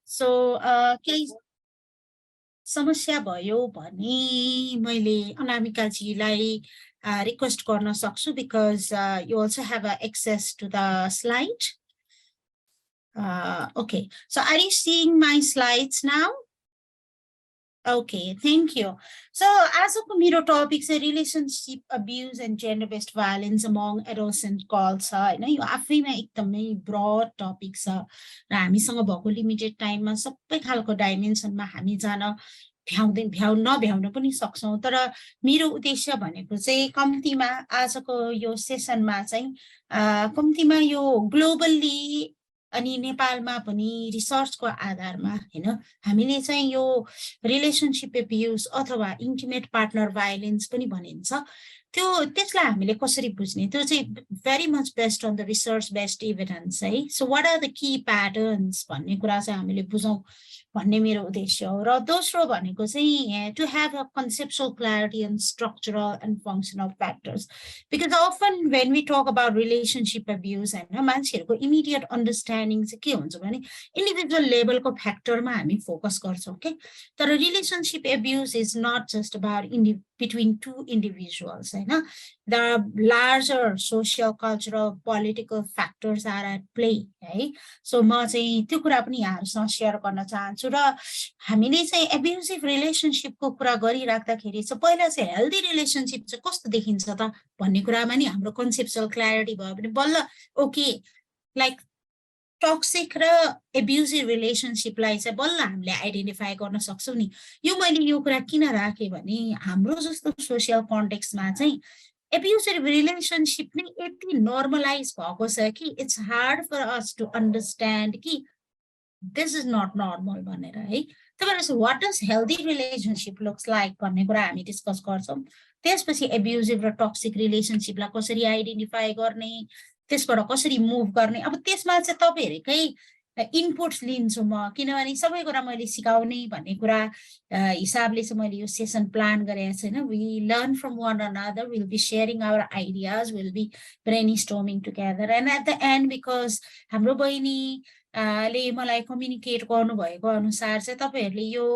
So केही समस्या भयो भने मैले अनामिकाजीलाई रिक्वेस्ट गर्न सक्छु because you also have access to the slide. Okay, so are you seeing my slides now? Okay, thank you. So आजको मेरो टपिक चाहिँ relationship abuse and gender based violence among adolescent girls छ होइन. यो आफैमा एकदमै ब्रड टपिक छ र हामीसँग भएको लिमिटेड टाइममा सबै खालको डाइमेन्सनमा हामी जान नभ्याउन पनि सक्छौँ. तर मेरो उद्देश्य भनेको चाहिँ कम्तीमा आजको यो सेसनमा चाहिँ कम्तीमा यो ग्लोबल्ली अनि नेपालमा पनि रिसर्चको आधारमा हैन हामीले चाहिँ यो रिलेसनसिप एब्युज अथवा इन्टिमेट पार्टनर भायोलेन्स पनि भनिन्छ त्यसलाई हामीले कसरी बुझ्ने त्यो चाहिँ very much based on the research based evidence है. So what are the key patterns भन्ने कुरा चाहिँ हामीले बुझौँ भन्ने मेरो उद्देश्य हो. र दोस्रो भनेको चाहिँ to have a conceptual clarity and structural and functional factors because often when we talk about relationship abuse होइन मान्छेहरूको इमिडिएट अन्डरस्ट्यान्डिङ चाहिँ के हुन्छ भने इन्डिभिजुअल लेभलको फ्याक्टरमा हामी फोकस गर्छौँ के. तर relationship abuse is not just about between two individuals होइन. There are larger social, cultural, political factors are at play है. सो म चाहिँ त्यो कुरा पनि यहाँहरूसँग सेयर गर्न चाहन्छु. र हामीले चाहिँ एब्युजिभ रिलेसनसिपको कुरा गरिराख्दाखेरि चाहिँ पहिला चाहिँ हेल्दी रिलेसनसिप चाहिँ कस्तो देखिन्छ त भन्ने कुरामा नि हाम्रो कन्सेप्चुअल क्ल्यारिटी भयो भने बल्ल ओके लाइक टक्सिक र एब्युजिभ रिलेसनसिपलाई चाहिँ बल्ल हामीले आइडेन्टिफाई गर्न सक्छौँ नि. यो मैले यो कुरा किन राखेँ भने हाम्रो जस्तो सोसियल कन्टेक्स्टमा चाहिँ एब्युजिभ रिलेसनसिप नै यति नर्मलाइज भएको छ कि it's hard for us to understand कि दिस इज नट नर्मल भनेर है. त्यही भएर what does healthy relationship looks like भन्ने कुरा हामी डिस्कस गर्छौँ. त्यसपछि एब्युजिभ र टक्सिक रिलेसनसिपलाई कसरी आइडेन्टिफाई गर्ने त्यसबाट कसरी मुभ गर्ने अब त्यसमा चाहिँ तपाईँहरूकै इनपुट्स लिन्छु म किनभने सबै कुरा मैले सिकाउने भन्ने कुरा हिसाबले चाहिँ मैले यो सेसन प्लान गरेको छैन. We learn from one another, will be sharing our ideas, will be brainstorming together and at the end because हाम्रो बहिनीले मलाई कम्युनिकेट गर्नुभएको अनुसार चाहिँ तपाईँहरूले यो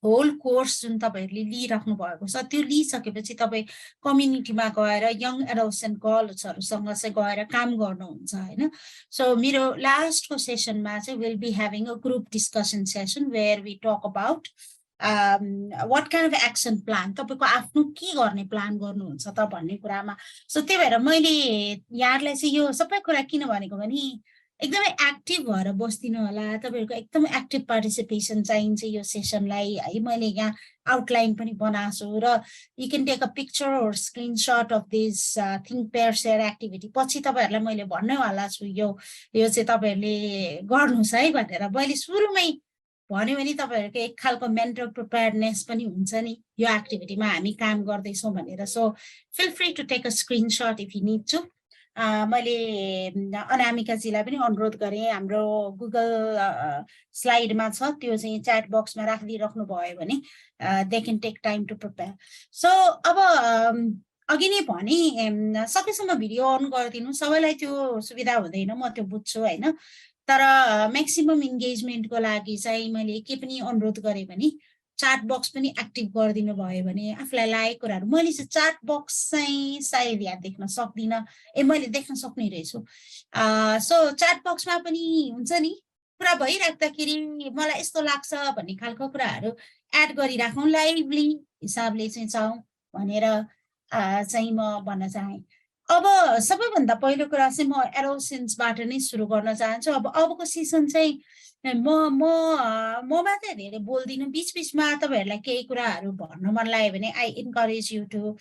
होल कोर्स जुन तपाईँहरूले लिइराख्नु भएको छ त्यो लिइसकेपछि तपाईँ कम्युनिटीमा गएर यङ एडोलेसेन्ट गर्ल्सहरूसँग चाहिँ गएर काम गर्नुहुन्छ होइन. सो मेरो लास्टको सेसनमा चाहिँ will be having a group discussion session where we talk about what kind of action plan तपाईँको आफ्नो के गर्ने प्लान गर्नुहुन्छ त भन्ने कुरामा. सो त्यही भएर मैले यहाँहरूलाई चाहिँ यो सबै कुरा किन भनेको भने एकदमै एक्टिभ भएर बस्दिनु होला. तपाईँहरूको एकदमै एक्टिभ पार्टिसिपेसन चाहिन्छ यो सेसनलाई है. मैले यहाँ आउटलाइन पनि बनाएको छु र you can take a picture or screenshot of this think pair share activity. पछि तपाईँहरूलाई मैले भन्नेवाला छु यो चाहिँ तपाईँहरूले गर्नुहोस् है भनेर. मैले सुरुमै भन्यो भने तपाईँहरूको एक खालको मेन्टल प्रिपेयर्डनेस पनि हुन्छ नि यो एक्टिभिटीमा हामी काम गर्दैछौँ भनेर. So feel free to take a screenshot if you need to. मैले अनामिकाजीलाई पनि अनुरोध गरेँ हाम्रो गुगल स्लाइडमा छ त्यो चाहिँ च्याट बक्समा राखिदिइराख्नु भयो भने they can take time to prepare. So अब अघि नै भने सकेसम्म भिडियो अन गरिदिनु. सबैलाई त्यो सुविधा हुँदैन म त्यो बुझ्छु होइन. तर म्याक्सिमम इन्गेजमेन्टको लागि चाहिँ मैले के पनि अनुरोध गरेँ भने चाट बक्स पनि एक्टिभ गरिदिनु भयो भने आफूलाई लागेको कुराहरू. मैले चाहिँ चाट बक्स चाहिँ सायद यहाँ देख्न सक्दिनँ. मैले देख्न सक्ने रहेछु. सो चाट बक्समा पनि हुन्छ नि कुरा भइराख्दाखेरि मलाई यस्तो लाग्छ भन्ने खालको कुराहरू एड गरिराखौँ लाइभली हिसाबले चाहिँ जाउँ भनेर चाहिँ म भन्न चाहेँ. अब सबैभन्दा पहिलो कुरा चाहिँ म एडोलेसेन्सबाट नै सुरु गर्न चाहन्छु. अबको सिजन चाहिँ म मात्रै धेरै बोल्दिनँ. बिचबिचमा तपाईँहरूलाई केही कुराहरू भन्न मन लाग्यो भने I encourage you to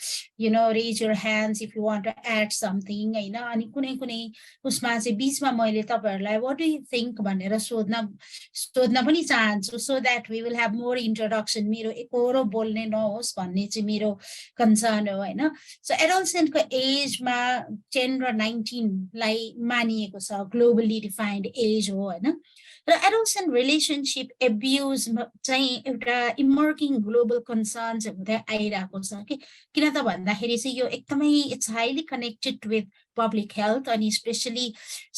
raise your hands if you want to add something होइन. अनि कुनै कुनै उसमा चाहिँ बिचमा मैले तपाईँहरूलाई वाट डु यु थिङ्क भनेर सोध्न पनि चाहन्छु so that we will have more introduction. मेरो एकहोरो बोल्ने नहोस् भन्ने चाहिँ मेरो कन्सर्न हो होइन. सो एडोलेसेन्टको एजमा 10 र 19लाई मानिएको छ ग्लोबली डिफाइन्ड एज हो होइन. र एडोलेसेन्ट रिलेसनसिप एब्युज चाहिँ एउटा इमर्किङ ग्लोबल कन्सर्न चाहिँ हुँदै आइरहेको छ कि किन त भन्दाखेरि चाहिँ यो एकदमै it's highly connected with public health अनि स्पेसली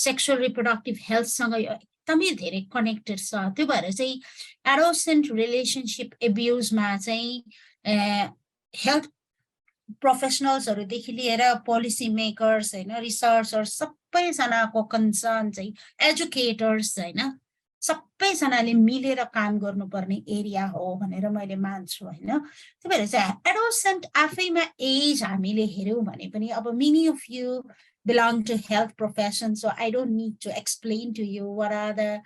सेक्सुअल रिप्रोडक्टिभ हेल्थसँग यो एकदमै धेरै कनेक्टेड छ। त्यो भएर चाहिँ एडोसेन्ट रिलेसनसिप एब्युजमा चाहिँ हेल्थ प्रोफेसनल्सहरूदेखि लिएर पोलिसी मेकर्स होइन, रिसर्चर्स सबैजनाको कन्सर्न चाहिँ एजुकेटर्स होइन, सबैजनाले मिलेर काम गर्नुपर्ने एरिया हो भनेर मैले मान्छु होइन। त्यही भएर चाहिँ एडोसेन्ट आफैमा एज हामीले हेऱ्यौँ भने पनि अब many of you belong to health profession, so I don't need to explain to you what are the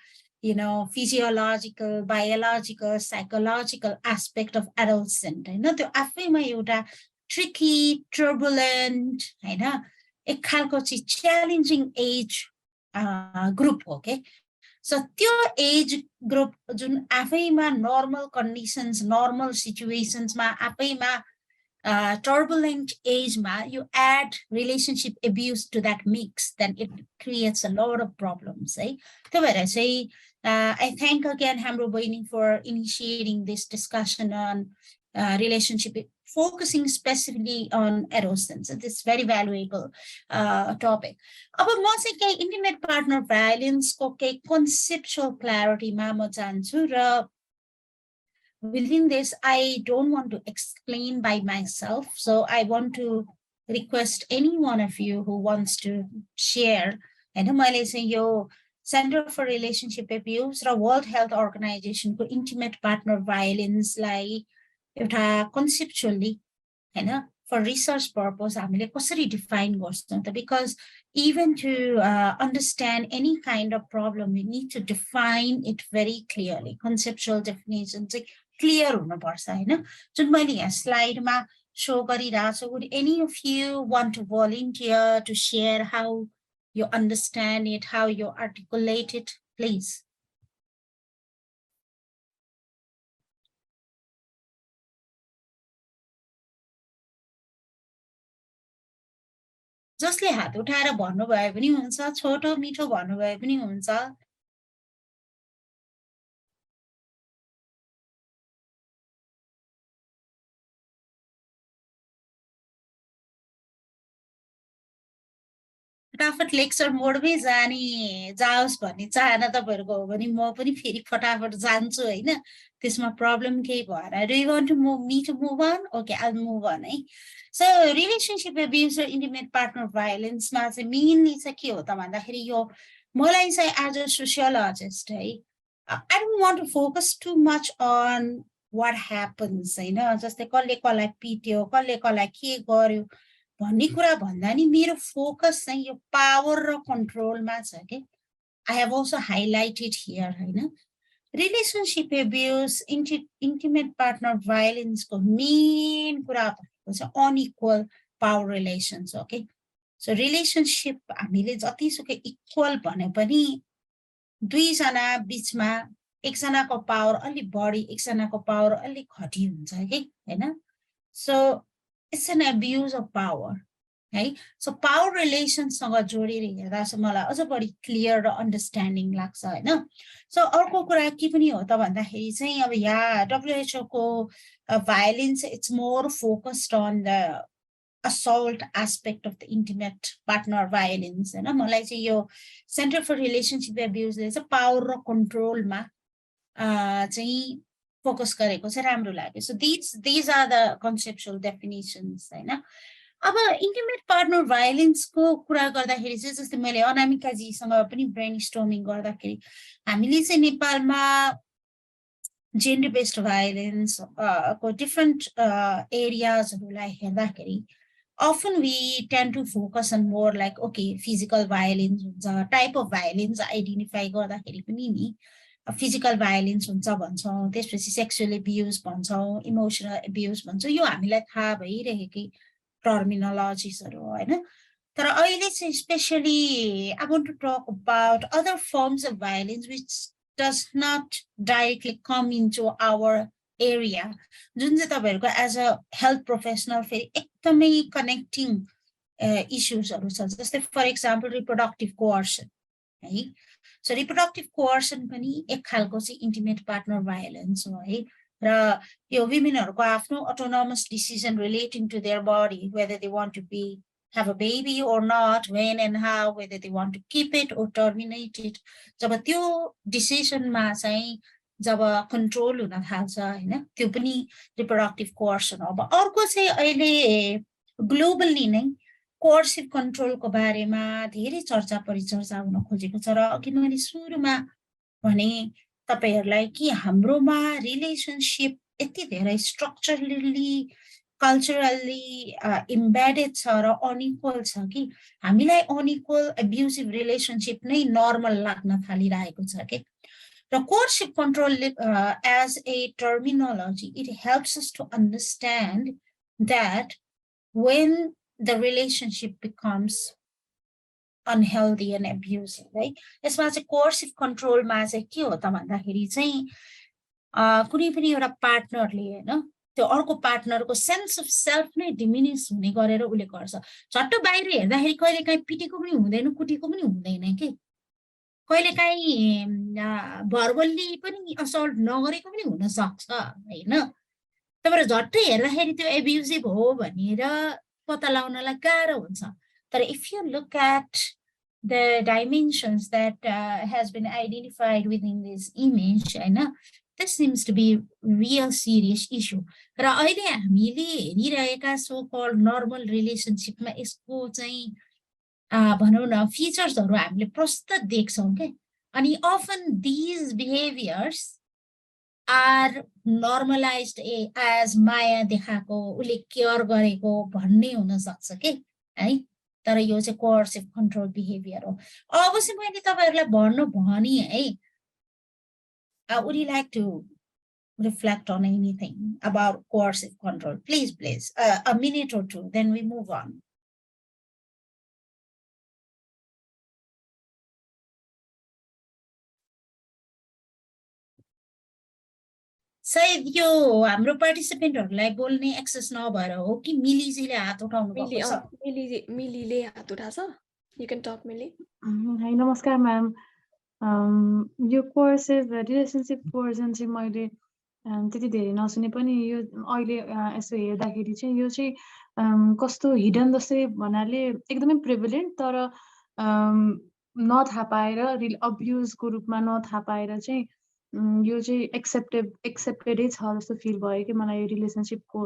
physiological, biological, psychological aspect of adolescent होइन। त्यो आफैमा एउटा tricky, turbulent होइन, एक खालको चाहिँ च्यालेन्जिङ एज ग्रुप हो के। सो त्यो एज ग्रुप जुन आफैमा नर्मल कन्डिसन्स, नर्मल सिचुएसन्समा आफैमा turbulent age ma, you add relationship abuse to that mix, then it creates a lot of problems. I thank again Hamro Bahini for initiating this discussion on relationship, focusing specifically on adolescence. It's very valuable topic. अब म चाहिँ केही intimate partner violence को केही conceptual clarity मा म जान्छु र within this, I don't want to explain by myself. So I want to request any one of you who wants to share. And मैले चाहिँ यो Center for Relationship Abuse र World Health Organization को intimate partner violence लाई एउटा conceptually होइन for research purpose हामीले कसरी define गर्छौं त, because even to understand any kind of problem we need to define it very clearly. Conceptual definition चाहिँ क्लियर हुनुपर्छ होइन। जुन मैले यहाँ स्लाइडमा शो गरिरहेको छु, would any of you want to volunteer to share how you understand it, how you articulate it, please? जसले हात उठाएर भन्नुभयो पनि हुन्छ, छोटो मिठो भन्नुभयो पनि हुन्छ। फटाफट लेक्चर मोडमै जाने जाओस् भन्ने चाहना तपाईँहरूको हो भने म पनि फेरि फटाफट जान्छु होइन, त्यसमा प्रब्लम केही भएन। Do you want to move on? Okay, I will move on है। सो रिलेसनसिप एब्युज र इन्टिमेट पार्टनर भायोलेन्समा चाहिँ मेनली चाहिँ के हो त भन्दाखेरि यो मलाई चाहिँ एज अ सोसियोलोजिस्ट है, I don't want to focus too much on what happens होइन, जस्तै कसले कसलाई पिट्यो, कसले कसलाई के गर्यो भन्ने कुरा भन्दा नि मेरो फोकस चाहिँ यो पावर र कन्ट्रोलमा छ के। I have also highlighted here होइन। रिलेसनसिप एब्युज, इन्टिमेट पार्टनर भायोलेन्सको मेन कुरा भनेको चाहिँ अनइक्वल पावर रिलेसन्स हो के। सो रिलेसनसिप हामीले जतिसुकै इक्वल भने पनि दुईजना बिचमा एकजनाको पावर अलिक बढी, एकजनाको पावर अलिक घटी हुन्छ कि होइन। So it's an abuse of power, right? So power relations सँग जोडेर हेर्दा चाहिँ मलाई अझ बढी क्लियर र अन्डरस्ट्यान्डिङ लाग्छ होइन। सो अर्को कुरा के पनि हो त भन्दाखेरि चाहिँ अब यहाँ WHO को violence, it's more focused on the assault aspect of the intimate partner violence होइन। मलाई चाहिँ यो सेन्टर फर रिलेसनसिप एब्युजले चाहिँ पावर र कन्ट्रोलमा चाहिँ फोकस गरेको चाहिँ राम्रो लाग्यो। So these are the conceptual definitions होइन। अब इन्टिमेट पार्टनर भायोलेन्सको कुरा गर्दाखेरि चाहिँ जस्तै मैले अनामिकाजीसँग पनि ब्रेन स्टर्मिङ गर्दाखेरि हामीले चाहिँ नेपालमा जेन्डर बेस्ड भायोलेन्स को डिफ्रेन्ट एरियाजहरूलाई हेर्दाखेरि often we tend to focus on more like okay physical violence हुन्छ, टाइप अफ भायोलेन्स आइडेन्टिफाई गर्दाखेरि पनि नि फिजिकल भायोलेन्स हुन्छ भन्छौँ, त्यसपछि सेक्सुअल एब्युज भन्छौँ, इमोसनल एब्युज भन्छौँ, यो हामीलाई थाहा भइरहेकै टर्मिनोलोजिसहरू हो होइन। तर अहिले चाहिँ especially I want to talk about other forms of violence which does not directly come into our area, जुन चाहिँ तपाईँहरूको एज अ हेल्थ प्रोफेसनल फेरि एकदमै कनेक्टिङ इस्युजहरू छ। जस्तै फर इक्जाम्पल रिप्रोडक्टिभ कोअर्सन है। सो रिप्रोडक्टिभ कोअर्सन पनि एक खालको चाहिँ इन्टिमेट पार्टनर भायोलेन्स हो है। र यो विमेनहरूको आफ्नो autonomous decision relating to their body, whether they want to be have a baby or not, when and how, whether they want to keep it or terminate it. जब त्यो डिसिजनमा चाहिँ जब control हुन थाल्छ हैन, त्यो पनि रिप्रोडक्टिभ कोर्सन हो। अब अर्को चाहिँ अहिले ग्लोबली नै कोर्सिभ कन्ट्रोलको बारेमा धेरै चर्चा परिचर्चा हुन खोजेको छ। र अघि मैले सुरुमा भने तपाईहरुलाई कि हाम्रोमा रिलेसनशिप यति धेरै स्ट्रक्चरली कल्चरली इम्बेडेड छ र अनइक्वल छ कि हामीलाई अनइक्वल एब्युसिभ रिलेसनशिप नै नर्मल लाग्न थालिरहेको छ के। र coercive control as a terminology, it helps us to understand that when the relationship becomes unhealthy and abusive, right? यसमा चाहिँ कोर्सिभ कन्ट्रोलमा चाहिँ के हो त भन्दाखेरि चाहिँ कुनै पनि एउटा पार्टनरले हैन त्यो अर्को पार्टनरको सेन्स अफ सेल्फ नै डिमिनिस हुने गरेर उले गर्छ। झट्ट बाहिर हेर्दाखेरि कहिलेकाहीँ पिटेको पनि हुँदैन, कुटेको पनि हुँदैन के, कहिलेकाहीँ भर्बल्ली पनि असल्ट नगरेको पनि हुन सक्छ हैन। तर झट्ट हेर्दाखेरि त्यो एब्युजिभ हो भनेर पत्ता लगाउनलाई गाह्रो हुन्छ। तर if you look at the dimensions that has been identified within this image हैन, this seems to be real serious issue। र अहिले हामीले हेरिरहेका सो कल्ड नर्मल रिलेसनशिपमा यसको चाहिँ भनौँ न फिचर्सहरू हामीले प्रस्तुत देख्छौँ के। अनि often these behaviours are normalised as माया देखाएको, उसले केयर गरेको भन्ने हुन सक्छ के है। तर यो चाहिँ कोर्सिभ कन्ट्रोल बिहेभियर हो। अब चाहिँ मैले तपाईहरुलाई भन्नु भनी है, would you like to reflect on anything about coercive control? Please, a minute or two, then we move on. सायद यो हाम्रो पार्टिसिपेन्टहरुलाई बोल्ने एक्सेस नभएर हो कि मिलीजीले हात उठाउनु भएको छ। मिलीले हात उठाछ। यु क्यान टक मिली। हाई नमस्कार म्याम। यो कोर्सिभ रिलेसनशिप कोर्सन चाहिँ मैले त्यति धेरै नसुने पनि यो अहिले यसो हेर्दाखेरि चाहिँ यो चाहिँ कस्तो हिडन जस्तै भन्नाले एकदमै प्रिभिलेन्ट, तर नथाहा पाएर अब्युजको रूपमा नथाहा पाएर चाहिँ यो चाहिँ एक्सेप्टेडै छ जस्तो फिल भयो कि मलाई यो रिलेसनशिपको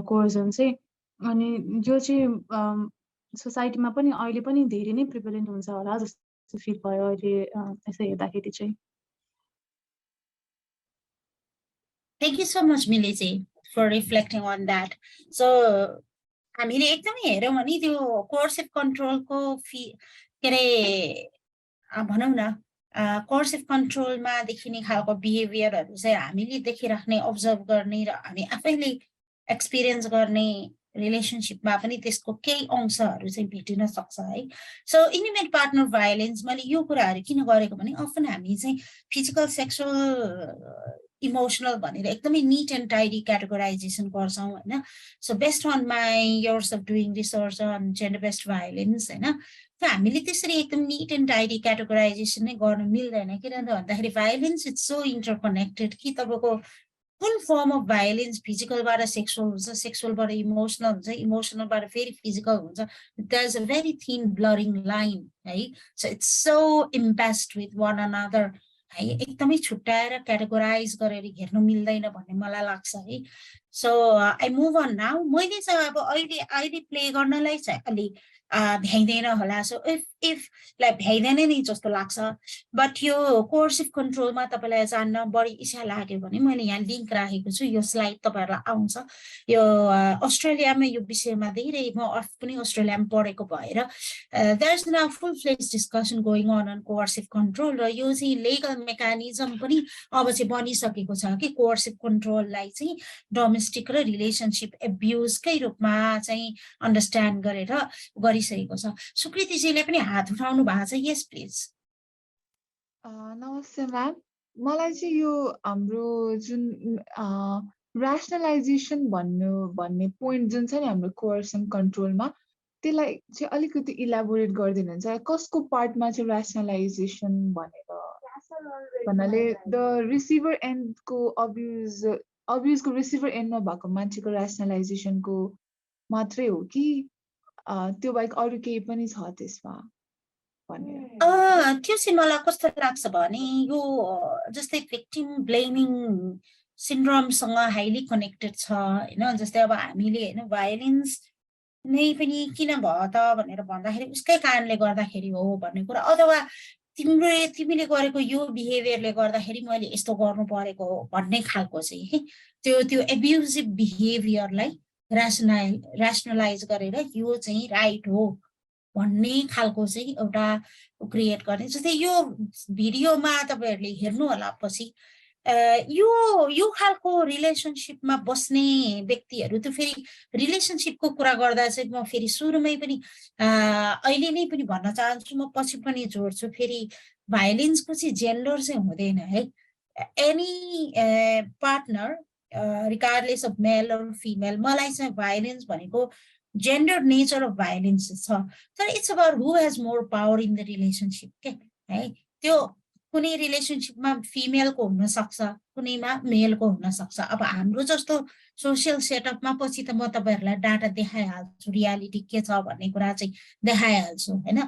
कोर्सन चाहिँ। अनि यो चाहिँ सोसाइटीमा पनि अहिले पनि धेरै नै प्रिभलेन्ट हुन्छ होला जस्तो फिल भयो अहिले यसो हेर्दाखेरि चाहिँ। Thank you so much, Millie, for reflecting on that. So, हामीले एकदमै हेरौँ भने त्यो कोर्सिभ कन्ट्रोलको के अरे भनौँ न कोर्सिभ कन्ट्रोलमा देखिने खालको बिहेभियरहरू चाहिँ हामीले देखिराख्ने, अब्जर्भ गर्ने र हामी आफैले एक्सपिरियन्स गर्ने रिलेसनशिपमा पनि त्यसको केही अंशहरू चाहिँ भेटिन सक्छ है। सो इन्टिमेट पार्टनर भायोलेन्स, मैले यो कुराहरू किन गरेको भने अफन हामी चाहिँ फिजिकल, सेक्सुअल, इमोसनल भनेर एकदमै निट एन्ड टाइडी क्याटेगोराइजेसन गर्छौँ हैन। So based on my years of doing research on gender based violence हैन, त हामीले त्यसरी एकदम निट एन्ड टाइडी क्याटेगोराइजेसन नै गर्न मिल्दैन। किन भन्दाखेरि भायोलेन्स इज सो इन्टरकनेक्टेड कि तपाईँको कुन फर्म अफ भायोलेन्स फिजिकलबाट सेक्सुअल हुन्छ, सेक्सुअलबाट इमोसनल हुन्छ, इमोसनलबाट फेरि फिजिकल हुन्छ, there is a very thin blurring line है। So it's so impassed with one another है, एकदमै छुट्याएर क्याटेगोराइज गरेर हेर्नु मिल्दैन भन्ने मलाई लाग्छ है। So I move on now. मैले चाहिँ अब अहिले प्ले गर्नलाई चाहिँ अलि भ्याइँदैन होला। सो इफ लाई भ्याइँदैन नि जस्तो लाग्छ। बट यो कोर्सिभ कन्ट्रोलमा तपाईँलाई जान्न बढी इच्छा लाग्यो भने मैले यहाँ लिङ्क राखेको छु, यो स्लाइड तपाईँहरूलाई आउँछ। यो अस्ट्रेलियामा यो विषयमा धेरै, म पनि अस्ट्रेलियामा पढेको भएर there is now full fledged discussion going on coercive control. र यो चाहिँ लिगल मेकानिजम पनि अब चाहिँ बनिसकेको छ कि कोर्सिभ कन्ट्रोललाई चाहिँ डोमेस्टिक र रिलेसनसिप एब्युजकै रूपमा चाहिँ अन्डरस्ट्यान्ड गरेर गरिसकेको छ। सुकृतिजीले पनि हात उठाउनु भएको छ। यस प्लिज। नमस्ते म्याम। मलाई चाहिँ यो हाम्रो जुन ऱ्यासनलाइजेसन भन्ने पोइन्ट जुन छ नि हाम्रो कोर्सन कन्ट्रोलमा, त्यसलाई चाहिँ अलिकति इलाबोरेट गरिदिनुहुन्छ। कसको पार्टमा चाहिँ ऱ्यासनलाइजेसन भनेर भन्नाले द रिसिभर एन्डको अब्युजको रिसिभर एन्डमा भएको मान्छेको ऱ्यासनलाइजेसनको मात्रै हो कि त्यो बाहेक अरू केही पनि छ त्यसमा भनेर त्यो चाहिँ मलाई कस्तो लाग्छ भने यो जस्तै भिक्टिम ब्लेमिङ सिन्ड्रोमसँग हाइली कनेक्टेड छ हैन जस्तै अब हामीले हैन भायोलेन्स नै पनि किन भयो त भनेर भन्दाखेरि उसकै कारणले गर्दाखेरि हो भन्ने कुरा अथवा तिमीले गरेको यो बिहेभियरले गर्दाखेरि मैले यस्तो गर्नु परेको हो भन्ने खालको चाहिँ त्यो एब्युजिभ बिहेभियरलाई ऱ्यासनलाइज गरेर यो चाहिँ राइट हो भन्ने खालको चाहिँ एउटा क्रिएट गर्ने जस्तै यो भिडियोमा तपाईहरुले हेर्नु होला पछि यो खालको रिलेसनशिपमा बस्ने व्यक्तिहरु त फेरि रिलेसनशिपको कुरा गर्दा चाहिँ म फेरि सुरुमै पनि अहिले नै पनि भन्न चाहन्छु म पछि पनि जोड्छु फेरि भायोलेन्सको चाहिँ जेन्डर चाहिँ हुँदैन है any partner regardless of male or female मलाई चाहिँ भायोलेन्स भनेको जेन्डर नेचर अफ भायोलेन्स छ तर it's about who has more power in the relationship के है त्यो कुनै रिलेसनशिपमा फिमेलको हुन सक्छ कुनैमा मेलको हुन सक्छ अब हाम्रो जस्तो सोशल सेटअपमा पछि त म तपाईहरुलाई डाटा देखाइहाल्छु रियालिटी के छ भन्ने कुरा चाहिँ देखाइहाल्छु हैन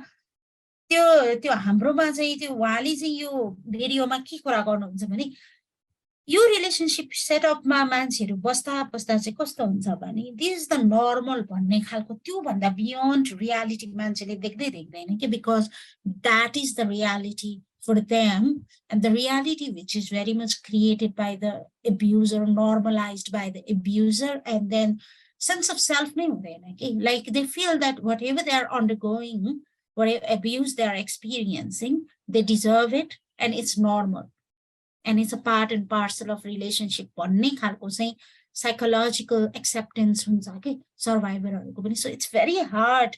त्यो हाम्रोमा चाहिँ त्यो उहाँले चाहिँ यो भिडियोमा के कुरा गर्नुहुन्छ भने यो रिलेसनशिप सेटअपमा मान्छेहरु बस्दा चाहिँ कस्तो हुन्छ भने दिस इज द नर्मल भन्ने खालको त्यो भन्दा बियोन्ड रियालिटी मान्छेले देख्दैन के because that is the reality for them and the reality which is very much created by the abuser, normalized by the abuser, and then sense of self nahi hudaina ke like they feel that whatever they are undergoing, whatever abuse they are experiencing, they deserve it and it's normal and it's a part and parcel of relationship भन्ने खालको चाहिँ psychological acceptance हुन्छ के सर्भाइभरहरुको पनि so it's very hard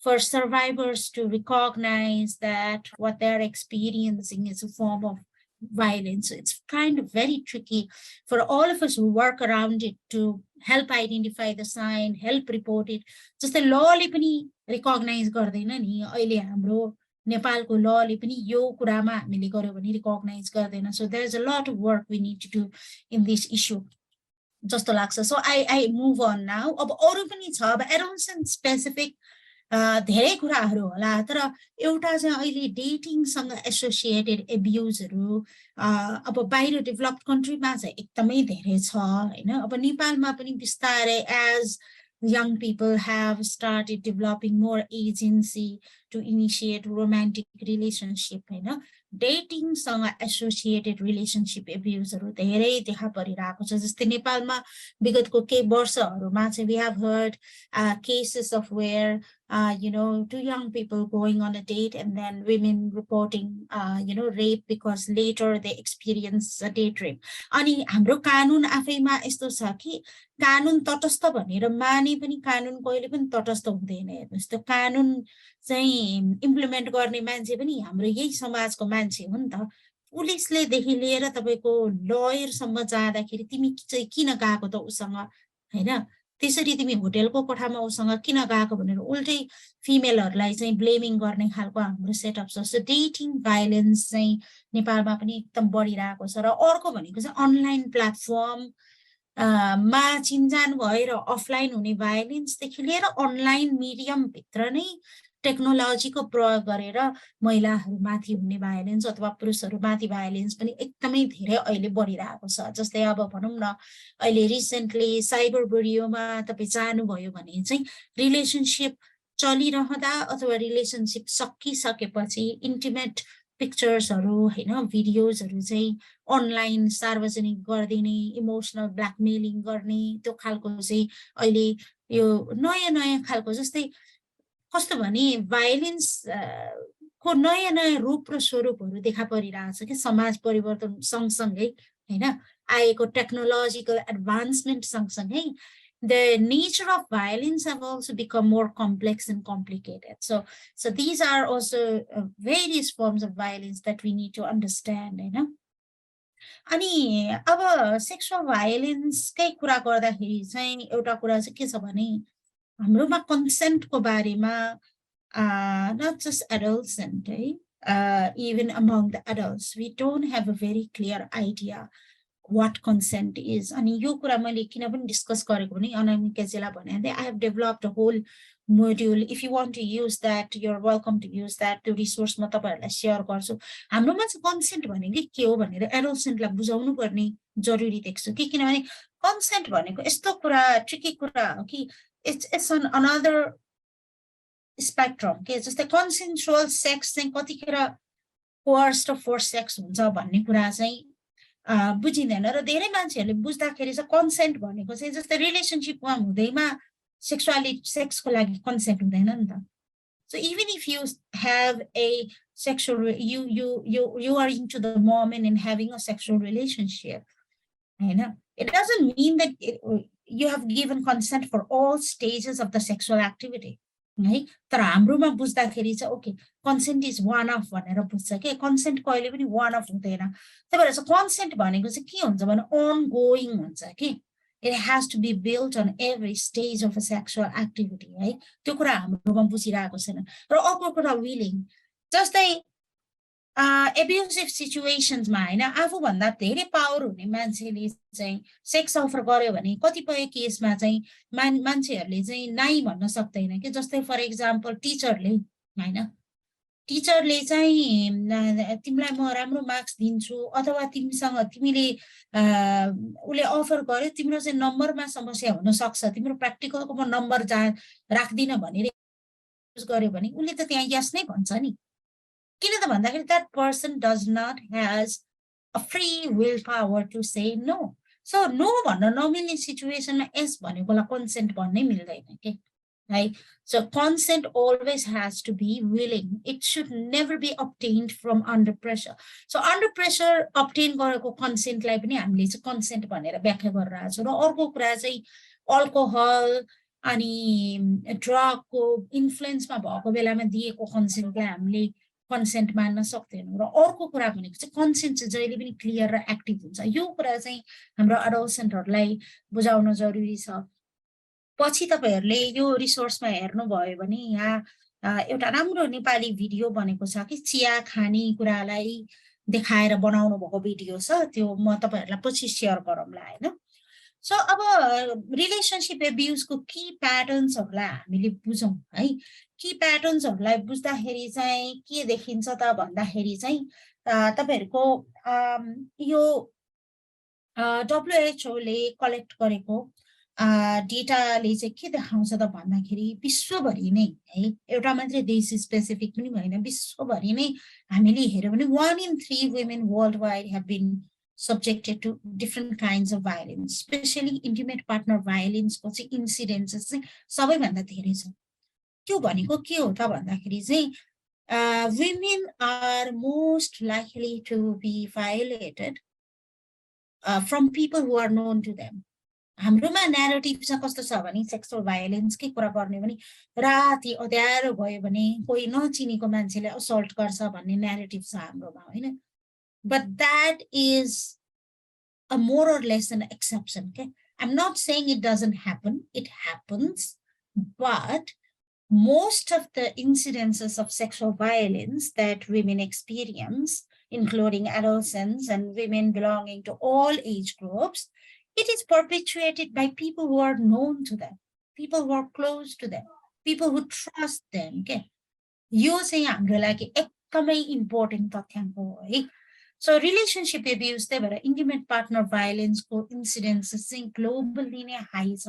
for survivors to recognize that what they're experiencing is a form of violence. So it's kind of very tricky for all of us who work around it to help identify the sign, help report it. Just the law le pani recognize gardaina ni अहिले हाम्रो नेपालको लले पनि यो कुरामा हामीले गर्यो भने recognize गर्दैन. So there's a lot of work we need to do in this issue. जस्तो लाग्छ. So I move on now. अब अरु पनि छ अब adolescent specific धेरै कुराहरु होला तर एउटा चाहिँ अहिले डेटिङसँग एसोसिएटेड एब्युजहरु अब बाहिर डेभलप्ड कन्ट्रीमा चाहिँ एकदमै धेरै छ हैन अब नेपालमा पनि बिस्तारै as young people have started developing more agency to initiate romantic relationship हैन dating सँग associated relationship abuseहरु धेरै देखा परिरहेको छ जस्तै नेपालमा विगतको केही वर्षहरुमा चाहिँ we have heard cases of where two young people going on a date and then women reporting rape because later they experience a date rape अनि हाम्रो कानुन आफैमा यस्तो छ कि कानुन तटस्थ भनेर माने पनि कानुन कहिले पनि तटस्थ हुँदैन हेर्नुस् त्यो कानुन चाहिँ इम्प्लिमेन्ट गर्ने मान्छे पनि हाम्रो यही समाजको मान्छे हो नि त पुलिसले देखि लिएर तपाईको लयर सम्म जाँदाखेरि तिमी चाहिँ किन गएको त उसँग हैन त्यसरी तिमी होटलको कोठामा उसँग किन गएको भनेर उल्टै फिमेलहरुलाई चाहिँ ब्लेमिङ गर्ने खालको हाम्रो सेटअप छ सो डेटिङ भायोलेन्स चाहिँ नेपालमा पनि एकदम बढिरहेको छ र अर्को भनेको चाहिँ अनलाइन प्लेटफर्म मा चिन्जान भएर अफलाइन हुने भायोलेन्सदेखि लिएर अनलाइन मिडियम भित्र नै टेक्नोलोजीको प्रयोग गरेर महिलाहरुमाथि हुने भायोलेन्स अथवा पुरुषहरुमाथि भायोलेन्स पनि एकदमै धेरै अहिले बढिरहेको छ जस्तै अब भनौं न अहिले रिसेन्टली साइबर बुलिङमा तपाई जानुभयो भने चाहिँ रिलेशनशिप चलिरहँदा अथवा रिलेशनशिप सकिसकेपछि इन्टिमेट पिक्चर्सहरु हैन भिडियोजहरु चाहिँ अनलाइन सार्वजनिक गर्दिने इमोशनल ब्ल्याकमेलिङ गर्ने त्यो खालको चाहिँ अहिले यो नयाँ खालको जस्तै कस्तो भने भायोलेन्स को नयाँ रूप र स्वरूपहरु देखा परिरहेछ के समाज परिवर्तन सँगसँगै हैन आएको टेक्नोलोजिकल एडभान्समेन्ट सँगसँगै the nature of violence have also become more complex and complicated. So these are also various forms of violence that we need to understand, you know. अनि अब सेक्सुअल भायोलेन्स कै कुरा गर्दाखेरि चाहिँ एउटा कुरा चाहिँ के छ भने हाम्रोमा कन्सेन्टको बारेमा not just adolescent even among the adults we don't have a very clear idea what consent is. अनि यो कुरा मैले किन पनि डिस्कस गरेको भने अनामिकाजीलाई भने I have developed a whole module. If you want to use that, you're welcome to use that. The resource ma तपाईहरुलाई शेयर गर्छु. हाम्रोमा चाहिँ consent भनेको के हो भनेर adolescent लाई बुझाउनु पर्ने जरुरी देख्छु कि किनभने consent भनेको यस्तो कुरा ट्रिकी कुरा हो कि it's on another spectrum के जस्तै consensual sex चाहिँ कतिखेर coerced or forced sex हुन्छ भन्ने कुरा चाहिँ बुझिदैन र धेरै मान्छेहरूले बुझ्दाखेरि चाहिँ consent भनेको चाहिँ जस्तै रिलेसनशिपमा हुँदैमा sexuality sex को लागि consent हुँदैन नि त. So even if you have a sexual you are into the moment and having a sexual relationship, it doesn't mean that you have given consent for all stages of the sexual activity. है तर हाम्रोमा बुझ्दाखेरि चाहिँ okay consent is one of भनेर बुझ्छ के consent कहिले पनि one of हुँदैन. त्यही भएर चाहिँ consent भनेको चाहिँ के हुन्छ भने ongoing हुन्छ के it has to be built on every stage of a sexual activity है त्यो कुरा हाम्रोमा बुझिरहेको छैन. र अर्को कुरा willing जस्तै abusive situations मा हैन आफूभन्दा धेरै पावर हुने मान्छेले चाहिँ सेक्स अफर गर्यो भने कतिपय केसमा चाहिँ मान्छेहरूले चाहिँ नाइ भन्न सक्दैन के जस्तै फर एक्जाम्पल टिचरले हैन टिचरले चाहिँ तिमीलाई म राम्रो मार्क्स दिन्छु अथवा तिमीसँग तिमीले उले अफर गर्यो तिम्रो चाहिँ नम्बरमा समस्या हुन सक्छ तिम्रो प्र्याक्टिकलको म नम्बर राख्दिन भनेर युज गर्यो भने उले त त्यहाँ यस नै भन्छ नि. किन त भन्दाखेरि that person does not has a free willpower to say no. So no भन्न नमिल्ने सिचुएसनमा यस भनेकोलाई consent भन्नै मिल्दैन के है. So consent always has to be willing. It should never be obtained from under pressure. So under pressure obtain गरेको consent लाई पनि हामीले चाहिँ consent भनेर व्याख्या गरिरहेको छौँ. र अर्को कुरा चाहिँ अल्कोहल अनि ड्रगको इन्फ्लुएन्समा भएको बेलामा दिएको consentलाई हामीले consent मान्न सक्दैनौँ. र अर्को कुरा भनेको चाहिँ consent चाहिँ जहिले पनि क्लियर र एक्टिभ हुन्छ. यो कुरा चाहिँ हाम्रो एडोलेसेन्टहरूलाई बुझाउन जरुरी छ. पछि तपाईहरुले यो रिसोर्समा हेर्नुभयो भने यहाँ एउटा राम्रो नेपाली भिडियो बनेको छ कि चिया खाने कुरालाई देखाएर बनाउनु भएको भिडियो छ. त्यो म तपाईहरुलाई पछि शेयर गरौँला हैन. सो अब रिलेशनशिप एब्युजको की प्याटर्न्सहरुलाई हामीले बुझौँ है. की प्याटर्न्सहरुलाई बुझ्दाखेरि चाहिँ के देखिन्छ त भन्दाखेरि चाहिँ तपाईहरुको यो WHO ले कलेक्ट गरेको डेटाले चाहिँ के देखाउँछ त भन्दाखेरि विश्वभरि नै है एउटा मात्रै देश स्पेसिफिक पनि होइन विश्वभरि नै हामीले हेर्यो भने 1 in 3 women worldwide have been subjected to different kinds of violence, especially intimate partner violence को चाहिँ इन्सिडेन्सेस चाहिँ सबैभन्दा धेरै छ. त्यो भनेको के हो त भन्दाखेरि चाहिँ women are most likely to be violated from people who are known to them. हाम्रोमा न्यारेटिभ चाहिँ कस्तो छ भने सेक्सुअल भायोलेन्सकै कुरा गर्ने भने राति अँध्यारो भयो भने कोही नचिनेको मान्छेले असल्ट गर्छ भन्ने न्यारेटिभ छ हाम्रोमा हैन. But that is a more or less an exception. Okay, I'm not saying it doesn't happen. It happens, but most of the incidences of sexual violence that women experience, including adolescents and women belonging to all age groups, it is perpetuated by people who are known to them, people who are close to them, people who trust them. Okay, यो चाहिँ हाम्रो लागि एकदमै important तथ्याङ्क हो है. So relationship abuse त्यही भएर इन्टिमेट पार्टनर भायोलेन्सको इन्सिडेन्सेस चाहिँ ग्लोबली नै हाई छ.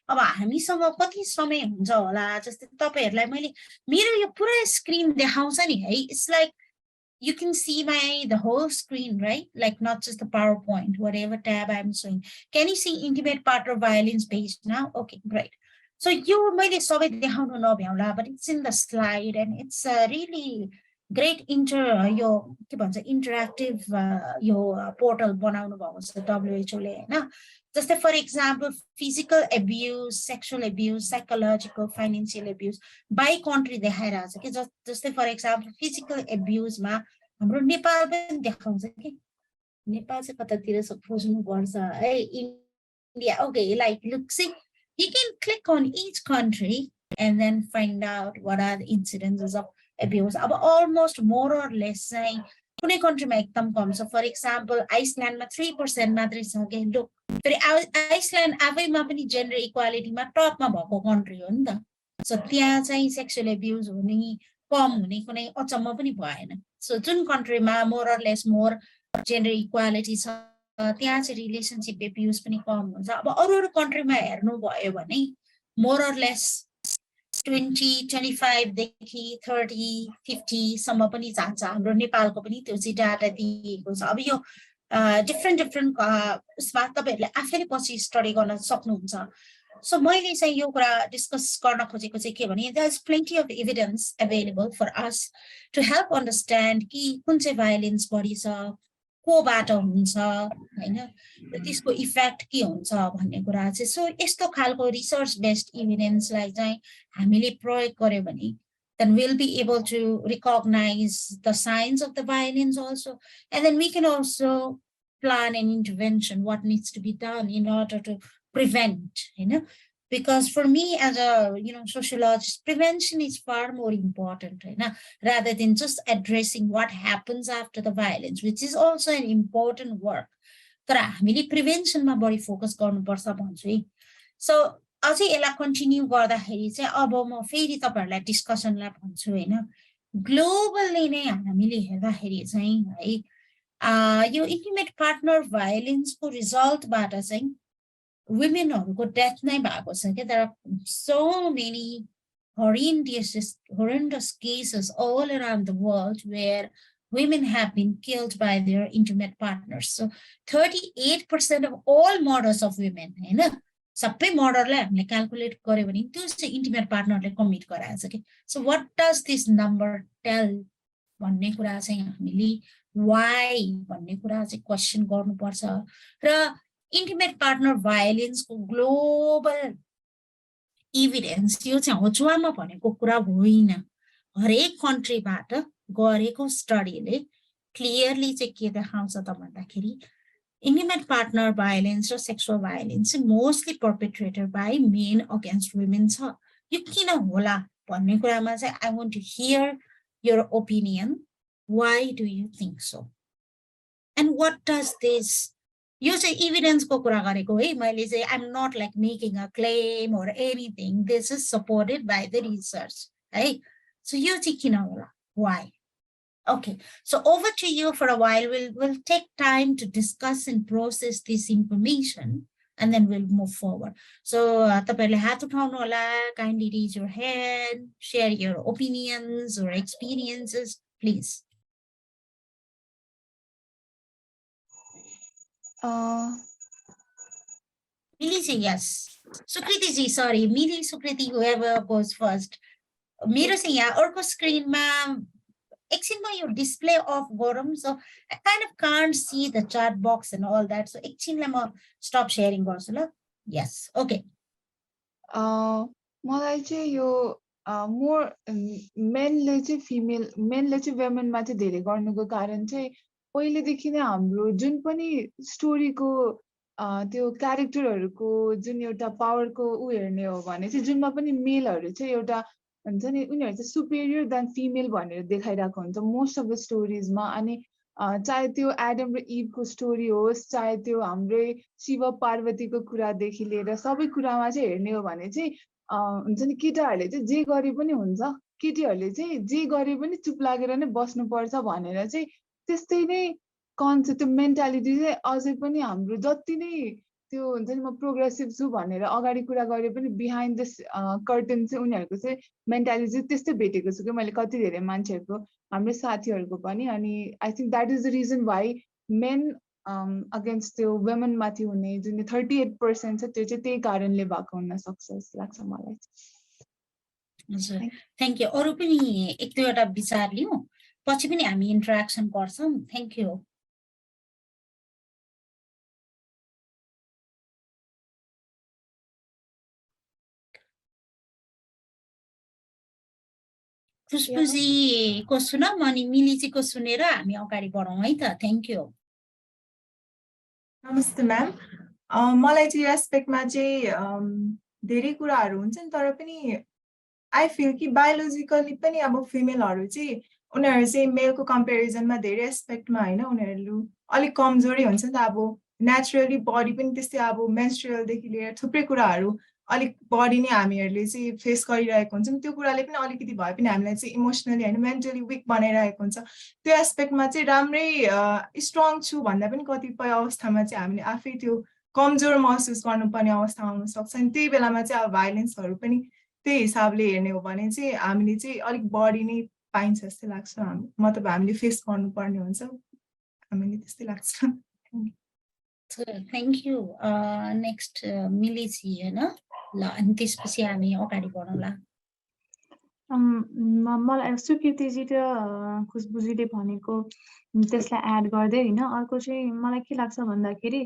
अब हामीसँग कति समय हुन्छ होला जस्तै तपाईहरुलाई मैले मेरो यो पुरै स्क्रिन देखाउँछ नि है. It's like you can see the whole screen, right? Like not just the PowerPoint, whatever tab I'm showing. Can you see intimate partner violence page now? Okay, great. So you might have but it's in the slide and it's really great interactive portal WHO. Just for example, physical abuse, sexual abuse, psychological, financial abuse by country just for example, physical abuse ma हाम्रो नेपाल पनि देखाउँछ के नेपाल चाहिँ कतातिर खोज्नु पर्छ है India. Okay, like look, see, you can click on each country and then find out what are the incidences of abuse. अब almost more or less चाहिँ कुनै कन्ट्रीमा एकदम कम छ. फर एक्जाम्पल आइसल्यान्डमा 3% मात्रै छ के. लुक फेरि आइसल्यान्ड आफैमा पनि जेन्डर इक्वालिटीमा टपमा भएको कन्ट्री हो नि त. सो त्यहाँ चाहिँ सेक्सुअल एब्युज हुने कम हुने कुनै अचम्म पनि भएन सो जुन कन्ट्रीमा more or less more gender equality छ त्यहाँ चाहिँ रिलेसनसिप एब्युज पनि कम हुन्छ अब अरू अरू कन्ट्रीमा हेर्नु भयो भने मोर अर लेस 20, 25 देखि 30, 50 सम्म पनि जान्छ हाम्रो नेपालको पनि त्यो चाहिँ डाटा दिएको छ अब यो डिफ्रेन्ट उसमा तपाईहरुले आफैले पछि स्टडी गर्न सक्नुहुन्छ सो मैले चाहिँ यो कुरा डिस्कस गर्न खोजेको चाहिँ के भने there is plenty of evidence available for us to help understand कि कुन चाहिँ भायोलेन्स बढी छ कोबाट हुन्छ हैन त्यसको इफेक्ट के हुन्छ भन्ने कुरा चाहिँ सो यस्तो खालको रिसर्च बेस्ड एभिडेन्सलाई चाहिँ हामीले प्रयोग गर्यो भने then we'll be able to recognize the signs of the violence also and then we can also plan an intervention what needs to be done in order to prevent you know because for me as a sociologist prevention is far more important rather than just addressing what happens after the violence which is also an important work तर हामीले प्रिभेन्सनमा बढी focus गर्नुपर्छ भन्छु है so अझै यसलाई continue गर्दाखेरि चाहिँ अब म फेरि तपाईहरुलाई डिस्कसनलाई भन्छु हैन ग्लोबली नै हामीले हेर्दाखेरि चाहिँ है यो इन्टिमेट पार्टनर भायोलेन्सको रिजल्टबाट चाहिँ womenहरुको डेथ नै भएको छ के there are so many horrendous cases all around the world where women have been killed by their intimate partners so 38% of all murders of women हैन सबै मर्डरलाई हामीले क्याल्कुलेट गर्यो भने त्यो चाहिँ इन्टिमेट पार्टनरले कमिट गराएको छ के so what does this number tell भन्ने कुरा चाहिँ हामीले व्हाई भन्ने कुरा चाहिँ क्वेशन गर्नुपर्छ र इन्टिमेट पार्टनर भायोलेन्सको ग्लोबल एभिडेन्स यो चाहिँ होचुवामा भनेको कुरा होइन हरेक कन्ट्रीबाट गरेको स्टडीले क्लियरली चाहिँ के देखाउँछ त भन्दाखेरि intimate partner violence or sexual violence is mostly perpetrated by men against women छ यो किन होला भन्ने कुरामा चाहिँ I want to hear your opinion why do you think so and what does this यो चाहिँ evidence को कुरा गरेको है मैले चाहिँ I'm not like making a claim or anything this is supported by the research है so यो चाहिँ किन होला why Okay, so over to you for a while. We'll take time to discuss and process this information, and then we'll move forward. So, तपाईहरुले हात उठाउनु होला, kindly raise your hand, share your opinions or experiences, please. Millie, yes. Sukriti ji, sorry, Millie, Sukriti, whoever goes first. मेरो चाहिँ यहाँ अर्को स्क्रिनमा एकछिनमा यो डिस्प्ले अफ गरौँ so I kind of can't see the chat box and all that so एकछिनलाई म stop sharing गर्छु ल यस ओके मलाई चाहिँ यो मोर मेनले चाहिँ वुमेनमा चाहिँ धेरै गर्नुको कारण चाहिँ पहिलेदेखि नै हाम्रो जुन पनि स्टोरीको त्यो क्यारेक्टरहरुको जुन एउटा पावरको उ हेर्ने हो भने चाहिँ जुनमा पनि मेलहरु चाहिँ एउटा हुन्छ नि उनीहरु चाहिँ सुपेरियर देन फिमेल भनेर देखाइराको हुन्छ मोस्ट अफ द स्टोरीजमा अनि चाहे त्यो एडम र इभको स्टोरी होस् चाहे त्यो हाम्रै शिव पार्वतीको कुरादेखि लिएर सबै कुरामा चाहिँ हेर्ने हो भने चाहिँ हुन्छ नि केटाहरुले चाहिँ जे गरे पनि हुन्छ केटीहरुले चाहिँ जे गरे पनि चुप लागेर नै बस्नुपर्छ भनेर चाहिँ त्यस्तै नै कन्सेप्ट त्यो मेन्टालिटी चाहिँ अझै पनि हाम्रो जति नै त्यो हुन्छ नि म प्रोग्रेसिभ छु भनेर अगाडि कुरा गरे पनि बिहाइन्ड दिस कर्टन चाहिँ उनीहरुको चाहिँ मेन्टालिटी त्यस्तै भेटेको छु कि मैले कति धेरै मान्छेहरुको हाम्रो साथीहरुको पनि अनि I think that is the reason why men against त्यो वुमेन माथि हुने जुन 38% छ त्यो चाहिँ त्यही कारणले भएको हुन सक्छ जस्तो लाग्छ मलाई हजुर थ्यांक यू अरु पनि एक दुईवटा विचार लियौ पछि पनि हामी इन्टरेक्सन गर्छौं थ्यांक यू खुशबुजी को सुनम अनि मिलीजीको सुनेर हामी अगाडि बढौं है त थ्यांक यू नमस्ते म्याम मलाई चाहिँ एस्पेक्टमा चाहिँ धेरै कुराहरु हुन्छन् तर पनि आई फिल कि बायोलोजिकली पनि अब फिमेलहरु चाहिँ उनीहरु चाहिँ मेलको कम्पेरिजनमा धेरै एस्पेक्टमा हैन उनीहरु अलि कमजोरी हुन्छ नि त अब नेचुरली बडी पनि त्यस्तै अब मेन्स्ट्रुअल देखि लिएर थुप्रै कुराहरु अलिक बढी नै हामीहरूले चाहिँ फेस गरिरहेको हुन्छौँ त्यो कुराले पनि अलिकति भए पनि हामीलाई चाहिँ इमोसनली होइन मेन्टली विक बनाइरहेको हुन्छ त्यो एस्पेक्टमा चाहिँ राम्रै स्ट्रङ छु भन्दा पनि कतिपय अवस्थामा चाहिँ हामीले आफै त्यो कमजोर महसुस गर्नुपर्ने अवस्था आउन सक्छ अनि त्यही बेलामा चाहिँ अब भाइलेन्सहरू पनि त्यही हिसाबले हेर्ने हो भने चाहिँ हामीले चाहिँ अलिक बढी नै पाइन्छ जस्तै लाग्छ मतलब हामीले फेस गर्नुपर्ने हुन्छ हामीले त्यस्तै लाग्छ थ्याङ्क यू नेक्स्ट मिलिजी होइन ल अनि त्यसपछि हामी अगाडि बढौँला मलाई सुकृतिजी र खुसबुजीले भनेको त्यसलाई एड गर्दै होइन अर्को चाहिँ मलाई के लाग्छ भन्दाखेरि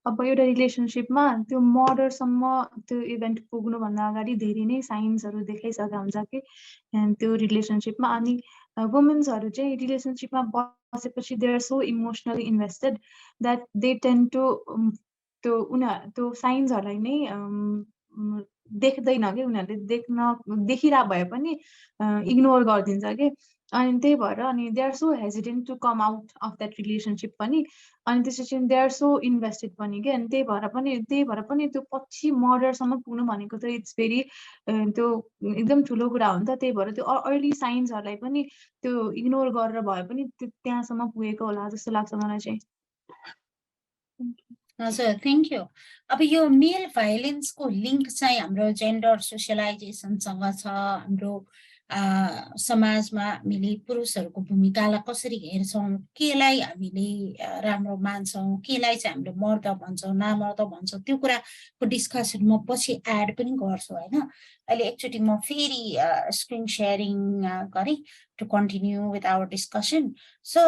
अब एउटा रिलेसनसिपमा त्यो मर्डरसम्म त्यो इभेन्ट पुग्नुभन्दा अगाडि धेरै नै साइन्सहरू देखाइसकेको हुन्छ कि त्यो रिलेसनसिपमा अनि वुमेन्सहरू चाहिँ रिलेसनसिपमा बसेपछि they are so emotionally invested that they tend to त्यो साइन्सहरूलाई नै देख्दैन कि उनीहरूले देखिरहेको भए पनि इग्नोर गरिदिन्छ कि अनि त्यही भएर अनि they are so hesitant to come out of that relationship पनि अनि त्यसपछि दे आर सो इन्भेस्टेड पनि कि अनि त्यही भएर पनि त्यो पछि मर्डरसम्म पुग्नु भनेको त इट्स भेरी त्यो एकदम ठुलो कुरा हो नि त त्यही भएर त्यो अर्ली साइन्सहरूलाई पनि त्यो इग्नोर गरेर भए पनि त्यो त्यहाँसम्म पुगेको होला जस्तो लाग्छ मलाई चाहिँ हजुर थ्याङ्क यू अब यो मेल भाइलेन्सको लिङ्क चाहिँ हाम्रो जेन्डर सोसियलाइजेसनसँग छ हाम्रो समाजमा हामीले पुरुषहरूको भूमिकालाई कसरी हेर्छौँ केलाई हामीले राम्रो मान्छौँ केलाई चाहिँ हामीले मर्द भन्छौँ नामर्द भन्छौँ त्यो कुराको डिस्कसन म पछि एड पनि गर्छु होइन अहिले एकचोटि म फेरि स्क्रिन सेयरिङ गरेँ to continue with our discussion so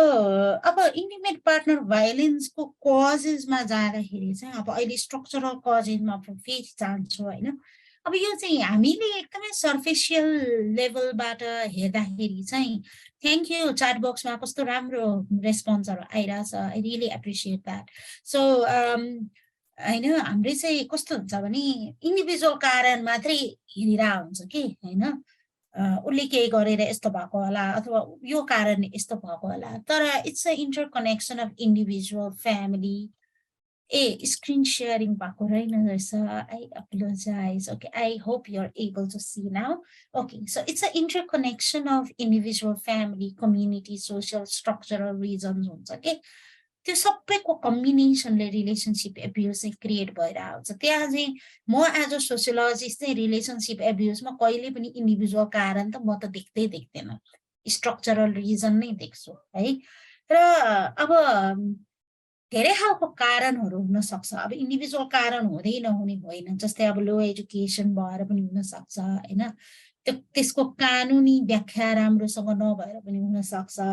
अब इन्टिमेट पार्टनर भाइलेन्सको कजेसमा जाँदाखेरि चाहिँ अब अहिले स्ट्रक्चरल कजेसमा फेरि जान्छु होइन अब यो चाहिँ हामीले एकदमै सर्फेसियल लेभलबाट हेर्दाखेरि चाहिँ थ्याङ्क यू च्याट बक्समा कस्तो राम्रो रेस्पोन्सहरू आइरहेछ I really appreciate that so होइन हाम्रो चाहिँ कस्तो हुन्छ भने इन्डिभिजुअल कारण मात्रै हेरिरहेको हुन्छ कि होइन उसले केही गरेर यस्तो भएको होला अथवा यो कारण यस्तो भएको होला तर it's a interconnection of individual family screen sharing भएको रहेन रहेछ I apologize okay I hope you're able to see now okay so it's an interconnection of individual family community social structural reasons हुन्छ के त्यो सबैको कम्बिनेसनले relationship abuse चाहिँ create भइरहेको हुन्छ त्यहाँ चाहिँ म एज अ सोसियोलोजिस्ट चाहिँ रिलेसनसिप एब्युजमा कहिले पनि इन्डिभिजुअल कारण त म त देख्दैन स्ट्रक्चरल रिजन नै देख्छु है र अब धेरै खालको कारणहरू हुन सक्छ अब इन्डिभिजुअल कारण हुँदै नहुने होइन जस्तै अब लो एजुकेसन भएर पनि हुन सक्छ हैन त्यसको कानुनी व्याख्या राम्रोसँग नभएर पनि हुन सक्छ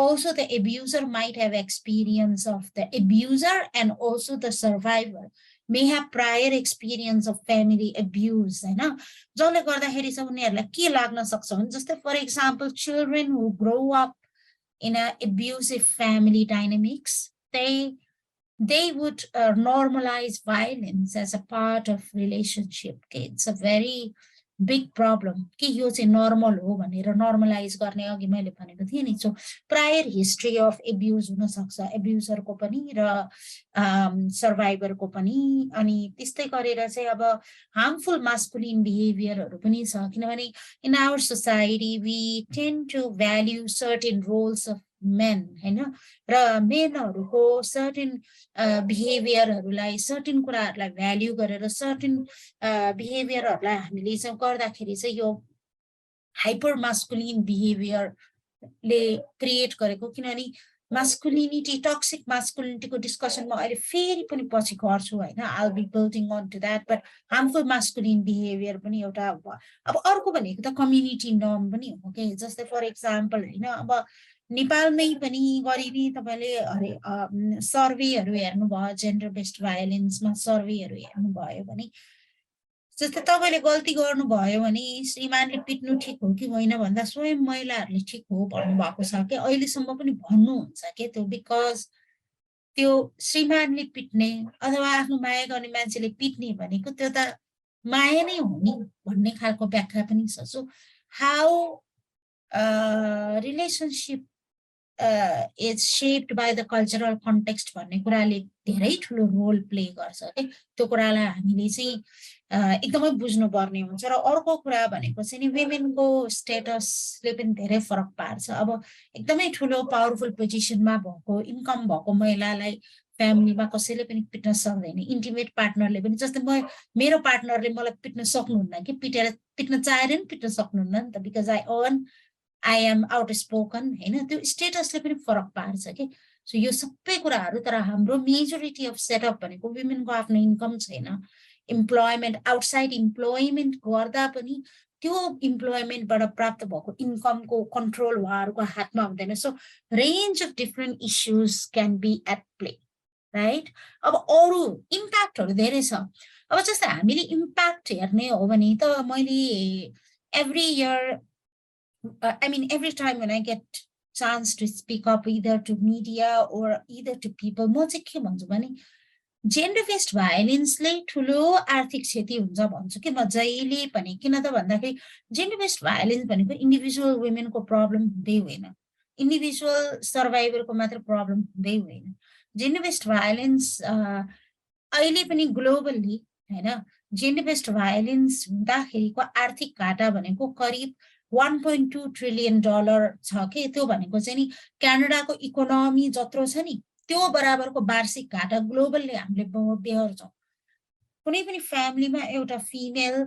also the abuser might have experience of the abuser and also the survivor may have prior experience of family abuse हैन जसले गर्दाखेरि चाहिँ उनीहरुलाई के लाग्न सक्छ भने जस्तै for example children who grow up in a abusive family dynamics they would normalize violence as a part of relationship. Okay? It's a very big problem. कि यो चाहिँ normal हो भनेर normalize गर्ने अघि मैले भनेको थिएँ नि so prior history of abuse हुन सक्छ एब्युजरको पनि र सर्भाइभरको पनि अनि त्यस्तै गरेर चाहिँ अब हार्मफुल मास्कुलिन बिहेभियरहरू पनि छ किनभने in our society we tend to value certain roles of men हैन र मेनहरुको सर्टेन बिहेभियरहरुलाई सर्टेन कुराहरुलाई भ्याल्यु गरेर सर्टेन बिहेभियरहरुलाई हामीले चाहिँ गर्दाखेरि चाहिँ यो हाइपर मास्कुलिन बिहेभियरले क्रिएट गरेको किनभने मास्कुलिनिटी टक्सिक मास्कुलिनिटीको डिस्कसन म अहिले फेरि पनि पछि गर्छु हैन I will be building on to that but harmful masculine behaviour पनि एउटा अब अर्को भनेको त कम्युनिटी नर्म पनि हो के जस्तै फर एक्जाम्पल हैन अब नेपालमै पनि गरिबी तपाईले अरे सर्वेहरू हेर्नुभयो जेन्डर बेस्ड भायोलेन्समा सर्वेहरू हेर्नुभयो भने जस्तै तपाईले गल्ती गर्नुभयो भने श्रीमानले पिट्नु ठिक हो कि होइन भन्दा स्वयं महिलाहरूले ठिक हो भन्नुभएको छ कि अहिलेसम्म पनि भन्नुहुन्छ के त्यो बिकज त्यो श्रीमानले पिट्ने अथवा आफ्नो माया गर्ने मान्छेले पिट्ने भनेको त्यो त माया नै हो नि भन्ने खालको व्याख्या पनि छ so how relationship is shaped by the cultural context भन्ने कुराले धेरै ठुलो रोल प्ले गर्छ है त्यो कुरालाई हामीले चाहिँ एकदमै बुझ्नुपर्ने हुन्छ र अर्को कुरा भनेको चाहिँ नि वुमेनको स्टेटसले पनि धेरै फरक पार्छ अब एकदमै ठुलो पावरफुल पोजिसनमा भएको इन्कम भएको महिलालाई फ्यामिलीमा कसैले पनि पिट्न सक्दैन इन्टिमेट पार्टनरले पनि जस्तै मेरो पार्टनरले मलाई पिट्न सक्नुहुन्न कि पिट्न चाहेर पनि पिट्न सक्नुहुन्न नि त because I am outspoken होइन त्यो स्टेटसले पनि फरक पार्छ कि सो यो सबै कुराहरू तर हाम्रो मेजोरिटी अफ सेटअप भनेको वुमेनको आफ्नो इन्कम छैन इम्प्लोइमेन्ट आउटसाइड इम्प्लोइमेन्ट गर्दा पनि त्यो इम्प्लोइमेन्टबाट प्राप्त भएको इन्कमको कन्ट्रोल उहाँहरूको हातमा हुँदैन so range of different issues can be at play right अब अरू इम्प्याक्टहरू धेरै छ अब जस्तै हामीले इम्प्याक्ट हेर्ने हो भने त मैले every year I mean, every time when I get chance to speak up either to media or either to people, म चाहिँ के भन्छु भने जेन्डर बेस्ड भायोलेन्सले ठुलो आर्थिक क्षति हुन्छ भन्छु कि म जहिले पनि किन त भन्दाखेरि जेन्डर बेस्ड भायोलेन्स भनेको इन्डिभिजुअल वुमेनको प्रब्लम हुँदै होइन इन्डिभिजुअल सर्भाइभरको मात्र प्रब्लम हुँदै होइन जेन्डर बेस्ड भायोलेन्स अहिले पनि ग्लोबल्ली होइन जेन्डर बेस्ड भायोलेन्स हुँदाखेरिको आर्थिक घाटा भनेको करिब $1.2 ट्रिलियन छ कि त्यो भनेको चाहिँ नि क्यानाडाको इकोनोमी जत्रो छ नि त्यो बराबरको वार्षिक घाटा ग्लोबलले हामीले बेहोर्छौँ कुनै पनि फ्यामिलीमा एउटा फिमेल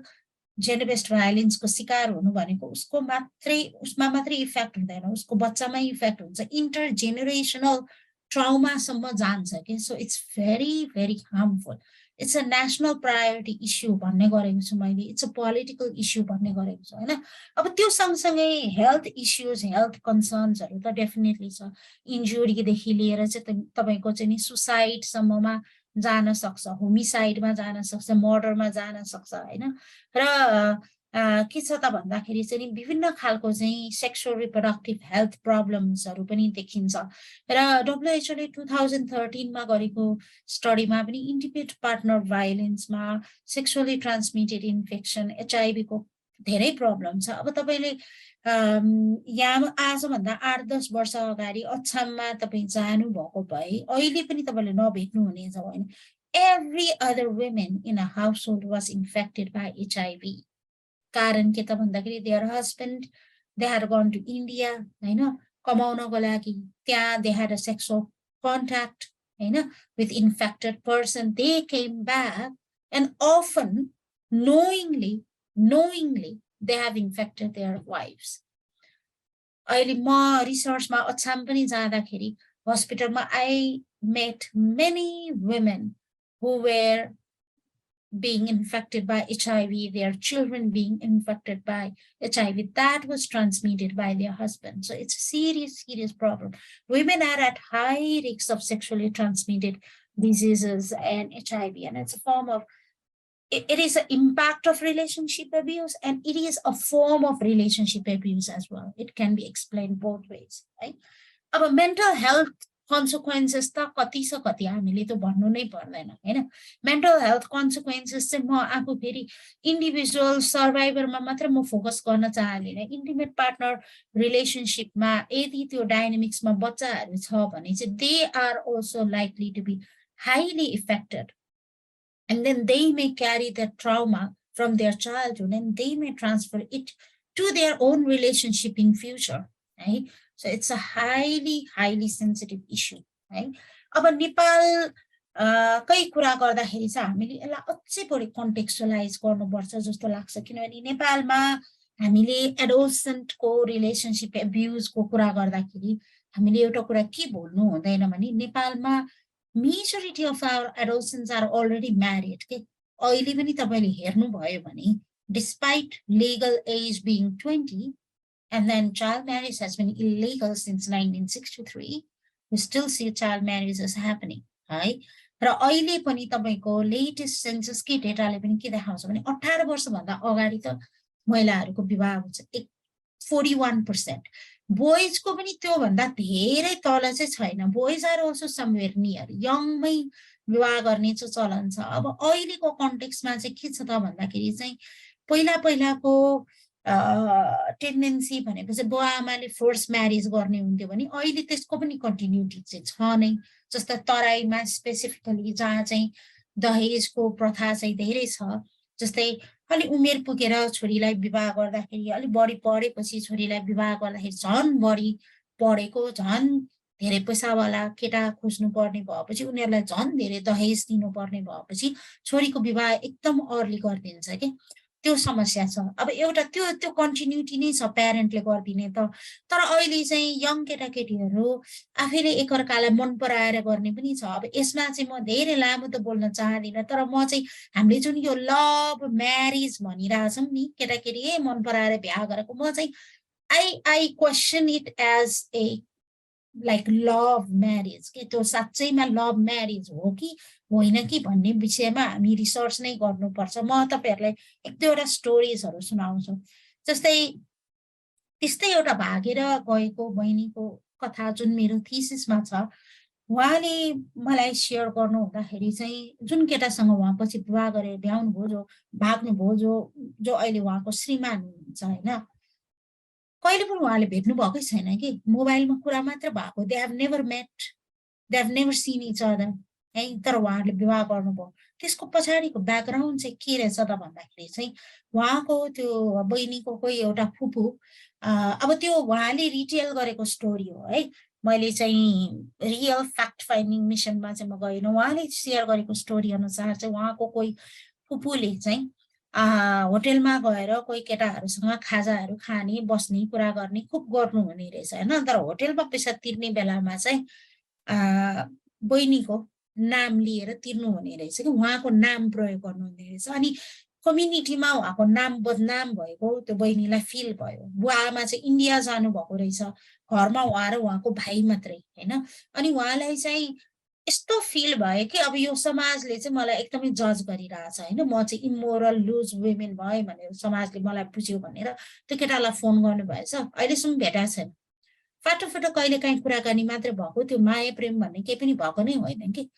जेन्डर बेस्ड भायोलेन्सको शिकार हुनु भनेको उसमा मात्रै इफेक्ट हुँदैन उसको बच्चामै इफेक्ट हुन्छ इन्टरजेनेरेसनल ट्राउमासम्म जान्छ कि so it's very very harmful it's a national priority issue भन्ने गरेको छु मैले इट्स अ पोलिटिकल इस्यु भन्ने गरेको छु होइन अब त्यो सँगसँगै हेल्थ इस्युज हेल्थ कन्सर्न्सहरू त डेफिनेटली छ इन्जुरीदेखि लिएर चाहिँ तपाईँको चाहिँ नि सुसाइडसम्ममा जान सक्छ होमिसाइडमा जान सक्छ मर्डरमा जान सक्छ होइन र के छ त भन्दाखेरि चाहिँ नि विभिन्न खालको चाहिँ सेक्सुअल रिप्रोडक्टिभ हेल्थ प्रब्लम्सहरू पनि देखिन्छ र डब्लुएचओले 2013मा गरेको स्टडीमा पनि इन्टिमेट पार्टनर भायोलेन्समा सेक्सुअली ट्रान्समिटेड इन्फेक्सन एचआइभीको धेरै प्रब्लम छ अब तपाईँले यहाँ आजभन्दा 8-10 वर्ष अगाडि अछाममा तपाईँ जानुभएको भए अहिले पनि तपाईँले नभेट्नु हुनेछ होइन every other women in a household was infected by HIV कारण के त भन्दाखेरि their husband they had gone to India होइन कमाउनको लागि त्यहाँ they had a sexual contact होइन with infected person they came back and often knowingly they have infected their wives अहिले म रिसर्चमा अछाम पनि जाँदाखेरि हस्पिटलमा I met many women who were being infected by HIV, their children being infected by HIV, that was transmitted by their husband. So it's a serious problem. Women are at high risk of sexually transmitted diseases and HIV, and it's a form of, it is an impact of relationship abuse, and it is a form of relationship abuse as well. It can be explained both ways, right? About mental health consequences त कति छ कति हामीले त भन्नु नै पर्दैन हैन मेन्टल हेल्थ consequences चाहिँ म आफू फेरि इन्डिभिजुअल सर्भाइभरमा मात्र म फोकस गर्न चाहदिनँ इन्टिमेट पार्टनर रिलेसनशिपमा यदि त्यो डायनामिक्समा बच्चाहरू छ भने चाहिँ they are also likely to be highly affected and then they may carry that trauma from their childhood and they may transfer it to their own relationship in future, right? So it's a highly sensitive issue, right? अब नेपाल कै कुरा गर्दाखेरि चाहिँ हामीले यसलाई अझै बढी कन्टेक्स्चुअलाइज गर्नुपर्छ जस्तो लाग्छ किनभने नेपालमा हामीले एडोलसेन्टको रिलेसनशिप एब्युजको कुरा गर्दाखेरि हामीले एउटा कुरा के भुल्नु हुँदैन भने नेपालमा majority of our adolescents are already married. अहिले पनि तपाईले हेर्नु भयो भने despite legal age being 20 and then child marriage has been illegal since 1963, we still see child marriages happening, right? र अहिले पनि तपाईको लेटेस्ट सेन्सस के डेटाले पनि के देखाउँछ भने 18 वर्षभन्दा अगाडि त महिलाहरूको विवाह हुन्छ 41%. बोइज को पनि त्यो भन्दा धेरै तल चाहिँ छैन boys are also somewhere near यङमै विवाह गर्ने चाहिँ चलन छ अब अहिलेको कन्टेक्स्टमा चाहिँ के छ त भन्दाखेरि चाहिँ पहिलाको टेन्डेन्सी भनेपछि बुवा आमाले फोर्स म्यारेज गर्ने हुन्थ्यो भने अहिले त्यसको पनि कन्टिन्युटी चाहिँ छ नै। जस्तो तराईमा स्पेसिफिकली जहाँ चाहिँ दहेजको प्रथा चाहिँ धेरै छ, जस्तै अलि उमेर पुगेर छोरीलाई विवाह गर्दाखेरि अलिक बढी पढेपछि छोरीलाई विवाह गर्दाखेरि झन् बढी पढेको झन् धेरै पैसावाला केटा खोज्नु पर्ने भएपछि उनीहरूलाई झन् धेरै दहेज दिनुपर्ने भएपछि छोरीको विवाह एकदम अर्ली गरिदिन्छ कि त्यो समस्या छ। अब एउटा त्यो कन्टिन्युटी नै छ प्यारेन्टले गरिदिने त। तर अहिले चाहिँ यङ केटाकेटीहरू आफैले एकअर्कालाई मन पराएर गर्ने पनि छ। अब यसमा चाहिँ म धेरै लामो त बोल्न चाहदिनँ, तर म चाहिँ हामीले जुन यो लभ म्यारिज भनिरहेछौँ नि, केटाकेटी मन पराएर बिहा गरेको, म चाहिँ I question it as a like love marriage के त्यो साँच्चैमा लभ म्यारिज हो कि होइन कि भन्ने विषयमा हामी रिसर्च नै गर्नुपर्छ। म तपाईँहरूलाई एक दुईवटा स्टोरिजहरू सुनाउँछु। जस्तै त्यस्तै एउटा भागेर गएको बहिनीको कथा जुन मेरो थिसिसमा छ, उहाँले मलाई सेयर गर्नु हुँदाखेरि चाहिँ जुन केटासँग उहाँ पछि विवाह गरेर भ्याउनु भयो, भाग्नुभयो, जो अहिले उहाँको श्रीमान हुनुहुन्छ होइन, कहिले पनि उहाँले भेट्नु भएकै छैन कि, मोबाइलमा कुरा मात्र भएको। They have never met, they have never seen each other है। तर उहाँहरूले विवाह गर्नुभयो। त्यसको पछाडिको ब्याकग्राउन्ड चाहिँ के रहेछ त भन्दाखेरि चाहिँ उहाँको त्यो बहिनीको कोही एउटा फुपू, अब त्यो उहाँले रिटेल गरेको स्टोरी हो है, मैले चाहिँ रियल फ्याक्ट फाइन्डिङ मिसनमा चाहिँ म गएन। उहाँले सेयर गरेको स्टोरी अनुसार चाहिँ उहाँको कोही फुपूले चाहिँ होटेलमा गएर कोही केटाहरूसँग खाजाहरू खाने, बस्ने, कुरा गर्ने खुब गर्नु हुने रहेछ होइन। तर होटेलमा पैसा तिर्ने बेलामा चाहिँ बहिनीको नाम लिएर तिर्नु हुने रहेछ कि, उहाँको नाम प्रयोग गर्नुहुने रहेछ। अनि कम्युनिटीमा उहाँको नाम बदनाम भएको त्यो बहिनीलाई फिल भयो। बुवा आमा चाहिँ इन्डिया जानुभएको रहेछ, घरमा उहाँ र उहाँको भाइ मात्रै होइन। अनि उहाँलाई चाहिँ यस्तो फिल भयो कि अब यो समाजले चाहिँ मलाई एकदमै जज गरिरहेछ होइन, म चाहिँ इमोरल लुज वुमेन भएँ भनेर समाजले मलाई बुझ्यो भनेर त्यो केटालाई फोन गर्नुभएछ। अहिलेसम्म भेटाएको छैन। फाटो कहिले काहीँ कुराकानी मात्रै भएको, त्यो माया प्रेम भन्ने केही पनि भएको नै होइन कि।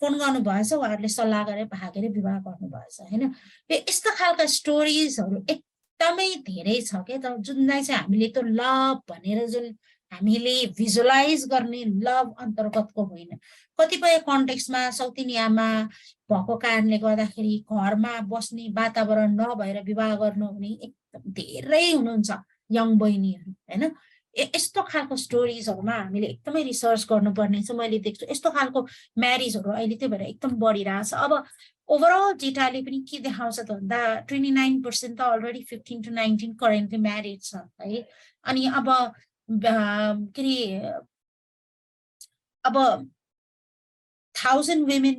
फोन गर्नुभएछ, उहाँहरूले सल्लाह गरेर भागेर विवाह गर्नुभएछ होइन। यस्तो खालका स्टोरिजहरू एकदमै धेरै छ क्या त, जुनलाई चाहिँ हामीले त्यो लभ भनेर जुन हामीले भिजुअलाइज गर्ने लभ अन्तर्गतको होइन। कतिपय कन्टेक्स्टमा सौतिनियामा भएको कारणले गर्दाखेरि घरमा बस्ने वातावरण नभएर विवाह गर्नुहुने एकदम धेरै हुनुहुन्छ यङ बहिनीहरू होइन। यस्तो खालको स्टोरिजहरूमा हामीले एकदमै रिसर्च गर्नुपर्ने छ। मैले देख्छु यस्तो खालको म्यारिजहरू अहिले त्यही भएर एकदम बढिरहेछ। अब ओभरअल डेटाले पनि के देखाउँछ त भन्दा 29% त अलरेडी 15 to 19 करेन्टली म्यारिड छ है। अनि अब के अरे अब 1000 women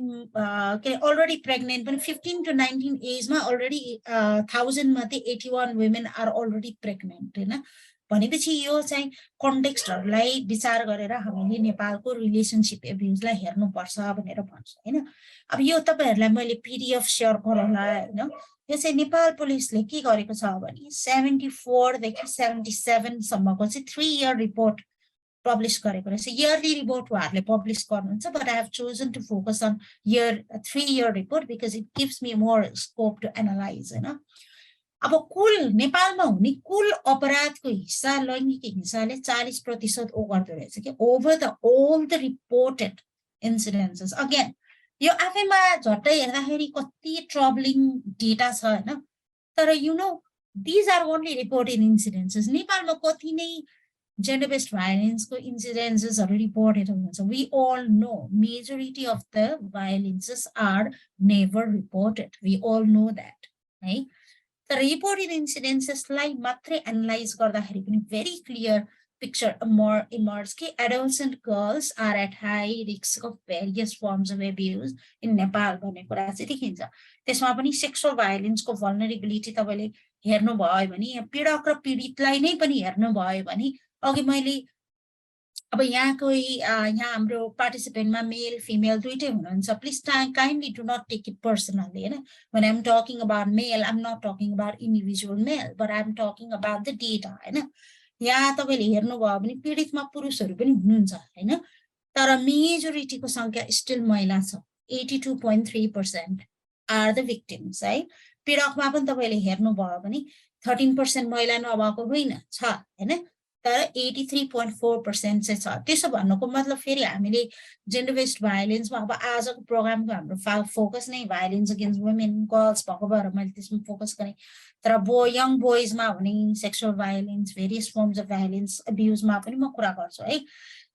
के अलरेडी प्रेग्नेन्ट पनि 15 to 19 एजमा अलरेडी 1000 मध्ये 81 women आर अलरेडी प्रेग्नेन्ट होइन। भनेपछि यो चाहिँ कन्टेक्स्टहरूलाई विचार गरेर हामीले नेपालको रिलेसनसिप एब्युजलाई हेर्नुपर्छ भनेर भन्छु होइन। अब यो तपाईँहरूलाई मैले पिडिएफ सेयर गरौँला होइन। यो चाहिँ नेपाल पुलिसले के गरेको छ भने 74 देखि 77 सम्मको चाहिँ 3 year रिपोर्ट पब्लिस गरेको रहेछ। इयरली रिपोर्ट उहाँहरूले पब्लिस गर्नुहुन्छ, but I have chosen to focus on 3 year report because it gives me more scope to analyse होइन। अब कुल नेपालमा हुने कुल अपराधको हिस्सा लैङ्गिक हिंसाले 40% ओगर्दो रहेछ कि over the all the reported incidences. Again यो आफैमा झट्टै हेर्दाखेरि कति ट्रबलिङ डेटा छ होइन। तर you know these are only reported incidences. नेपालमा कति नै जेन्डर बेस्ड भायोलेन्सको इन्सिडेन्सेसहरू रिपोर्टेड हुन्छ। We all know majority of the violences are never reported, we all know that है। तर रिपोर्टेड इन्सिडेन्सेसलाई मात्रै एनालाइज गर्दाखेरि पनि भेरी क्लियर पिक्चर इमर्ज कि adolescent girls are at high risk of various forms of abuse in Nepal भन्ने कुरा चाहिँ देखिन्छ। त्यसमा पनि सेक्सुअल भायोलेन्सको भल्नरेबिलिटी तपाईँले हेर्नुभयो भने, पीडक र पीडितलाई नै पनि हेर्नुभयो भने, अघि मैले अब यहाँ हाम्रो पार्टिसिपेन्टमा मेल फिमेल दुइटै हुनुहुन्छ। Please kindly do not take it personally होइन। when I'm talking about male, I'm not talking about individual male, but I'm talking about the data होइन। यहाँ तपाईँले हेर्नुभयो भने पीडितमा पुरुषहरू पनि हुनुहुन्छ होइन, तर मेजोरिटीको संख्या स्टिल महिला छ। 82.3% आर द भिक्टिम्स है। पीडकमा पनि तपाईँले हेर्नुभयो भने 13% महिला नभएको होइन छ हैन तर 83.4% चाहिँ छ त्यसो भन्नुको मतलब फेरि हामीले जेन्डर बेस्ड भायोलेन्समा अब आजको प्रोग्रामको हाम्रो फोकस नै भायोलेन्स अगेन्स्ट वुमेन गर्ल्स भएको भएर मैले त्यसमा फोकस गरेँ तर यङ बोइजमा हुने sexual violence various forms of violence अब्युजमा पनि म कुरा गर्छु है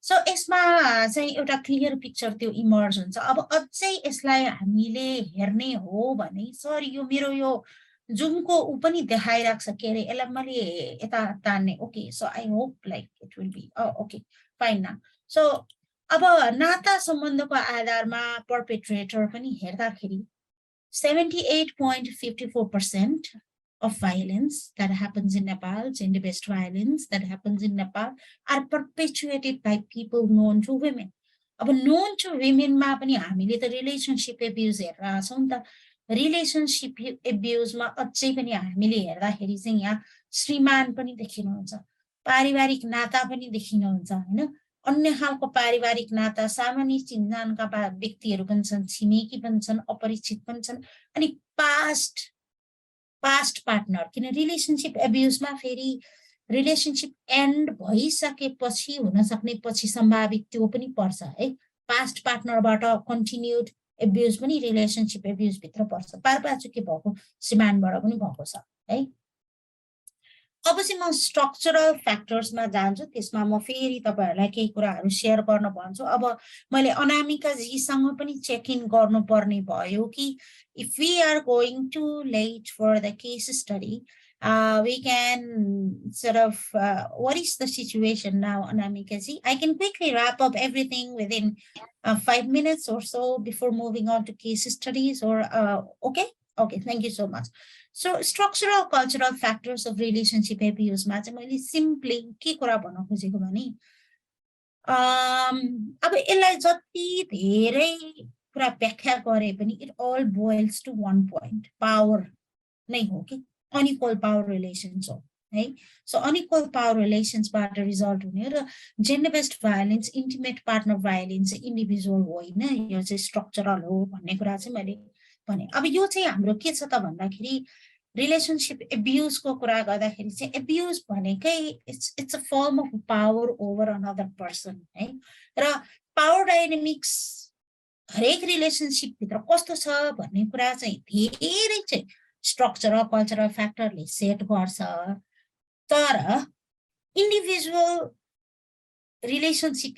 सो यसमा चाहिँ एउटा क्लियर पिक्चर त्यो इमर्ज हुन्छ अब अझै यसलाई हामीले हेर्ने हो भने सर यो मेरो यो जुमको ऊ पनि देखाइरहेको छ के अरे यसलाई मैले यता तान्ने okay so I hope like it will be okay fine ना सो अब नाता सम्बन्धको आधारमा पर्पेट्रेटर पनि हेर्दाखेरि 78.54% of violence that happens in Nepal, gender-based violence that happens in Nepal are perpetuated by people known to women. अब known to women मा पनि हामीले त relationship abuse हेरेर छौं नि त relationship abuse मा अझै पनि हामीले हेर्दाखेरि चाहिँ यहाँ श्रीमान पनि देखिनुहुन्छ पारिवारिक नाता पनि देखिनुहुन्छ हैन अन्य खालको पारिवारिक नाता सामान्य चिन्जानका व्यक्तिहरू पनि छन् छिमेकी पनि छन् अपरिचित पनि छन् अनि पास्ट पार्टनर किन रिलेशनशिप एब्युजमा फेरि रिलेशनशिप एन्ड भइसकेपछि हुन सक्ने पछि सम्भावित त्यो पनि पर्छ है पास्ट पार्टनरबाट कन्टिन्युड एब्युज पनि रिलेशनशिप एब्युज भित्र पर्छ पारपाचुके भएको श्रीमानबाट पनि भएको छ है अब चाहिँ म स्ट्रक्चरल फ्याक्टर्समा जान्छु त्यसमा म फेरि तपाईहरुलाई केही कुराहरु शेयर गर्न भन्छु अब मैले अनामिका जीसँग पनि चेक इन गर्नुपर्ने भयो कि if we are going too late for the case study we can sort of what is the situation now Anamika ji I can quickly wrap up everything within 5 minutes or so before moving on to case studies or okay thank you so much so structural cultural factors of relationship abuse मा चाहिँ मैले simply के कुरा भन्न खोजेको भने अब यसलाई जति धेरै कुरा व्याख्या गरे पनि it all boils to one point power नै हो कि अनइक्वल पावर रिलेसन्स हो है सो अनइक्वल पावर रिलेसन्सबाट रिजल्ट हुने र gender based violence intimate partner violence individual होइन यो चाहिँ स्ट्रक्चरल हो भन्ने कुरा चाहिँ मैले भने अब यो चाहिँ हाम्रो के छ त भन्दाखेरि रिलेशनशिप एब्युजको कुरा गर्दाखेरि चाहिँ एब्युज भनेकै it's a form of power over another person है र पावर डाइनामिक्स हरेक रिलेशनशिप भित्र कस्तो छ भन्ने कुरा चाहिँ धेरै चाहिँ स्ट्रक्चरल कल्चरल फ्याक्टरले सेट गर्छ तर इन्डिभिजुअल रिलेशनशिप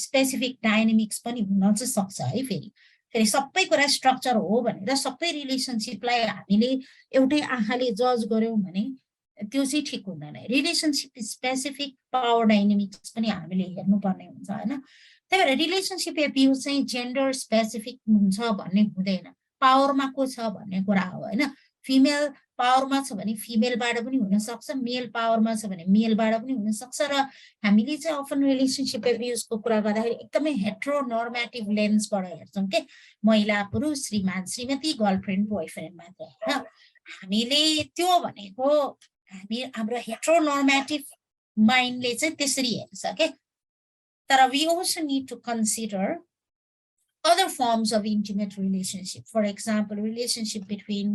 स्पेसिफिक डाइनामिक्स पनि हुन चाहिँ सक्छ है फेरि सबै कुरा स्ट्रक्चर हो भनेर सबै रिलेशनशिपलाई हामीले एउटै आँखाले जज गर्यौं भने त्यो चाहिँ ठिक हुँदैन रिलेशनशिप स्पेसिफिक पावर डाइनामिक्स पनि हामीले हेर्नुपर्ने हुन्छ हैन त्यही भएर रिलेशनशिप एब्युज चाहिँ जेन्डर स्पेसिफिक हुन्छ भन्ने हुँदैन पावरमा को छ भन्ने कुरा हो हैन फिमेल पावरमा छ भने फिमेलबाट पनि हुन सक्छ मेल पावरमा छ भने मेलबाट पनि हुन सक्छ र हामीले चाहिँ अफन रिलेशनशिप एब्युजको कुरा गर्दाखेरि एकदमै हेट्रोनर्मेटिभ लेन्सबाट हेर्छौं के महिला पुरुष श्रीमान श्रीमती गर्लफ्रेन्ड बोयफ्रेन्ड मात्र हैन हामीले त्यो भनेको हाम्रो हेट्रोनर्मेटिभ माइन्डले चाहिँ त्यसरी हेर्छ के तर we also need to consider other forms of intimate relationship for example relationship between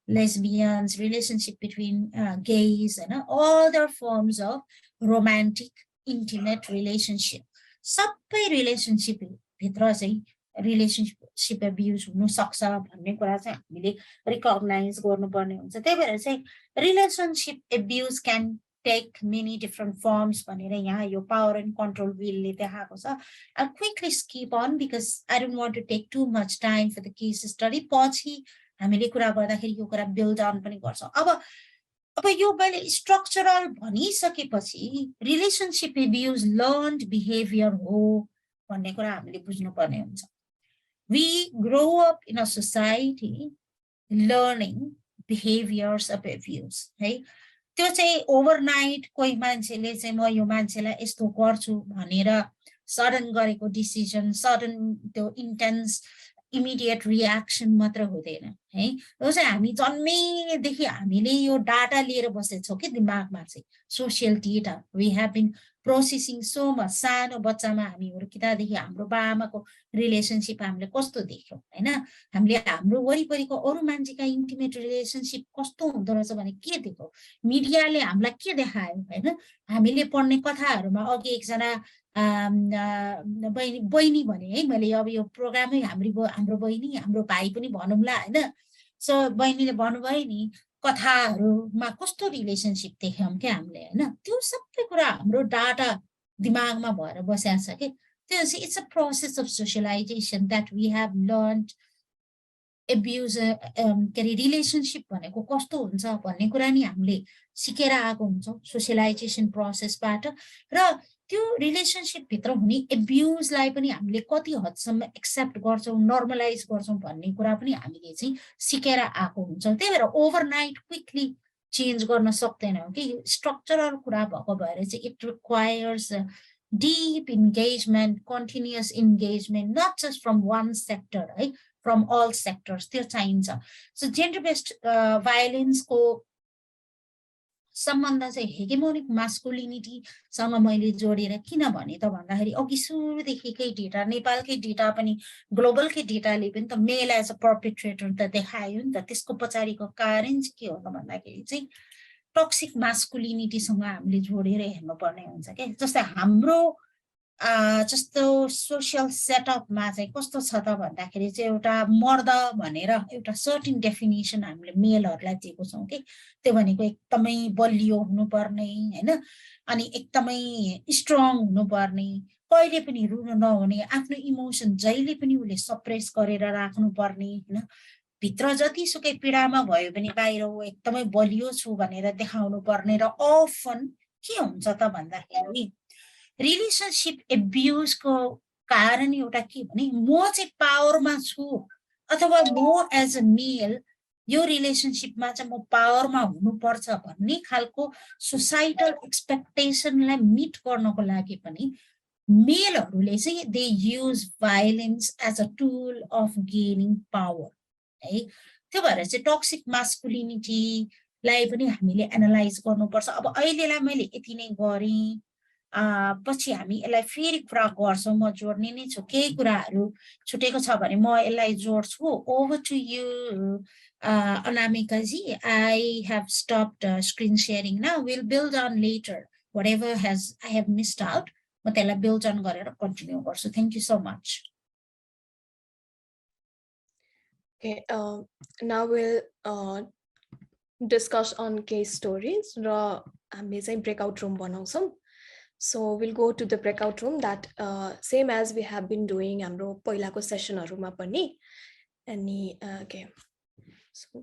lesbians relationship between gays and other forms of romantic intimate relationship सबै रिलेशनशिप भित्र चाहिँ रिलेशनशिप एब्युज हुन सक्छ भन्ने कुरा चाहिँ हामीले रिकग्नाइज गर्नुपर्ने हुन्छ त्यही भएर चाहिँ relationship abuse can take many different forms भनेर यहाँ यो power and control wheel ले देखाएको छ I'll quickly skip on because I don't want to take too much time for the case study पछि हामीले कुरा गर्दाखेरि यो कुरा build on पनि गर्छौं अब यो मैले स्ट्रक्चरल भनिसकेपछि रिलेशनशिप एब्युज लर्न्ड बिहेभियर हो भन्ने कुरा हामीले बुझ्नु पर्ने हुन्छ we grow up in a society learning behaviors of abuse है त्यो चाहिँ ओभरनाइट कोही मान्छेले चाहिँ म यो मान्छेलाई यस्तो गर्छु भनेर सडन गरेको डिसिजन सडन त्यो इन्टेन्स इमिडिएट रियाक्सन मात्र हुँदैन है। यो चाहिँ हामी जन्मेदेखि हामीले यो डाटा लिएर बसेको छौँ कि दिमागमा चाहिँ social data we have been processing so much. सानो बच्चामा हामी हुर्किँदादेखि हाम्रो बाआमाको रिलेसनसिप हामीले कस्तो देख्यौँ होइन, हामीले हाम्रो वरिपरिको अरू मान्छेका इन्टिमेट रिलेसनसिप कस्तो हुँदो रहेछ भने के देख्यौँ, मिडियाले हामीलाई के देखायो होइन। हामीले पढ्ने कथाहरूमा अघि एकजना बहिनी भने है मैले, अब यो प्रोग्रामै हाम्रो बहिनी हाम्रो भाइ पनि भनौँला होइन। सो बहिनीले भन्नुभयो नि कथाहरूमा कस्तो रिलेसनसिप देख्यौँ क्या हामीले होइन, त्यो सबै कुरा हाम्रो डाटा दिमागमा भएर बसेको छ कि त्यो चाहिँ it's a process of socialisation that we have learn abuse के अरे रिलेसनसिप भनेको कस्तो हुन्छ भन्ने कुरा नि हामीले सिकेर आएको हुन्छौँ सोसियलाइजेसन प्रोसेसबाट। र त्यो रिलेसनसिपभित्र हुने एब्युजलाई पनि हामीले कति हदसम्म एक्सेप्ट गर्छौँ नर्मलाइज गर्छौँ भन्ने कुरा पनि हामीले चाहिँ सिकेर आएको हुन्छौँ। त्यही भएर ओभरनाइट क्विकली चेन्ज गर्न सक्दैनौँ कि यो स्ट्रक्चरल कुरा भएको भएर चाहिँ it requires deep engagement, continuous engagement, not just from one sector, right? From all sectors, त्यो चाहिन्छ। So gender-based violence को सम्बन्ध चाहिँ हेगेमोनिक मास्कुलिनिटीसँग मैले जोडेर किन भने त भन्दाखेरि अघि सुरुदेखिकै डेटा, नेपालकै डेटा पनि ग्लोबलकै डेटाले पनि त मेल एज अ पर्पेट्रेटर त देखायो नि त। त्यसको पछाडिको कारण चाहिँ के हो त भन्दाखेरि चाहिँ टक्सिक मास्कुलिनिटीसँग हामीले जोडेर हेर्नुपर्ने हुन्छ क्या। जस्तै हाम्रो जस्तो सोसियल सेटअपमा चाहिँ कस्तो छ त भन्दाखेरि चाहिँ एउटा मर्द भनेर एउटा सर्टिन डेफिनेसन हामीले मेलहरूलाई दिएको छौँ कि त्यो भनेको एकदमै बलियो हुनुपर्ने होइन, अनि एकदमै स्ट्रङ हुनुपर्ने, कहिले पनि रुन नहुने, आफ्नो इमोसन जहिले पनि उसले सप्रेस गरेर राख्नुपर्ने होइन, भित्र जतिसुकै पीडामा भयो भने बाहिर ऊ एकदमै बलियो छु भनेर देखाउनु पर्ने। र अफन के हुन्छ त भन्दाखेरि रिलेसनसिप एब्युजको कारण एउटा के भने म चाहिँ पावरमा छु अथवा म एज अ मेल यो रिलेसनसिपमा चाहिँ म पावरमा हुनुपर्छ भन्ने खालको सोसाइटल एक्सपेक्टेसनलाई मिट गर्नको लागि पनि मेलहरूले चाहिँ they use violence as a tool of gaining power है। त्यो भएर चाहिँ टक्सिक मास्कुलिनिटीलाई पनि हामीले एनालाइज गर्नुपर्छ। अब अहिलेलाई मैले यति नै गरेँ, पछि हामी यसलाई फेरि कुरा गर्छौँ, म जोड्ने नै छु, केही कुराहरू छुटेको छ भने म यसलाई जोड्छु। Over to you Anamikaji, I have stopped screen sharing now, will build on later whatever has I have missed out, म त्यसलाई बिल्ड अन गरेर कन्टिन्यू गर्छु। Thank you so much. Okay, now we'll discuss on case stories. र हामीले चाहिँ breakout room बनाउँछौँ। So we'll go to the breakout room that same as we have been doing हाम्रो पहिलाको सेसनहरूमा पनि। अनि okay, so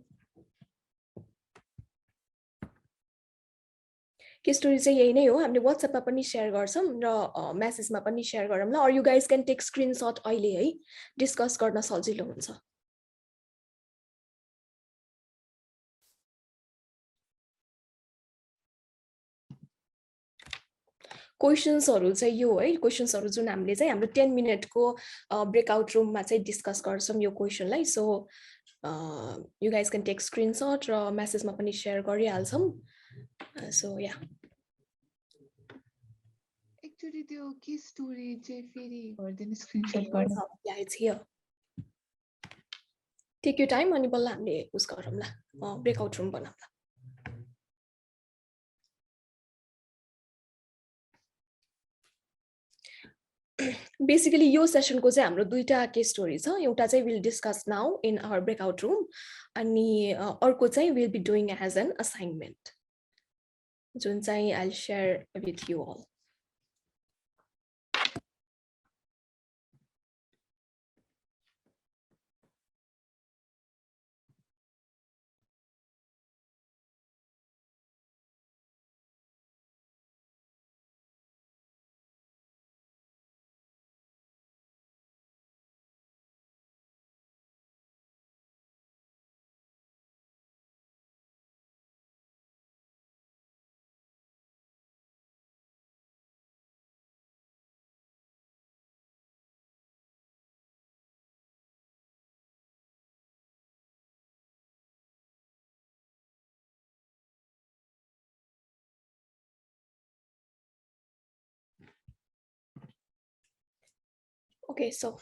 केस स्टोरी चाहिँ यही नै हो, हामीले व्हाट्सएपमा पनि सेयर गर्छौँ र मेसेजमा पनि सेयर गरौँला। Or you guys can take screenshot अहिले है, डिस्कस गर्न सजिलो हुन्छ। क्वेसन्सहरू चाहिँ यो है, क्वेसन्सहरू जुन हामीले चाहिँ हाम्रो 10 मिनटको ब्रेकआउट रुममा चाहिँ डिस्कस गर्छौँ यो क्वेसनलाई। So you guys can take screenshot र मेसेजमा पनि सेयर गरिहाल्छौँ। सो या एक्चुअली त्यो के स्टोरी चाहिँ फेरि गर्दैन स्क्रिनशट गर्न। Yeah it's here, take you time अनि बल्ल हामीले उस गरौँला, ब्रेकआउट रुम बनाउँला। बेसिकली यो सेसनको चाहिँ हाम्रो दुईटा केस स्टोरी छ। एउटा चाहिँ will discuss now in our breakout room, अनि अर्को चाहिँ will be doing as an assignment, जुन चाहिँ I will share with you all. Okay, so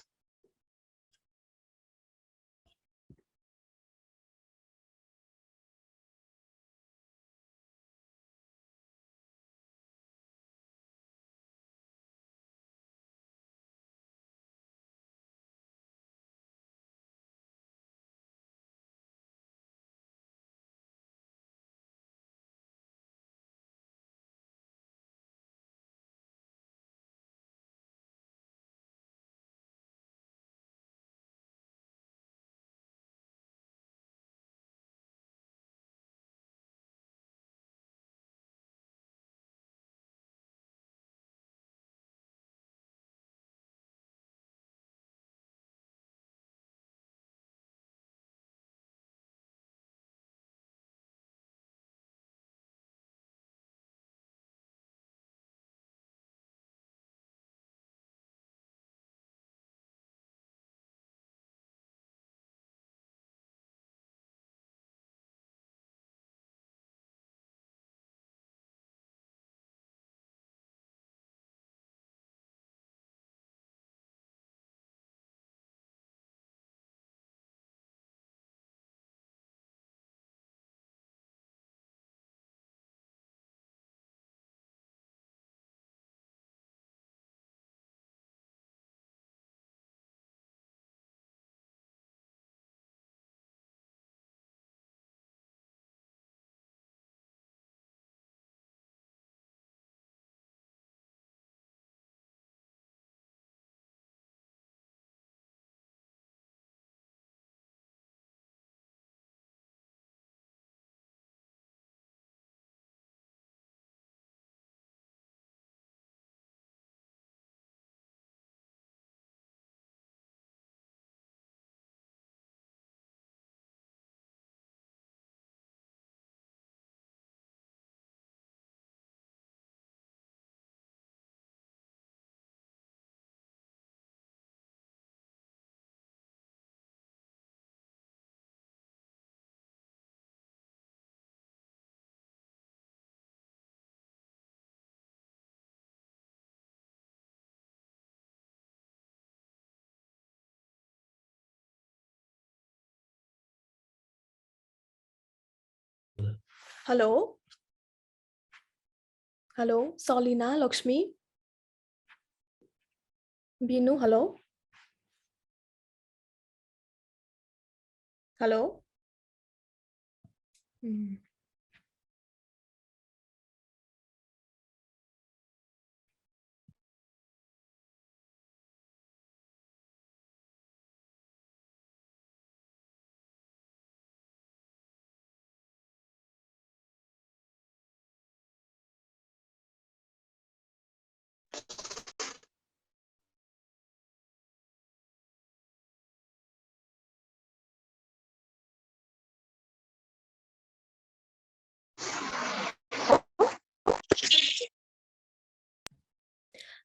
hello, Solina, Lakshmi, Binu, hello, hello.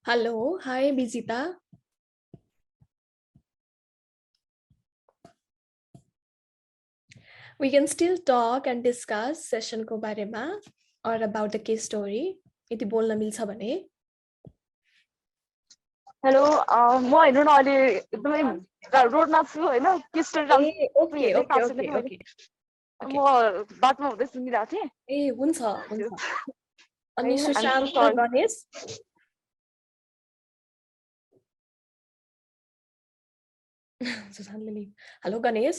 Hello, hi, Bizita. We can still talk and discuss session ko barema or about the case story. यदि बोल्न मिल्छ भने. Hello म हेर्नु न अहिले एकदमै रोडमा छु हैन ए ओके ओके ओके ओके म बाटोमा हुँदै सुनिरहेको थिएँ ए हुन्छ हुन्छ. अनि I'm सुशान्त so र sorry. गणेश सुशान्तले नि hello Ganesh.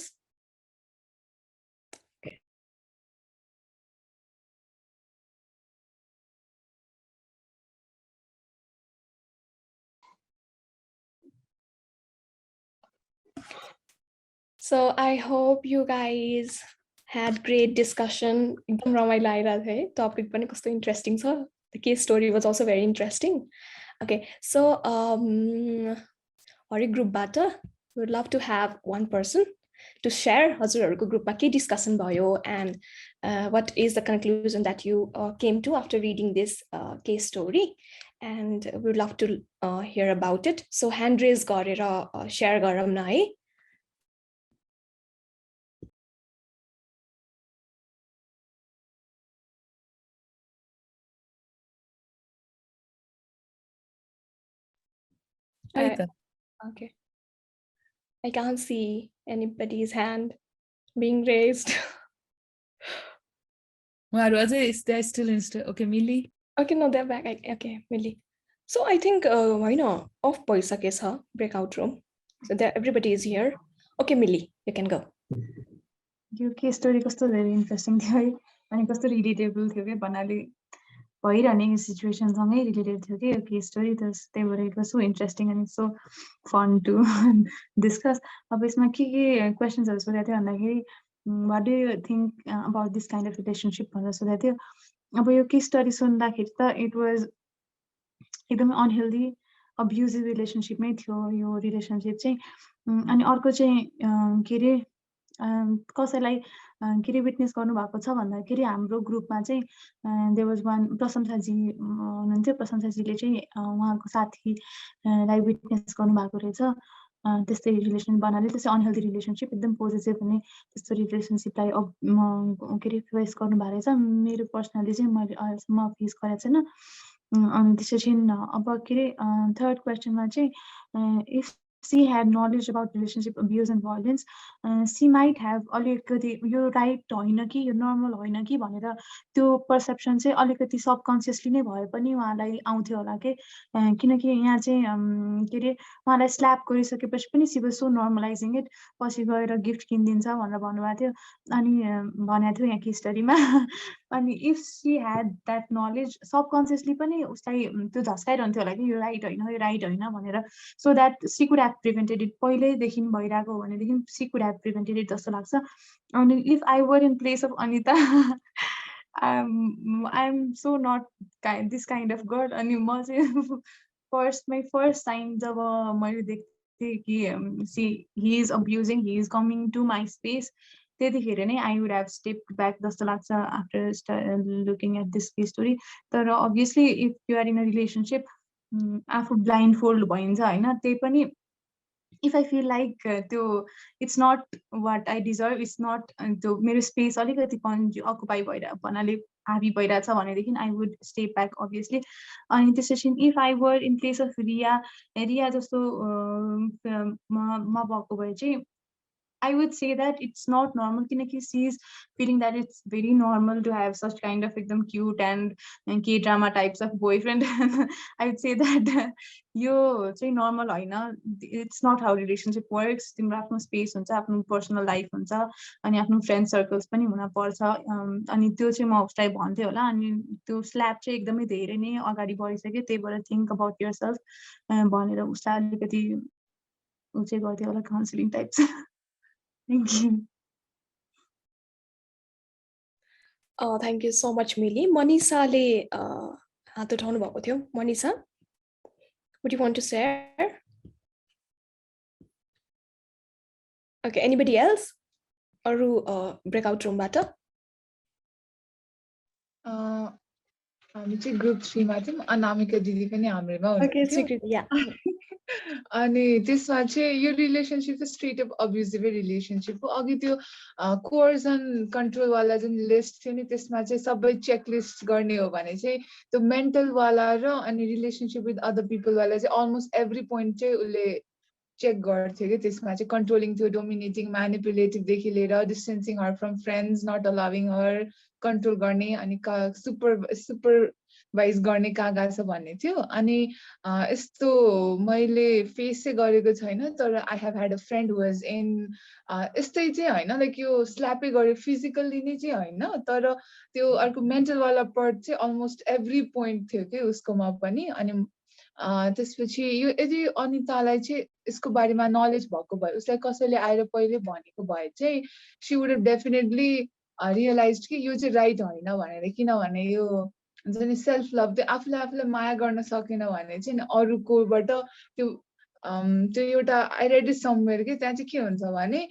So I hope you guys had great discussion. एकदम रमाइलो आइरहेको थियो है. टपिक पनि कस्तो इन्ट्रेस्टिङ छ. The case story was also very interesting. Okay, so हरेक ग्रुपबाट we would love to have one person to share हजुरहरूको ग्रुपमा के डिस्कसन भयो and what is the conclusion that you came to after reading this case story, and we would love to hear about it. So hand raise गरेर share गरौँ न है. Okay. I can't see anybody's hand being raised. They're still in. Okay, Millie. Okay, no, they're back. Okay, Millie. So I think why not off भइसकेछ breakout room. So there everybody is here. Okay, Millie, you can go. यो case story कस्तो धेरै interesting थियो है अनि कस्तो relatable थियो कि भन्नाले भइरहने सिचुएसनसँगै रिलेटेड थियो कि यो केस स्टोरी त्यही भएर it was so interesting and so fun to discuss अब यसमा के क्वेसन्सहरू सोधेको थियो भन्दाखेरि what do you think about this kind of relationship भनेर सोधेको थियो अब यो केस स्टोरी सुन्दाखेरि त इट वाज एकदमै अनहेल्दी अब्युजिभ रिलेसनसिपमै थियो यो रिलेसनसिप चाहिँ अनि अर्को चाहिँ के अरे कसैलाई के अरे विटनेस गर्नुभएको छ भन्दाखेरि हाम्रो ग्रुपमा चाहिँ देयर वाज वान प्रशंसाजी हुनुहुन्थ्यो प्रशंसाजीले चाहिँ उहाँको साथीलाई विटनेस गर्नुभएको रहेछ त्यस्तै रिलेसन बनाले त्यस्तै अनहेल्दी रिलेसनसिप एकदम पोजिटिभ हुने त्यस्तो रिलेसनसिपलाई के अरे फेस गर्नुभएको रहेछ मेरो पर्सनली चाहिँ मैले अहिलेसम्म फेस गरेको छैन अनि त्यसपछि अब के अरे थर्ड क्वेसनमा चाहिँ if she had knowledge about relationship abuse and violence, she might have अलिकति यो राइट होइन कि यो नर्मल होइन कि भनेर त्यो पर्सेप्सन चाहिँ अलिकति सबकन्सियसली नै भए पनि उहाँलाई आउँथ्यो होला कि किनकि यहाँ चाहिँ के अरे उहाँलाई स्ल्याप गरिसकेपछि पनि सी वाज सो नर्मलाइजिङ इट पछि गएर गिफ्ट किनिदिन्छ भनेर भन्नुभएको थियो अनि भनेको थियो यहाँ हिस्टोरीमा अनि if C had that knowledge subconsciously पनि उसलाई त्यो झस्काइरहन्थ्यो होला कि यो राइट होइन भनेर so that she could have prevented it पहिल्यैदेखि भइरहेको हो भनेदेखि she could have prevented it जस्तो लाग्छ अनि if I were in place of Anita I am so not this kind of girl अनि म चाहिँ फर्स्ट साइन जब मैले देख्थेँ कि he is abusing, he is coming to my space त्यतिखेर नै I would have step back जस्तो लाग्छ after looking at this case story तर obviously if you are in a relationship आफू ब्लाइन्ड फोल्ड भइन्छ होइन त्यही पनि इफ आई फिल लाइक त्यो it's not what I deserve it's not त्यो मेरो स्पेस अलिकति अकुपाई भइरहेको भन्नाले हाबी भइरहेछ भनेदेखि I would step back obviously अनि त्यसपछि if I were in place of Riya जस्तो म भएको भए चाहिँ I would say that it's not normal kinaki she's feeling that it's very normal to have such kind of एकदम cute and K-drama types of boyfriend. I would say that यो चाहिँ normal होइन it's not how relationship works तिम्रो आफ्नो space हुन्छ आफ्नो personal life हुन्छ अनि आफ्नो friend circles पनि हुन पर्छ अनि त्यो चाहिँ म उसलाई भन्थे होला अनि त्यो slap चाहिँ एकदमै धेरै नै अगाडि बढिसक्यो त्यही भएर think about yourself भनेर उसलाई अलिकति उ चाहिँ गर्थ्यो होला counseling types. Thank you. Thank you so much, Millie. Manisale हात उठाउनु भएको थियो. Manisa, would you want to share? Okay, anybody else? Aru breakout room बाट? हामी चाहिँ ग्रुप 3 मा थियौँ अनामिका दिदी पनि हाम्रोमा हुनुहुन्थ्यो अनि त्यसमा चाहिँ यो रिलेसनसिप चाहिँ स्ट्रेट अप अब्युजिभ रिलेसनसिप हो अघि त्यो कोर्सन कन्ट्रोल वाला जुन लिस्ट थियो नि त्यसमा चाहिँ सबै चेकलिस्ट गर्ने हो भने चाहिँ त्यो मेन्टल वाला र अनि रिलेसनसिप विथ अदर पिपल वाला चाहिँ अलमोस्ट एभ्री पोइन्ट चाहिँ उसले चेक गर्थ्यो कि त्यसमा चाहिँ कन्ट्रोलिङ थियो डोमिनेटिङ म्यानिपुलेटिभदेखि लिएर distancing her from friends not allowing her control गर्ने अनि सुपरभाइज गर्ने कहाँ गएको छ भन्ने थियो अनि यस्तो मैले फेस चाहिँ गरेको छैन तर I have had a friend who was in यस्तै चाहिँ होइन लाइक यो स्ल्यापै गर्यो फिजिकल्ली नै चाहिँ होइन तर त्यो अर्को मेन्टलवाला पार्ट चाहिँ अलमोस्ट एभ्री पोइन्ट थियो कि उसकोमा पनि अनि त्यसपछि यो यदि अनितालाई चाहिँ यसको बारेमा नलेज भएको भए उसलाई कसैले आएर पहिले भनेको भए चाहिँ she would have definitely realise कि यो चाहिँ राइट होइन भनेर किनभने यो हुन्छ नि सेल्फ लभ त्यो आफूलाई माया गर्न सकेन भने चाहिँ अरूकोबाट त्यो एउटा आई रेड इट समवेयर कि त्यहाँ चाहिँ के हुन्छ भने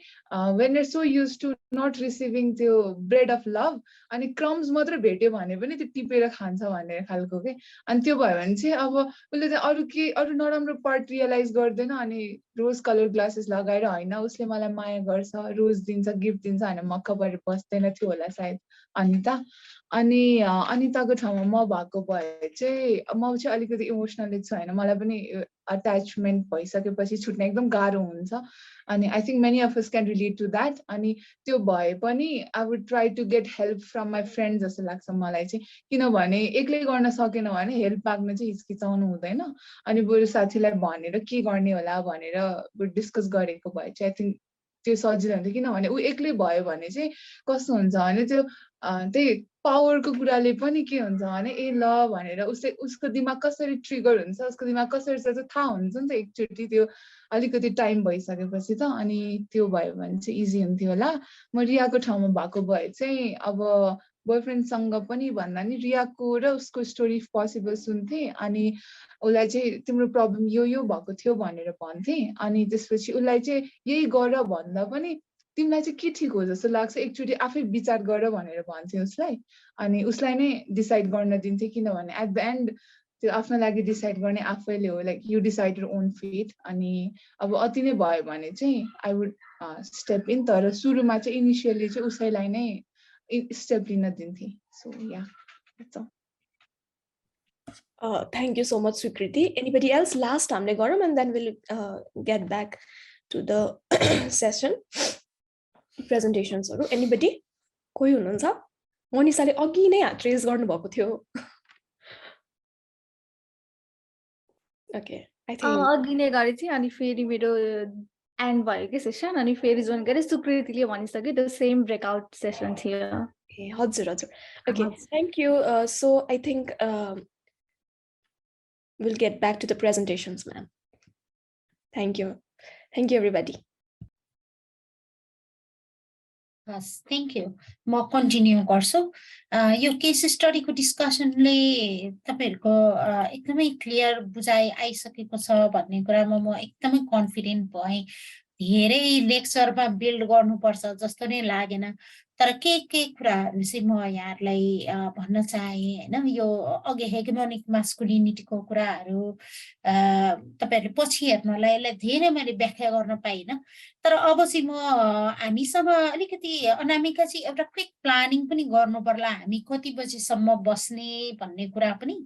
when are so used to not receiving त्यो ब्रेड अफ लभ अनि क्रम्स मात्र भेट्यो भने पनि त्यो टिपेर खान्छ भन्ने खालको के अनि त्यो भयो भने चाहिँ अब उसले चाहिँ अरू नराम्रो पार्ट रियलाइज गर्दैन अनि रोज कलर ग्लासेस लगाएर होइन उसले मलाई माया गर्छ रोज दिन्छ गिफ्ट दिन्छ भने मक्क परेर बस्दैन थियो होला सायद अनिता अनि अनिताको ठाउँमा म भएको भए चाहिँ म चाहिँ अलिकति इमोसनली छु होइन मलाई पनि अट्याचमेन्ट भइसकेपछि छुट्न एकदम गाह्रो हुन्छ अनि I think many of us can relate to that अनि त्यो भए पनि I would try to get help from my friend जस्तो लाग्छ मलाई चाहिँ किनभने एक्लै गर्न सकेन भने हेल्प माग्न चाहिँ हिचकिचाउनु हुँदैन अनि बरु साथीलाई भनेर के गर्ने होला भनेर डिस्कस गरेको भए चाहिँ आई थिङ्क त्यो सजिलो हुन्थ्यो किनभने ऊ एक्लै भयो भने चाहिँ कस्तो हुन्छ भने त्यो त्यही पावरको कुराले पनि के हुन्छ भने ए ल भनेर उसको दिमाग कसरी ट्रिगर हुन्छ उसको दिमाग कसरी चल्छ थाहा हुन्छ नि त एकचोटि त्यो अलिकति टाइम भइसकेपछि त अनि त्यो भयो भने चाहिँ इजी हुन्थ्यो होला म रियाको ठाउँमा भएको भए चाहिँ अब बोयफ्रेन्डसँग पनि भन्दा नि रियाको र उसको स्टोरी पोसिबल सुन्थेँ अनि उसलाई चाहिँ तिम्रो प्रब्लम यो भएको थियो भनेर भन्थेँ अनि त्यसपछि उसलाई चाहिँ यही गर भन्दा पनि तिमीलाई चाहिँ के ठिक हो जस्तो लाग्छ एकचोटि आफै विचार गर भनेर भन्थेँ उसलाई अनि उसलाई नै डिसाइड गर्न दिन्थेँ किनभने एट द एन्ड त्यो आफ्नो लागि डिसाइड गर्ने आफैले हो like you decide your own fate अनि अब अति नै भयो भने चाहिँ आई वुड स्टेप इन तर सुरुमा चाहिँ इनिसियली चाहिँ उसैलाई नै स्टेप लिन दिन्थेँ so yeah Thank you so much, Swikriti. Anybody else? Last time, and then we'll get back to the session presentations. Anybody? कोही हुनुहुन्छ? मनिषाले अघि नै हात रेज गर्नुभएको थियो. Okay, I think अघि नै गरे थिएँ अनि फेरि मेरो एन्ड भयो कि सेसन अनि फेरि जोइन गरे सुकृतिले भनिसक्यो त्यो सेम ब्रेकआउट सेसन थियो. ए हजुर हजुर. Okay, thank you. So I think we'll get back to the presentations, ma'am. Thank you. Thank you, everybody. Yes, thank you. म कन्टिन्यू गर्छु यो केस स्टडीको डिस्कसनले तपाईहरुको एकदमै क्लियर बुझाइ आइसकेको छ भन्ने कुरामा म एकदमै कन्फिडेन्ट भएँ धेरै लेक्चरमा बिल्ड गर्नुपर्छ जस्तो नै लागेन तर के कुराहरु चाहिँ म यहाँहरुलाई भन्न चाहे हैन यो अघि हेगेमोनिक मास्कुलिनिटीको कुराहरु तपाईहरुले पछि हेर्नलाई यसलाई धेरै मैले व्याख्या गर्न पाइन तर अब चाहिँ म हामीसँग अलिकति अनामिका चाहिँ एउटा क्विक प्लानिङ पनि गर्नु पर्ला हामी कति बजेसम्म बस्ने भन्ने कुरा पनि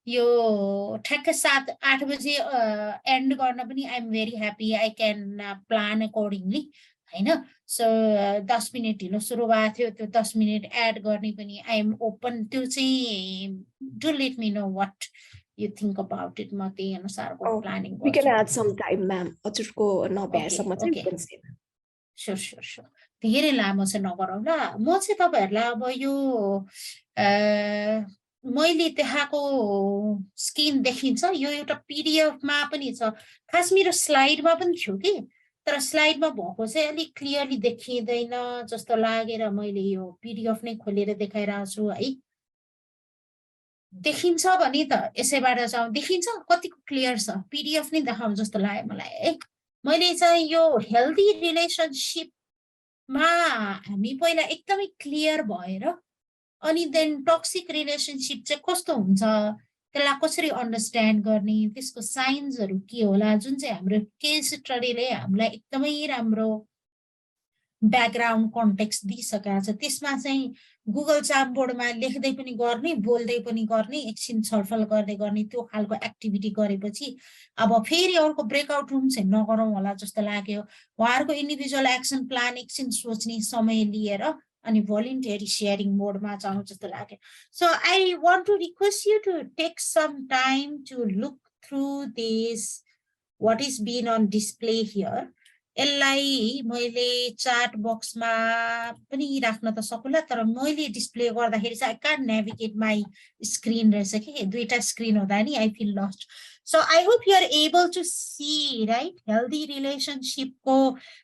यो ठ्याक्कै 7-8 बजे एन्ड गर्न पनि I am very happy I can plan accordingly हैन सो 10 मिनेट ढिलो सुरु भएको थियो त्यो 10 मिनेट एड गर्ने पनि आई एम ओपन त्यो चाहिँ do let me know what you think about it म त्यही अनुसारको प्लानिङ गर्छु. We can add some time, ma'am. हजुरको नभ्याएसम्म चाहिँ we can say. Sure. धेरै लामो चाहिँ नगरौँला म चाहिँ तपाईहरुलाई अब यो मैले देखाएको स्किम देखिन्छ यो एउटा पीडीएफ मा पनि छ खास मेरो स्लाइडमा पनि थियो कि तर स्लाइडमा भएको चाहिँ अलि क्लियरली देखिदैन जस्तो लागेर मैले यो पीडीएफ नै खोलेर देखाइरहेको छु है देखिन्छ भने त यसैबाट जाउँ देखिन्छ कतिको क्लियर छ पीडीएफ नै देखाउँ जस्तो लाग्यो मलाई है मैले चाहिँ यो हेल्दी रिलेसनशिपमा हामी पहिला एकदमै क्लियर भएर अनि देन टक्सिक रिलेसनशिप चाहिँ कस्तो हुन्छ त्यसलाई कसरी अन्डरस्ट्यान्ड गर्ने त्यसको साइन्सहरु के होला जुन चाहिँ हाम्रो केस स्टडीले हामीलाई एकदमै राम्रो ब्याकग्राउन्ड कन्टेक्स्ट दिइसकेको छ त्यसमा चाहिँ गुगल चार्टबोर्डमा लेख्दै पनि गर्ने बोल्दै पनि गर्ने एकछिन छलफल गर्दै गर्ने त्यो खालको एक्टिभिटी गरेपछि अब फेरि अर्को ब्रेकआउट रुम चाहिँ नगरौँ होला जस्तो लाग्यो उहाँहरुको इन्डिभिजुअल एक्सन प्लान एकछिन सोच्ने समय लिएर अनि भोलिन्टियरी शेयरिङ मोडमा जाउँ जस्तो लाग्यो so I want to request you to take some time to look through this what is been on display here यसलाई मैले चार्ट बक्समा पनि राख्न त सकुला तर मैले डिस्प्ले गर्दाखेरि चाहिँ I can't navigate my screen रहेछ कि दुईटा स्क्रिन हुँदा नि I feel lost so I hope you are able to see right healthy रिलेसनशिपको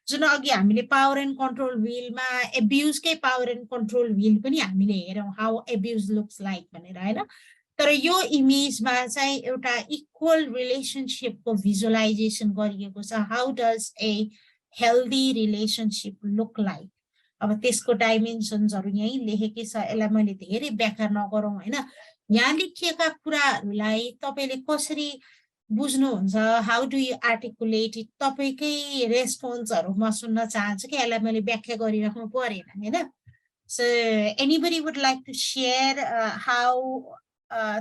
जुन अघि हामीले पावर एन्ड कन्ट्रोल व्हीलमा एब्युजकै पावर एन्ड कन्ट्रोल व्हील पनि हामीले हेरौँ हाउ एब्युज लुक्स लाइक भनेर हैन तर यो इमेजमा चाहिँ एउटा इक्वल रिलेसनशिपको भिजुअलाइजेसन गरिएको छ how does a healthy relationship look like अब त्यसको डाइमेन्सन्सहरु यही लेखेकै छ यसलाई मैले धेरै व्याख्या नगरौँ हैन यहाँ लेखिएका कुराहरुलाई तपाईले कसरी बुझ्नुहुन्छ how do you articulate it तपाईकै रेस्पोन्सहरु म सुन्न चाहन्छु कि यसलाई मैले व्याख्या गरिराख्नु परेन हैन So anybody would like to share how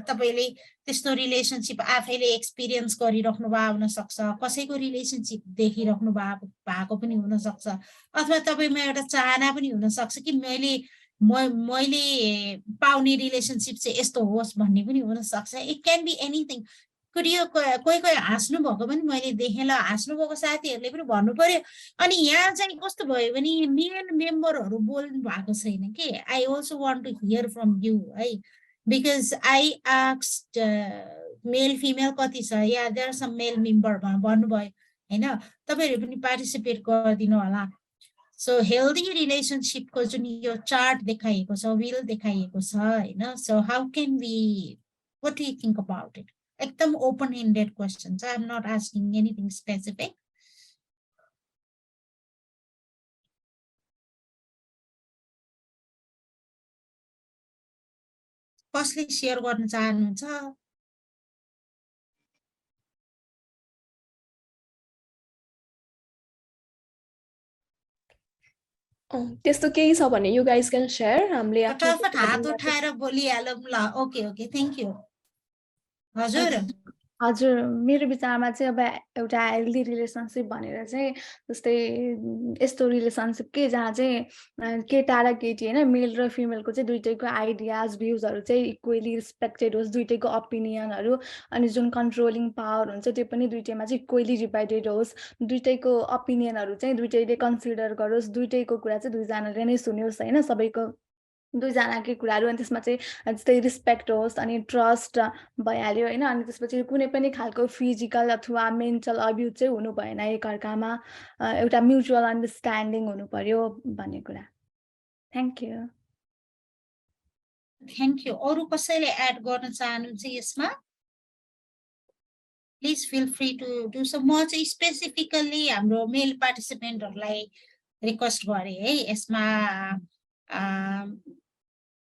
तपाईले त्यस्तो रिलेसनशिप आफैले एक्सपिरियन्स गरिराख्नु भएको हुन सक्छ, कसैको रिलेसनशिप देखिराख्नु भएको पनि हुन सक्छ, अथवा तपाईमा एउटा चाहना पनि हुन सक्छ कि मैले पाउने रिलेसनशिप चाहिँ यस्तो होस् भन्ने पनि हुन सक्छ. It can be anything. कोही हाँस्नु भएको पनि मैले देखेँ ल, हाँस्नु भएको साथीहरूले पनि भन्नु पर्यो. अनि यहाँ चाहिँ कस्तो भयो भने मेल मेम्बरहरू बोल्नु भएको छैन कि. I also want to hear from you है, because I asked male female कति छ, yeah there are some male member भन्नुभयो होइन, तपाईँहरू पनि पार्टिसिपेट गरिदिनु होला. सो हेल्दी रिलेसनशिपको जुन यो चार्ट देखाइएको छ, विल देखाइएको छ होइन. So how can we, what do you think about it? एकदम ओपन एन्डेड क्वेसन छ. I am not asking anything specific. कसले सेयर गर्न चाहनुहुन्छ? त्यस्तो केही छ भने यु गाइज क्यान शेयर. हामीले फटाफट हात उठाएर बोलिहालौँ ल. Okay okay, thank you. हजुर हजुर, मेरो विचारमा चाहिँ अब एउटा हेल्दी रिलेसनसिप भनेर चाहिँ जस्तै यस्तो रिलेसनसिप के जहाँ चाहिँ केटा र केटी होइन, मेल र फिमेलको चाहिँ दुइटैको आइडियाज भ्युजहरू चाहिँ इक्वेली रिस्पेक्टेड होस्, दुइटैको ओपिनियनहरू अनि जुन कन्ट्रोलिङ पावर हुन्छ त्यो पनि दुइटैमा चाहिँ इक्वेली डिभाइडेड होस्, दुइटैको ओपिनियनहरू चाहिँ दुइटैले कन्सिडर गरोस्, दुइटैको कुरा चाहिँ दुईजनाले नै सुन्योस् होइन, सबैको दुईजनाकै कुराहरू. अनि त्यसमा चाहिँ जस्तै रिस्पेक्ट होस् अनि ट्रस्ट भइहाल्यो होइन. अनि त्यसपछि कुनै पनि खालको फिजिकल अथवा मेन्टल अब्युज चाहिँ हुनु भएन, एकअर्कामा एउटा म्युचुअल अन्डरस्ट्यान्डिङ हुनु पर्यो भन्ने कुरा. Thank you. Thank you. अरू कसैले एड गर्न चाहनुहुन्छ यसमा? Please feel free to do so. म चाहिँ स्पेसिफिकल्ली हाम्रो मेल पार्टिसिपेन्टहरूलाई रिक्वेस्ट गरेँ है यसमा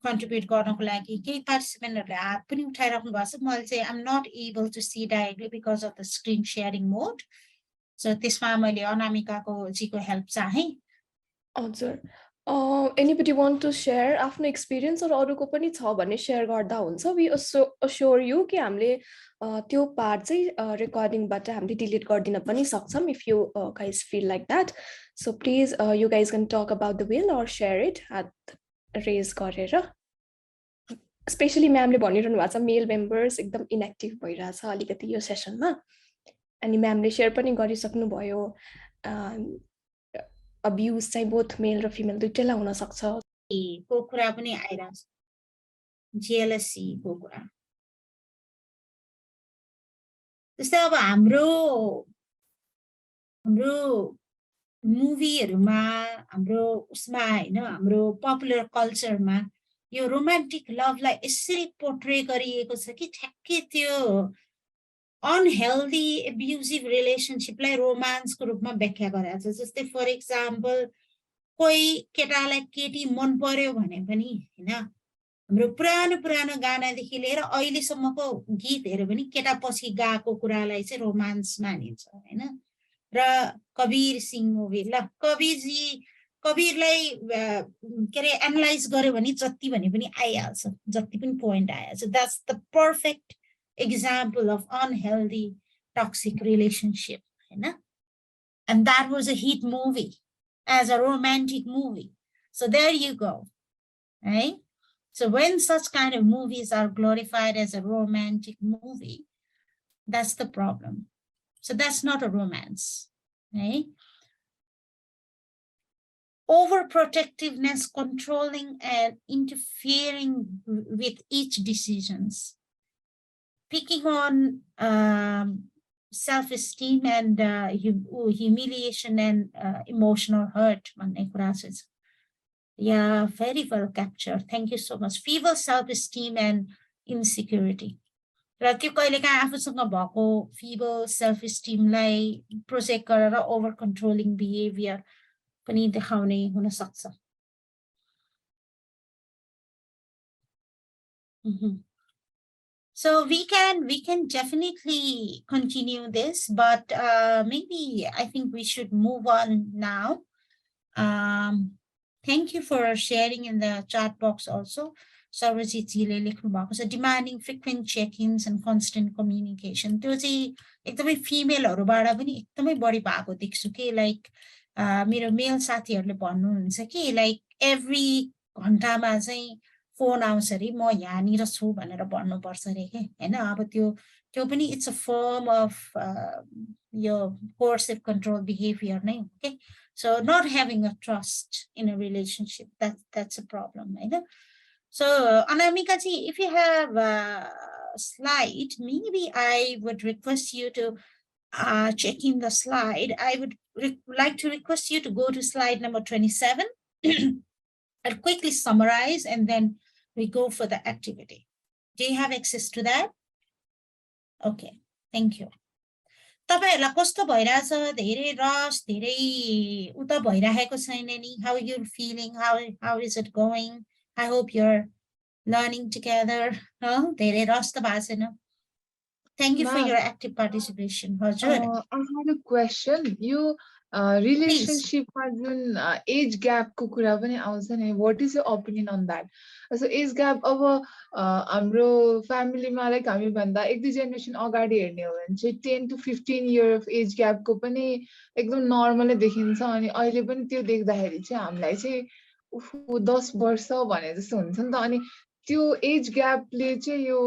कन्ट्रिब्युट गर्नको लागि. केही पार्टिसिपेन्टहरूले हात पनि उठाइराख्नु भएको छ. मैले चाहिँ I am not able to see directly because of the screen sharing mode. So त्यसमा मैले अनामिकाको जीको हेल्प चाहेँ. हजुर, एनीबडी वान्ट टु सेयर आफ्नो एक्सपिरियन्स अरू अरूको पनि छ भने सेयर गर्दा हुन्छ. वी अस्योर यु कि हामीले त्यो पार्ट चाहिँ रेकर्डिङबाट हामीले डिलिट गरिदिन पनि सक्छौँ if you guys feel like that. So please you guys can talk about the will or share it हात रेज गरेर. स्पेसली म्यामले भनिरहनु भएको छ मेल मेम्बर्स एकदम इनएक्टिभ भइरहेछ अलिकति यो सेसनमा. अनि म्यामले सेयर पनि गरिसक्नुभयो अब्युज चाहिँ बोथ मेल र फिमेल दुइटैलाई हुन सक्छ. को कुरा पनि आइरहेछ, जेलसी को कुरा. जस्तै अब हाम्रो मुभीहरूमा, हाम्रो उसमा होइन, हाम्रो पपुलर कल्चरमा यो रोमान्टिक लभलाई यसरी पोर्ट्रे गरिएको छ कि ठ्याक्कै त्यो अनहेल्दी एब्युजिभ रिलेसनसिपलाई रोमान्सको रूपमा व्याख्या गरेको छ. जस्तै फर इक्जाम्पल कोही केटालाई केटी मन पर्यो भने पनि होइन, हाम्रो पुरानो गानादेखि लिएर अहिलेसम्मको गीतहरू पनि केटा पछि गएको कुरालाई चाहिँ रोमान्स मानिन्छ होइन. र कबीर सिंह मुभी, ल कबीरलाई के अरे एनालाइज गर्यो भने जति भने पनि आइहाल्छ, जति पनि पोइन्ट आइहाल्छ. That's the perfect example of unhealthy toxic relationship, and that was a hit movie as a romantic movie. So there you go, right? So when such kind of movies are glorified as a romantic movie, that's the problem. So that's not a romance, right? Overprotectiveness, controlling and interfering with each decisions. Picking on self-esteem and humiliation and emotional hurt. Yeah, very well captured. Thank you so much. Feeble self-esteem and insecurity. र त्यो कहिलेकाहीँ आफूसँग भएको feeble self-esteemलाई project गरेर over controlling behaviour पनि देखाउने हुन सक्छ. So we can definitely continue this, but maybe I think we should move on now. Thank you for sharing in the chat box also. Sarvajitजीले लेख्नु भएको छ demanding frequent check-ins and constant communication. त्यो चाहिँ एकदमै फिमेलहरुबाट पनि एकदमै बढी भएको देख्छु के लाइक मेरो मेल साथीहरुले भन्नुहुन्छ कि लाइक एभ्री घण्टामा चाहिँ फोन आउँछ रे म यहाँनिर छु भनेर भन्नुपर्छ रे के हैन अब त्यो पनि इट्स अ फर्म अफ यो coercive control behavior नै हो के so not having a trust in a relationship that's a problem right? So Anamika ji, if you have a slide, maybe I would request you to check in the slide. I would like to request you to go to slide number 27. I'll quickly summarize and then we go for the activity. Do you have access to that? Okay, thank you. तपाईहरुलाई कस्तो भइराछ धेरै रस धेरै उता भइराखेको छैन नि how you feeling how is it going I hope you're learning together धेरै रस त भएको छैन thank you for your active participation हजुर I had a question you relationship ma jun age gap ko kura pani aउँछ नि what is your opinion on that so age gap अब हाम्रो family मा like हामी भन्दा एक दुई generation अगाडि हेर्ने हो भने चाहिँ 10 to 15 year of age gap को पनि एकदम नर्मलै देखिन्छ अनि अहिले पनि त्यो देख्दाखेरि चाहिँ हामीलाई चाहिँ उफ 10 वर्ष भने जस्तो हुन्छ नि त अनि त्यो एज ग्यापले चाहिँ यो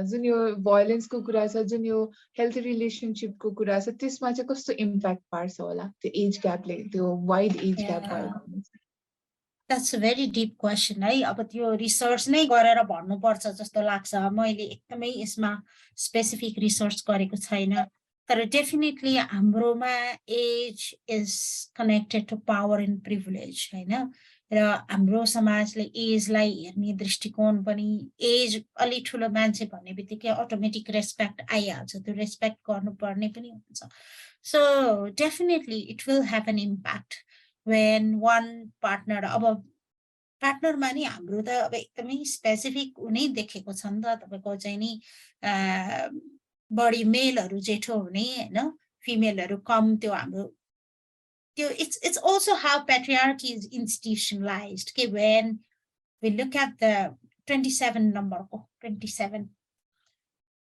जुन यो भायोलेन्स को कुरा छ जुन यो हेल्थी रिलेशनशिप को कुरा छ त्यसमा चाहिँ कस्तो इम्प्याक्ट पार्छ होला त्यो एज ग्यापले त्यो वाइड एज ग्याप भएको That's a very deep question है अब त्यो रिसर्च नै गरेर भन्नुपर्छ जस्तो लाग्छ मैले एकदमै यसमा स्पेसिफिक रिसर्च गरेको छैन तर डेफिनेटली हाम्रोमा age is connected to power and privilege हैन र हाम्रो समाजले एजलाई हेर्ने दृष्टिकोण पनि एज अलि ठुलो मान्छे भन्ने बित्तिकै अटोमेटिक रेस्पेक्ट आइहाल्छ त्यो रेस्पेक्ट गर्नुपर्ने पनि हुन्छ so definitely it will have an impact when one partner अब पार्टनरमा नि हाम्रो त अब एकदमै स्पेसिफिक उनी देखेको छ नि त तपाईको चाहिँ नि बडी मेलहरु जेठो हुने हैन फिमेलहरु कम त्यो हाम्रो त्यो it's also how patriarchy is institutionalized okay when we look at the 27 number 27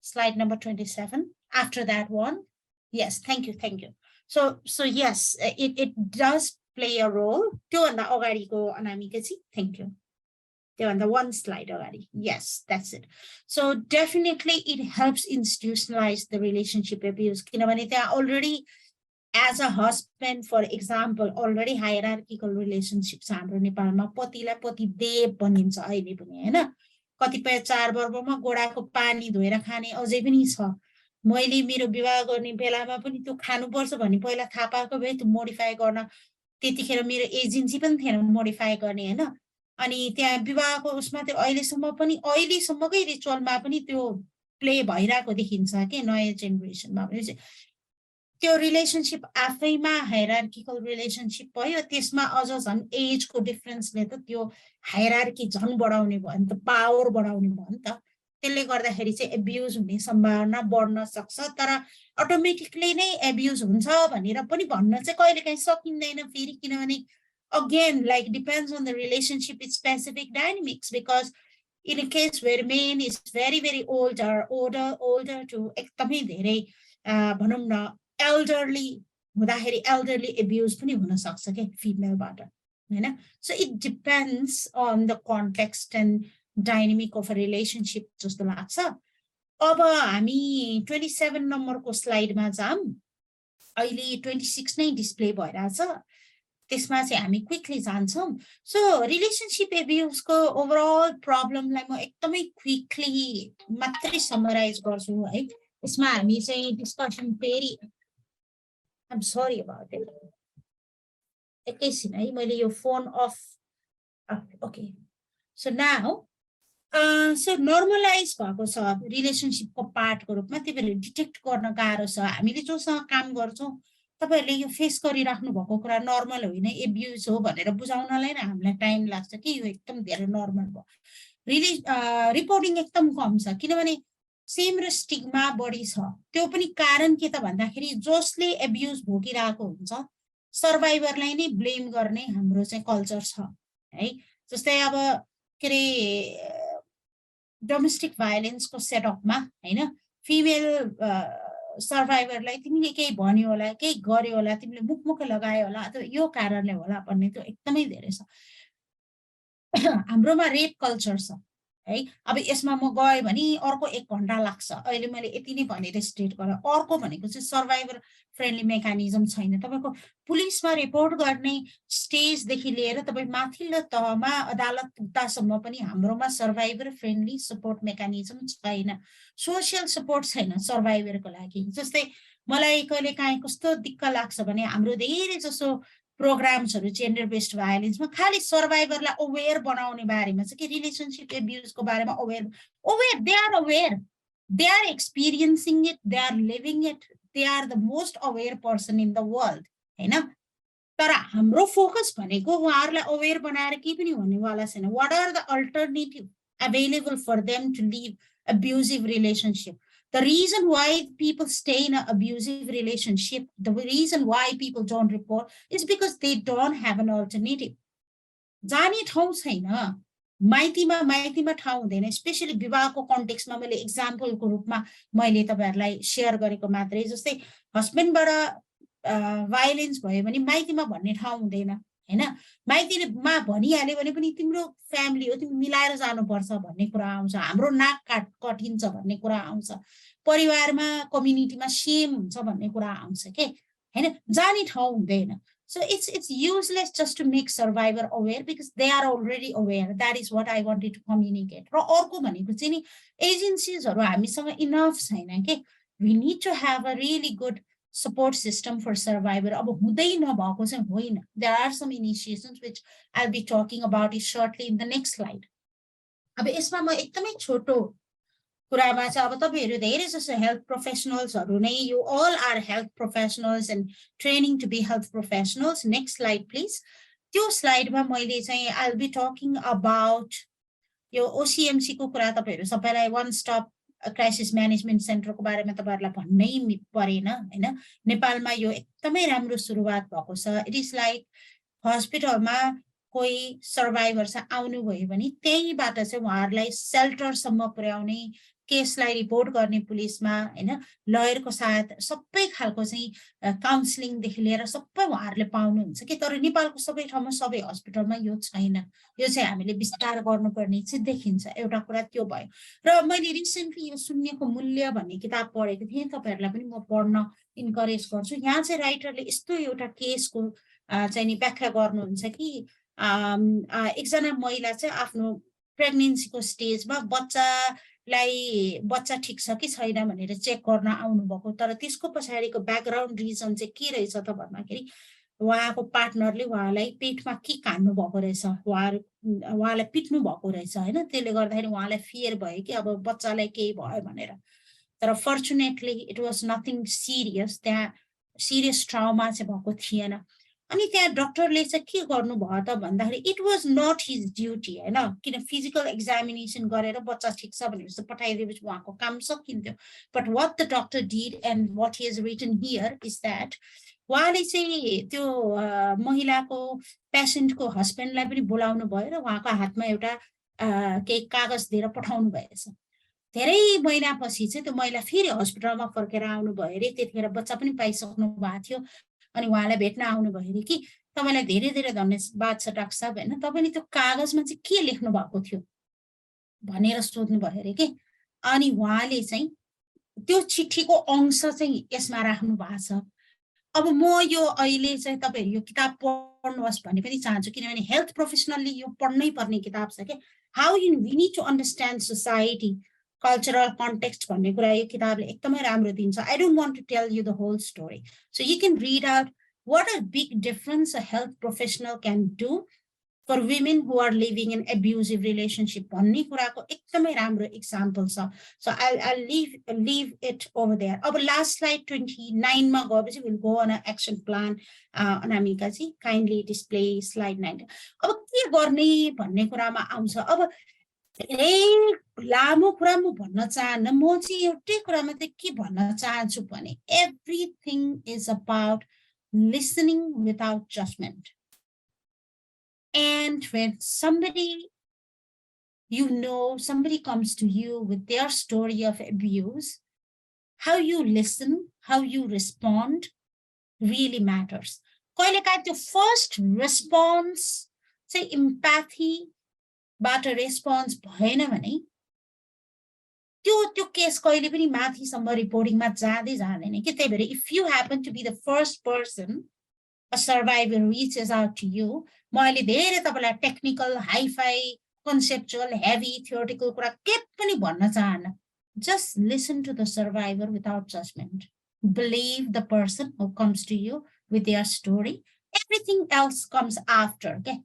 slide number 27 after that one yes thank you so yes it does play a role त्यो भन्दा अगाडिको अनामिका जी thank you त्यो भन्दा one slide अगाडि yes that's it so definitely it helps institutionalize the relationship abuse किनभने त्यहाँ already as a husband for example already hierarchical relationships हाम्रो नेपालमा पतिलाई पति देव भनिन्छ अहिले पनि हैन कतिपय चाडपर्वमा गोडाको पानी धोएर खाने अझै पनि छ मैले मेरो विवाह गर्ने बेलामा पनि त्यो खानुपर्छ भन्ने पहिला थाहा पाएको भए त्यो मोडिफाई गर्न त्यतिखेर मेरो एजेन्सी पनि थिएन मोडिफाई गर्ने हैन अनि त्यहाँ विवाहको उसमा त्यो अहिलेसम्मकै रिचुअलमा पनि त्यो प्ले भइराको देखिन्छ के नयाँ जेनेरेसनमा पनि त्यो रिलेशनशिप आफैमा हायरार्किकल रिलेशनशिप भयो त्यसमा अझ झन् एजको डिफरेन्सले त त्यो हायरार्की झन् बढाउने भयो नि त पावर बढाउने भयो नि त त्यसले गर्दाखेरि चाहिँ एब्युज हुने सम्भावना बढ्न सक्छ तर अटोमेटिकली नै एब्युज हुन्छ भनेर पनि भन्न चाहिँ कहिलेकाहीँ सकिँदैन फेरि किनभने again like depends on the relationship it's specific dynamics because in a case where man is very older to एकदमै धेरै भनौं न elderly हुँदाखेरि elderly abuse पनि हुन सक्छ के फिमेलबाट हैन so it depends on the context and dynamic of a relationship जस्तो लाग्छ अब हामी 27 नम्बरको स्लाइडमा जाम अहिले 26 नै डिस्प्ले भइराछ त्यसमा चाहिँ हामी क्विकली जान्छौं सो रिलेशनशिप एब्युज को ओभरअल प्रब्लमलाई म एकदमै क्विकली मात्रै समराइज गर्छु है यसमा हामी चाहिँ डिस्कसन फेरि I'm sorry about it एकैछिन है मैले यो phone of okay so now so normalize भएको छ रिलेशनशिपको पार्टको रूपमा त्यही भएर डिटेक्ट गर्न गाह्रो छ हामीले जोसँग काम गर्छौं तपाईहरुले यो फेस गरिराख्नु भएको कुरा नर्मल होइन एब्युज हो भनेर बुझाउनलाई नै हामीलाई टाइम लाग्छ कि यो एकदम धेरै नर्मल भयो रिपोर्टिङ एकदम कम छ किनभने सेम र स्टिग्मा बढी छ त्यो पनि कारण के त भन्दाखेरि जसले एब्युज भोगिरहेको हुन्छ सर्भाइभरलाई नै ब्लेम गर्ने हाम्रो चाहिँ कल्चर छ है। जस्तै अब के अरे डोमेस्टिक भायोलेन्सको सेटअपमा हैन फिमेल सर्भाइभरलाई तिमीले केही भन्यो होला, केही गर्यो होला, तिमीले मुख लगायो होला, अथवा यो कारणले होला भन्ने त्यो एकदमै धेरै छ। हाम्रोमा रेप कल्चर छ है। अब यसमा म गएँ भने अर्को 1 घण्टा लाग्छ। अहिले मैले यति नै भनेर स्टेट गरेँ। अर्को भनेको चाहिँ सर्भाइभर फ्रेन्डली मेकानिजम छैन। तपाईँको पुलिसमा रिपोर्ट गर्ने स्टेजदेखि लिएर तपाईँ माथिल्लो तहमा अदालत पुग्दासम्म पनि हाम्रोमा सर्भाइभर फ्रेन्डली सपोर्ट मेकानिजम छैन। सोसियल सपोर्ट छैन सर्भाइभरको लागि। जस्तै मलाई कहिले काहीँ कस्तो दिक्क लाग्छ भने हाम्रो धेरै जसो प्रोग्राम्सहरू जेन्डर बेस्ड भायोलेन्समा खालि सर्भाइभरलाई अवेर बनाउने बारेमा छ कि रिलेसनसिप एब्युजको बारेमा aware they are experiencing it, they are living it, they are the most aware person in the world हैन। तर हाम्रो फोकस भनेको उहाँहरूलाई अवेर बनाएर केही पनि हुनेवाला छैन। What are the alternative available for them to live abusive relationship? The reason why people stay in an abusive relationship, the reason why people don't report is because they don't have an alternative. जाने ठाउँ छैन, माइतीमा ठाउँ हुँदैन। Specially विवाहको कन्टेक्स्टमा मैले इक्जाम्पलको रूपमा मैले तपाईहरुलाई शेयर गरेको मात्रै। जस्तै हस्बेन्डबाट भायोलेन्स भयो भने माइतीमा भन्ने ठाउँ हुँदैन हैन। माइतीमा भनिहाल्यो भने पनि तिम्रो फ्यामिली हो, तिमी मिलाएर जानुपर्छ भन्ने कुरा आउँछ। हाम्रो नाक कटिन्छ भन्ने कुरा आउँछ। परिवारमा कम्युनिटीमा सेम हुन्छ भन्ने कुरा आउँछ के हैन। जाने ठाउँ हुँदैन। So it's useless just to make survivor aware because they are already aware. That is what I wanted to communicate. र अर्को भनेको चाहिँ नि एजेन्सीजहरु हामीसँग इनफ छैन के। We need to have a really good support system for survivor. अब हुँदै नभएको चाहिँ होइन. There are some initiations which I'll be talking about it shortly in the next slide. अब यसमा म एकदमै छोटो कुरामा चाहिँ अब तपाईहरु धेरै जसो हेल्थ प्रोफेसनल्सहरु नै, you all are health professionals and training to be health professionals. Next slide please. त्यो स्लाइडमा मैले चाहिँ I'll be talking about यो OCMC को कुरा तपाईहरु सबैलाई one stop क्राइसिस म्यानेजमेन्ट सेन्टरको बारेमा तपाईहरुलाई भन्नै परेन हैन। नेपालमा यो एकदमै राम्रो सुरुवात भएको छ। इट इज लाइक हस्पिटलमा कोही सर्भाइभर चाहिँ आउनु भयो भने त्यहीबाट चाहिँ उहाँहरुलाई सेल्टरसम्म पुर्याउने, केसलाई रिपोर्ट गर्ने पुलिसमा हैन, लयरको साथ सबै खालको चाहिँ काउन्सिलिङ देखि लिएर सबै उहाँहरुले पाउनुहुन्छ के। तर नेपालको सबै ठाउँमा सबै हस्पिटलमा यो छैन। यो चाहिँ हामीले विस्तार गर्नुपर्ने चाहिँ देखिन्छ। एउटा कुरा त्यो भयो। र मैले रिसेन्टली यो शून्यको मूल्य भन्ने किताब पढेको थिएँ। तपाईहरुलाई पनि म पढ्न इन्करेज गर्छु। यहाँ चाहिँ राइटरले यस्तो एउटा केसको चाहिँ नि व्याख्या गर्नुहुन्छ कि एकजना महिला चाहिँ आफ्नो प्रेग्नेन्सीको स्टेजमा बच्चा ठिक छ कि छैन भनेर चेक गर्न आउनुभएको। तर त्यसको पछाडिको ब्याकग्राउन्ड रिजन चाहिँ के रहेछ त भन्दाखेरि उहाँको पार्टनरले उहाँलाई पेटमा के कान्नु भएको रहेछ, उहाँलाई पिट्नु भएको रहेछ हैन। त्यसले गर्दाखेरि उहाँलाई फियर भयो कि अब बच्चालाई केही भयो भनेर। तर fortunately it was nothing serious. त्यहाँ सिरियस ट्राउमा चाहिँ भएको थिएन। अनि त्यहाँ डाक्टरले चाहिँ के गर्नुभयो त भन्दाखेरि it was not his duty हैन। किन फिजिकल एक्जामिनेसन गरेर बच्चा ठिक छ भनेपछि पठाइदिएपछि उहाँको काम सकिन्थ्यो। But what the doctor did and what he is written here is that उहाँले चाहिँ त्यो महिलाको पेशेन्टको हस्बेन्डलाई पनि बोलाउनु भयो र उहाँको हातमा एउटा केही कागज दिएर पठाउनु भएछ। धेरै महिनापछि चाहिँ त्यो महिला फेरि हस्पिटलमा फर्केर आउनु भयो अरे। त्यतिखेर बच्चा पनि पाइसक्नु भएको थियो। अनि उहाँलाई भेट्न आउनु भयो अरे कि तपाईलाई धेरै धेरै धन्यवाद छ डाक्टर साहब हैन, तपाईले त्यो कागजमा चाहिँ के लेख्नु भएको थियो भनेर सोध्नु भयो अरे के। अनि उहाँले चाहिँ त्यो चिठीको अंश चाहिँ यसमा राख्नु भएको छ। अब म यो अहिले चाहिँ तपाईहरु यो किताब पढ्नुहोस् भन्ने पनि चाहन्छु किनभने हेल्थ प्रोफेसनलले यो पढ्नै पर्ने किताब छ के। How we need to understand society cultural context भन्ने कुरा यो किताबले एकदमै राम्रो दिन्छ। I don't want to tell you the whole story. So you can read out what a big difference a health professional can do for women who are living in abusive relationship भन्ने कुराको एकदमै राम्रो example छ। So I'll leave it over there. अब last slide 29 मा गएपछि we'll go on an action plan. Anamika G kindly display slide 9. अब के गर्ने भन्ने कुरामा आउँछ। अब धेरै लामो कुरा म भन्न चाहन्न। म चाहिँ एउटै कुरा मात्रै के भन्न चाहन्छु भने everything is about listening without judgment. And when somebody somebody comes to you with their story of abuse, how you listen, how you respond really matters. कहिलेकाहीँ त्यो फर्स्ट रेस्पोन्स चाहिँ इम्प्याथीबाट रेस्पोन्स भएन भने त्यो केस कहिले पनि माथिसम्म रिपोर्टिङमा जाँदैन कि। त्यही भएर if you happen to be the first person a survivor reaches out to you, म अहिले धेरै तपाईलाई technical, hi-fi, conceptual, heavy, theoretical कुरा के पनि भन्न चाहन्न. Just listen to the survivor without judgment. Believe the person who comes to you with their story. Everything else comes after. Okay,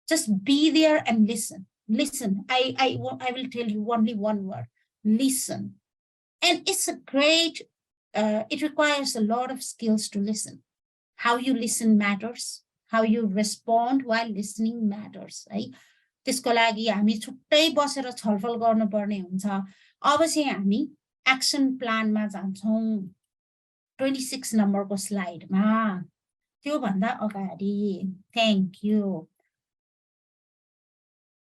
just be there and listen. Listen. I will tell you only one word. Listen. And it's a great. It requires a lot of skills to listen. How you listen matters. How you respond while listening matters. Right? त्यसको लागि हामी छुट्टै बसेर छलफल गर्नुपर्ने हुन्छ. अब चाहिँ हामी एक्सन प्लानमा जान्छौँ. 26 नम्बरको स्लाइडमा. त्यो भन्दा अगाडि थ्यांक यू.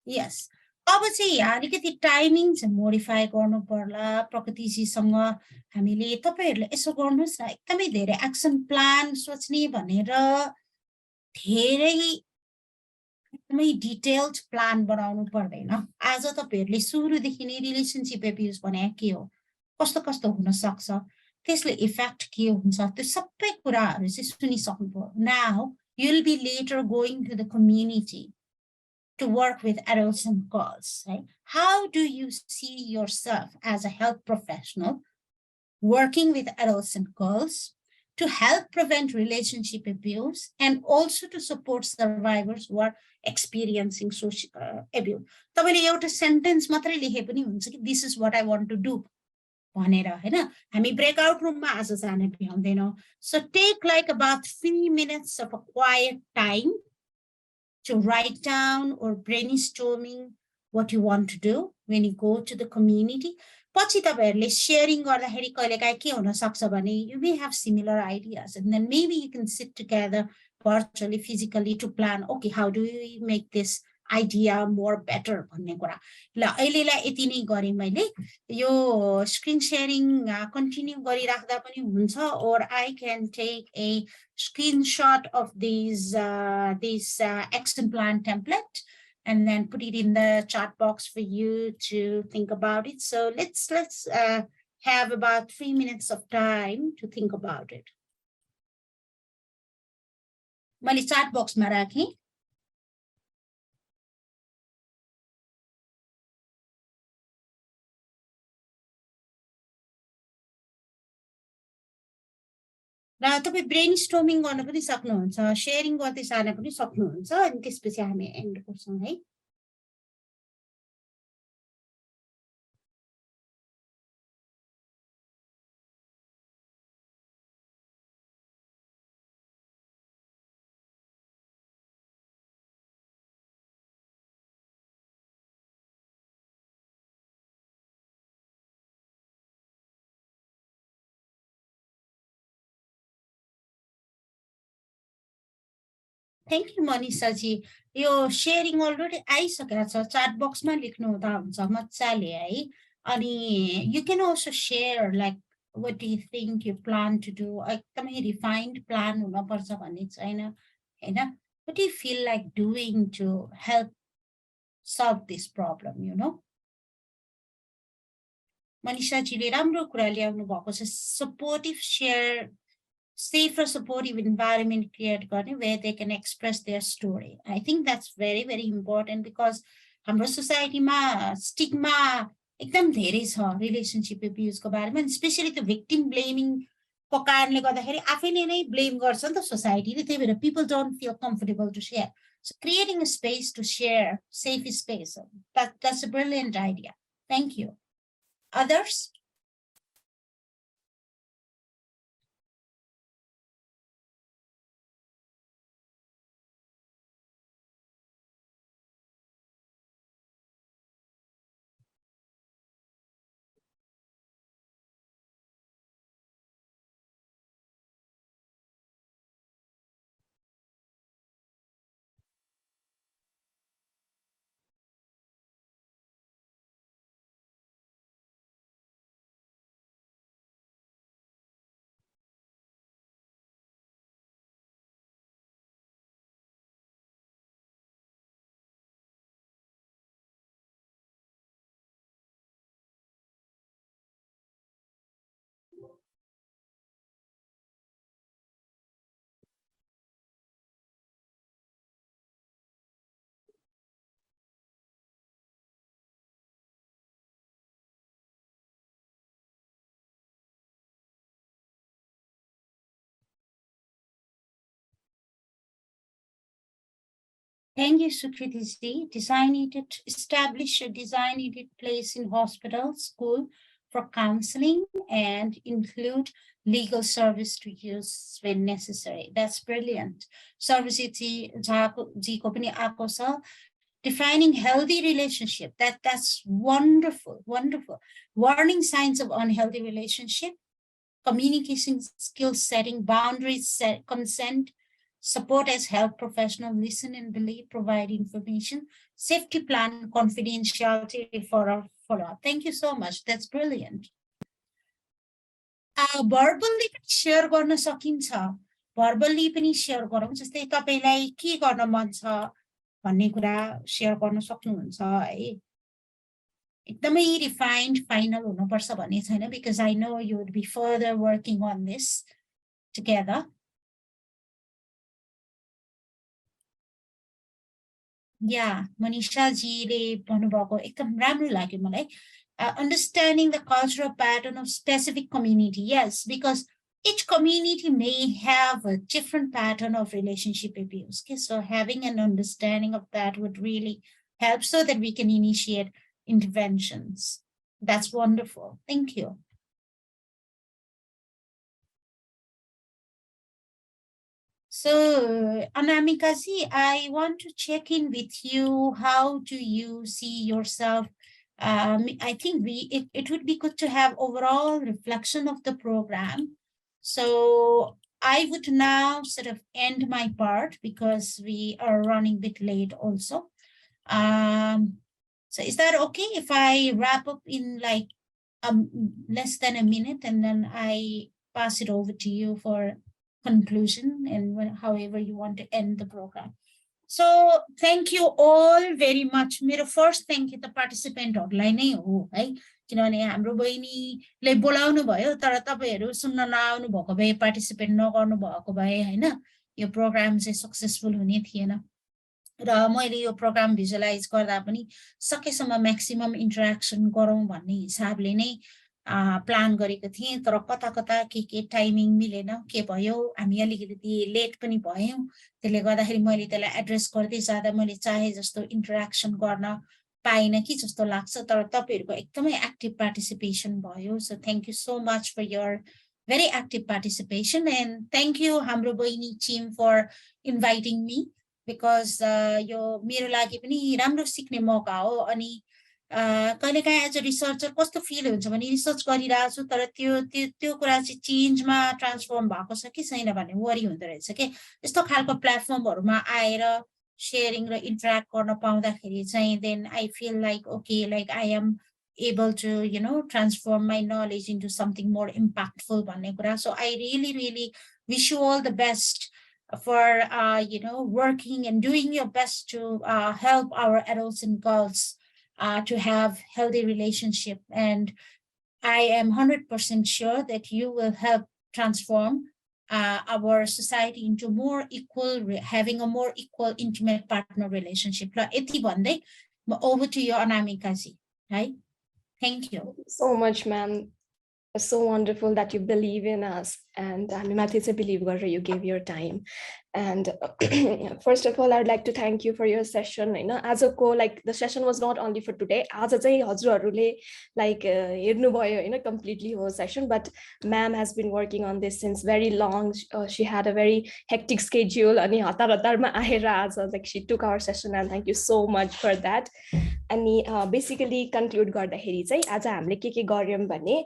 यस, अब चाहिँ अलिकति टाइमिङ चाहिँ मोडिफाई गर्नु पर्ला. प्रकृतिजीसँग हामीले तपाईहरुले यसो गर्नुस् न, एकदमै धेरै एक्सन प्लान सोच्ने भनेर धेरै एकदमै डिटेल्ड प्लान बनाउनु पर्दैन. आज तपाईहरुले सुरुदेखि नै रिलेशनशिप एब्युज भने के हो, कस्तो कस्तो हुन सक्छ, त्यसले इफेक्ट के हुन्छ, त्यो सबै कुराहरु चाहिँ सुनिसक्नु पर्यो. Now you will be later going to the community to work with adolescent girls, right? How do you see yourself as a health professional working with adolescent girls to help prevent relationship abuse and also to support survivors who are experiencing social abuse? तपाईले एउटा sentence मात्रै लेखे पनि हुन्छ कि this is what I want to do भनेर, हैन? हामी ब्रेकआउट रुममा आज जान भ्याउँदैनौं. So take like about 3 minutes of a quiet time to write down or brainstorming what you want to do when you go to the community. पछि तपाईहरुले sharing गर्दाखेरि कहिलेकाहीँ के हुन सक्छ भने you may have similar ideas and then maybe you can sit together virtually, physically to plan, okay, how do we make this idea more better भन्ने कुरा. ल अहिलेलाई यति नै गरे मैले. यो स्क्रिन शेयरिङ कन्टिन्यू गरिराख्दा पनि हुन्छ, or I can take a screenshot of these action plan template and then put it in the chat box for you to think about it. So let's have about 3 minutes of time to think about it. मैले chat box मा राखेँ. र तपाई ब्रेनस्टर्मिङ गर्न पनि सक्नुहुन्छ, sharing गर्दै जान पनि सक्नुहुन्छ, अनि त्यसपछि हामी एन्ड गर्छौं है. Thank you, Manisha ji. यो शेयरिङ अलरेडी आइसकेको छ, च्याट बक्समा लेख्नु हुँदा हुन्छ मज्जाले है. अनि you can also share like what do you think you plan to do. एकदमै refined plan हुनुपर्छ भन्ने छैन, हैन? What do you feel like doing to help solve this problem, you know? Manisha जीले राम्रो कुरा ल्याउनु भएको छ. Supportive share, safer supportive environment create गर्ने where they can express their story. I think that's very very important because हाम्रो सोसाइटीमा stigma एकदम धेरै छ रिलेशनशिप एब्युजको बारेमा, स्पेशली त्यो भिक्टिम ब्लेमिङ को कारणले गर्दाखेरि आफैले नै ब्लेम गर्छ नि त सोसाइटीले. त्यही भएर people don't feel comfortable to share. So creating a space to share, safe space, that's a brilliant idea. Thank you. Others? Thank you, Sukriti. Designated, establish a designated place in hospital, school for counseling and include legal service to use when necessary. That's brilliant. Sarvasiti Jiko pani aako cha. Defining healthy relationship. That's wonderful, wonderful. Warning signs of unhealthy relationship, communication skills, setting boundaries, consent, support as health professional, listen and believe, provide information, safety plan, confidentiality for our follow-up. Thank you so much. That's brilliant. Verbally share गर्न सकिन्छ. Verbally पनि share गरौँ. जस्तै तपाईलाई के गर्न मन छ भन्ने कुरा share गर्न सक्नुहुन्छ है. एकदमै refined final हुनुपर्छ भन्ने छैन, because I know you would be further working on this together. Yeah, Manisha जीले भन्नुभएको एकदम राम्रो लाग्यो मलाई. Understanding the cultural pattern of specific community. Yes, because each community may have a different pattern of relationship abuse. Okay, so having an understanding of that would really help so that we can initiate interventions. That's wonderful. Thank you. So, Anamika, I want to check in with you. How do you see yourself? I think it would be good to have overall reflection of the program. So I would now sort of end my part because we are running a bit late also. So is that okay if I wrap up in like less than a minute and then I pass it over to you for conclusion and however you want to end the program. So thank you all very much. मेरो first thank you the participantहरूलाई नै हो है, किनभने हाम्रो बहिनीले बोलाउनु भयो तर तपाईहरु सुन्न नआउनु भएको भए, पार्टिसिपेट नगर्नु भएको भए हैन, यो प्रोग्राम चाहिँ सक्सेसफुल हुने थिएन. र मैले यो प्रोग्राम भिजुअलाइज गर्दा पनि सकेसम्म म्याक्सिमम इन्टरेक्सन गरौँ भन्ने हिसाबले नै प्लान गरेको थिएँ, तर कता कता के टाइमिङ मिलेन, के भयो, हामी अलिकति लेट पनि भयौं, त्यसले गर्दाखेरि मैले त्यसलाई एड्रेस गर्दै जाँदा मैले चाहे जस्तो इन्टरेक्सन गर्न पाइन कि जस्तो लाग्छ. तर तपाईहरुको एकदमै एक्टिभ पार्टिसिपेसन भयो. So thank you so much for your very active participation, and thank you Hamro Bahini team for inviting me, because यो मेरो लागि पनि राम्रो सिक्ने मौका हो. अनि कहिलेकाहीँ एज अ रिसर्चर कस्तो फिल हुन्छ भने रिसर्च गरिरहेको छु तर त्यो कुरा चाहिँ चेन्जमा ट्रान्सफर्म भएको छ कि छैन भन्ने वरी हुँदो रहेछ के. यस्तो खालको प्लेटफर्महरुमा आएर शेयरिङ र इन्टरेक्ट गर्न पाउँदाखेरि चाहिँ then I feel like okay, like I am able to transform my knowledge into something more impactful भन्ने कुरा. So I really wish you all the best for working and doing your best to help our adolescent girls to have healthy relationship, and I am 100% sure that you will help transform our society into more equal, having a more equal, intimate partner relationship. Yeti bhande over to you Anamika ji. Right? Thank you so much, ma'am. So wonderful that you believe in us, and Mathi se believe गरेर you gave your time. And first of all, I would like to thank you for your session. आजको like the session was not only for today. आज चाहिँ हजुरहरूले like हेर्नु भयो completely whole session, but ma'am has been working on this since very long. She had a very hectic schedule अनि हतारमा आएर आज like she took our session, and thank you so much for that. अनि basically conclude गर्दाखेरि चाहिँ आज हामीले के गर्यौं भने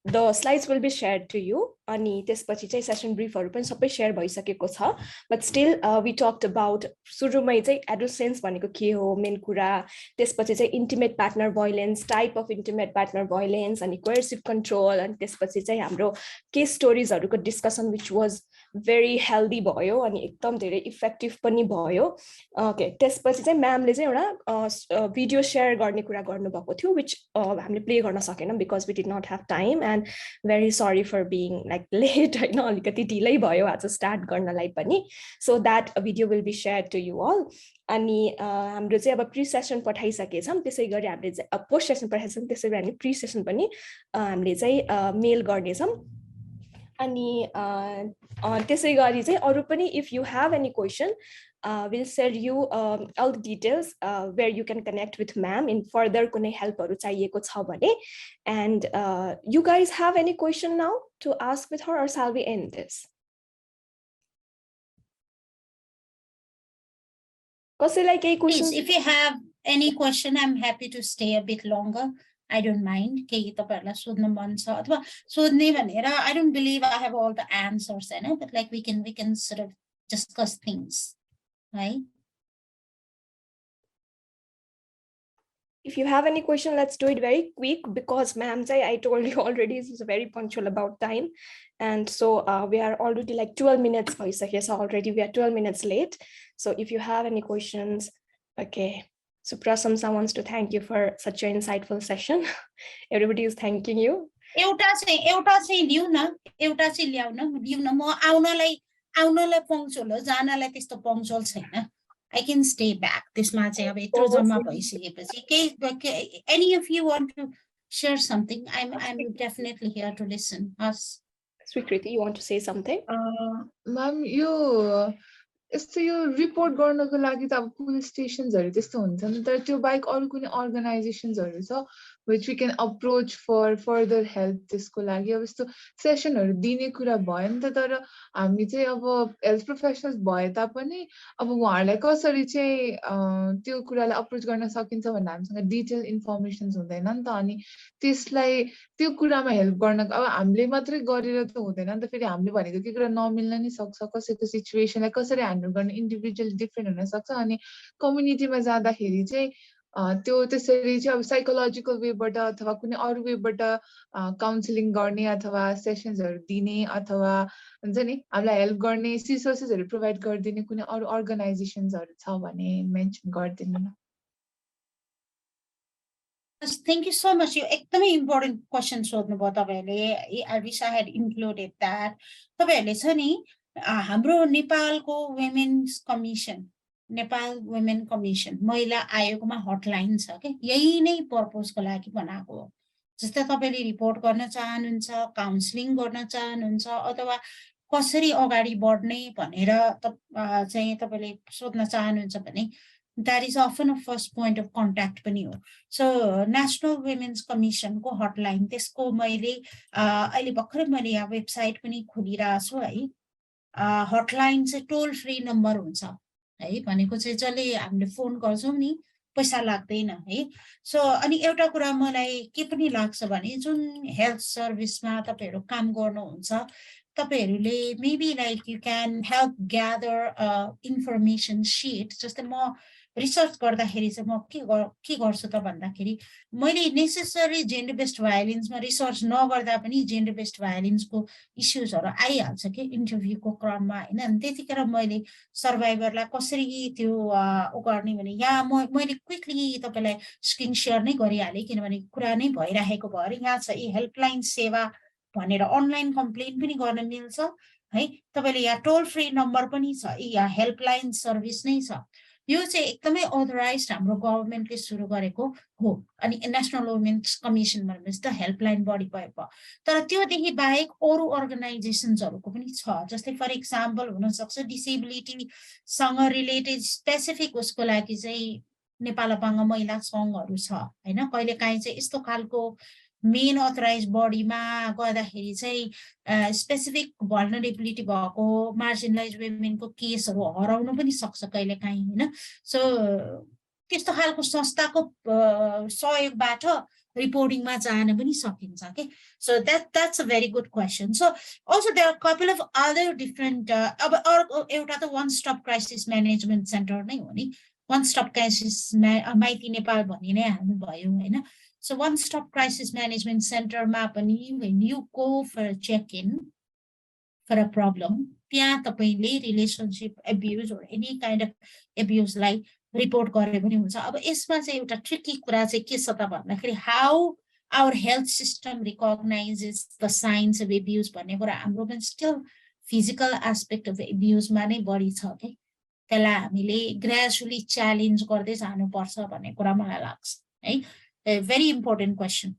the slides will be shared to you, अनि त्यसपछि चाहिँ session briefहरु पनि सबै share भइसकेको छ. But still we talked about सुरुमै चाहिँ adolescence भनेको के हो मेन कुरा, त्यसपछि चाहिँ intimate partner violence, type of intimate partner violence, अनि coercive control, अनि त्यसपछि चाहिँ हाम्रो case stories हरुको discussion which was very healthy भयो अनि एकदम धेरै effective पनि भयो. Okay, त्यसपछि चाहिँ म्यामले चाहिँ एउटा भिडियो शेयर गर्ने कुरा गर्नुभएको थियो which हामीले प्ले गर्न सकेनौं because we did not have time, and very sorry for being like late हैन, अलिकति ढिलै भयो आज स्टार्ट गर्नलाई पनि. So that video will be shared to you all. अनि हाम्रो चाहिँ अब प्री सेसन पठाइसकेछौं, त्यसैगरी हामीले चाहिँ पोस्ट सेसन पठाइसकेछौं, त्यसैगरी हामी प्री सेसन पनि हामीले चाहिँ मेल गर्नेछौं. अनि त्यसै गरी चाहिँ अरू पनि if you have any question, we'll share you all the details where you can connect with ma'am in further कुनै helpहरु चाहिएको छ भने. And you guys have any question now to ask with her, or shall we end this? कसैलाई केही question? If you have any question, I'm happy to stay a bit longer. I don't mind. केही तपाईहरुलाई सोध्न मन छ अथवा सोध्ने भनेर I don't believe I have all the answers, but like we can sort of discuss things, right? If you have any question, let's do it very quick, because ma'am, I told you already, is very punctual about time. And so we are already like 12 minutes. So already we are 12 minutes late. So if you have any questions, okay. So Prasamsa wants to thank you for such an insightful session. Everybody is thanking you. एउटा चाहिँ लिउ न, एउटा चाहिँ ल्याउन म आउनलाई punctual हो, जानलाई त्यस्तो पङ्क्चुअल छैन. I can stay back. त्यसमा चाहिँ अब यत्रो जम्मा भइसकेपछि any of you want to share something, I'm definitely here to listen. Us. Swikriti, you want to say something? Ma'am, यस्तो यो रिपोर्ट गर्नको लागि त अब पुलिस स्टेशन्सहरु त्यस्तो हुन्छ नि, तर त्यो बाइक अरु कुनै अर्गनाइजेसन्सहरु छ which we can approach for further help. त्यसको लागि अब यस्तो सेसनहरु दिने कुरा भयो नि त, तर हामी चाहिँ अब हेल्थ प्रोफेसनल्स भए तापनि अब उहाँहरुलाई कसरी चाहिँ त्यो कुरालाई अप्रोच गर्न सकिन्छ भन्ने हामीसँग डिटेल इन्फर्मेसन्स हुँदैन नि त. अनि त्यसलाई त्यो कुरामा हेल्प गर्नको अब हामीले मात्रै गरेर त हुँदैन नि त. फेरि हामीले भनेको के कुरा नमिल्न नि सक्छ, कसैको सिचुएसनलाई कसरी ह्यान्डल गर्ने इन्डिभिजुअल डिफरेन्ट हुन सक्छ. अनि कम्युनिटीमा जाँदाखेरि चाहिँ त्यो त्यसरी चाहिँ अब साइकोलोजिकल वेबाट अथवा कुनै अरू वेबाट काउन्सिलिङ गर्ने अथवा सेसन्सहरु दिने अथवा हुन्छ नि हामीलाई हेल्प गर्ने रिसोर्सेसहरु प्रोभाइड गरिदिने कुनै अरू अर्गनाइजेसन्सहरु छ भने मेन्सन गरिदिनु न. Thank you so much. You एकदमै important question सोध्नुभयो तपाईहरुले. I wish I had included that. तपाईहरुले छ नि हाम्रो नेपालको women's commission, Nepal women commission महिला आयोगमा हटलाइन छ के, यही नै पर्पसको लागि बनाएको हो. जस्तै तपाईले रिपोर्ट गर्न चाहनुहुन्छ, काउन्सिलिङ गर्न चाहनुहुन्छ अथवा कसरी अगाडि बढ्ने भनेर चाहिँ तपाईले सोध्न चाहनुहुन्छ भने that is often a first point of contact पनि हो. So National Women's Commission को हटलाइन, त्यसको मैले अहिले भर्खरै मैले यहाँ वेबसाइट पनि खोलिरहेको छु है. हटलाइन चाहिँ टोल फ्री नम्बर हुन्छ है, भनेको चाहिँ जसले हामीले फोन गर्छौं नि पैसा लाग्दैन है. सो अनि एउटा कुरा मलाई के पनि लाग्छ भने जुन हेल्थ सर्भिसमा तपाईहरु काम गर्नुहुन्छ, तपाईहरुले maybe like you can help gather information sheet. जस्तै म रिसर्च गर्दाखेरि चाहिँ म के गर्छु त भन्दाखेरि मैले नेसेसरी जेन्डर बेस्ड भायोलेन्समा रिसर्च नगर्दा पनि जेन्डर बेस्ड भायोलेन्सको इश्यूजहरु आइहाल्छ के इन्टरभ्यूको क्रममा हैन. अनि त्यतिखेर मैले सर्भाइभरलाई कसरी त्यो गर्ने भने यहाँ मैले क्विकली तपाईलाई स्क्रिन शेयर नै गरिहालेँ, किनभने कुरा नै भइराखेको भएर. यहाँ छ हेल्पलाइन सेवा भनेर अनलाइन कम्प्लेन पनि गर्न मिल्छ है. तपाईले यहाँ टोल फ्री नम्बर पनि छ, यहाँ हेल्पलाइन सर्भिस नै छ. यो चाहिँ एकदमै अथराइज्ड हाम्रो गभर्नमेन्टले सुरु गरेको हो. अनि नेशनल वुमेन्स कमिसन भनेपछि त हेल्पलाइन बढी भयो. तर त्योदेखि बाहेक अरू अर्गनाइजेसन्सहरुको पनि छ. जस्तै फर एक्जाम्पल हुन सक्छ डिसेबिलिटीसँग रिलेटेड स्पेसिफिक उसको लागि चाहिँ नेपाल अपाङ्ग महिला सङ्घहरु छ हैन. कहिलेकाहीँ चाहिँ यस्तो खालको मेन अथराइज बडीमा गर्दाखेरि चाहिँ स्पेसिफिक भल्नरेबिलिटी भएको मार्जिनलाइज वुमेनको केसहरु हराउन पनि सक्छ कहिलेकाहीँ हैन. सो त्यस्तो खालको संस्थाको सहयोगबाट रिपोर्टिङमा जान पनि सकिन्छ के. So that's a very good question. So also there are a couple of other different अब एउटा त one stop crisis management center नै हो नि. one stop crisis माइती नेपाल भनि नै हाल्नु भयो हैन. So one stop crisis management center मा पनि when you go for a check-in for a problem, त्यहाँ तपाईले relationship abuse or any kind of abuse लाई रिपोर्ट गरे पनि हुन्छ. अब यसमा चाहिँ एउटा ट्रिकी कुरा चाहिँ के छ त भन्दाखेरि how our health system recognizes the signs of abuse भन्ने कुरा हाम्रो पनि still physical aspect of abuse मा नै बढी छ के. त्यसलाई हामीले ग्रेजुअली च्यालेन्ज गर्दै जानुपर्छ भन्ने कुरा मलाई लाग्छ है. A very important question.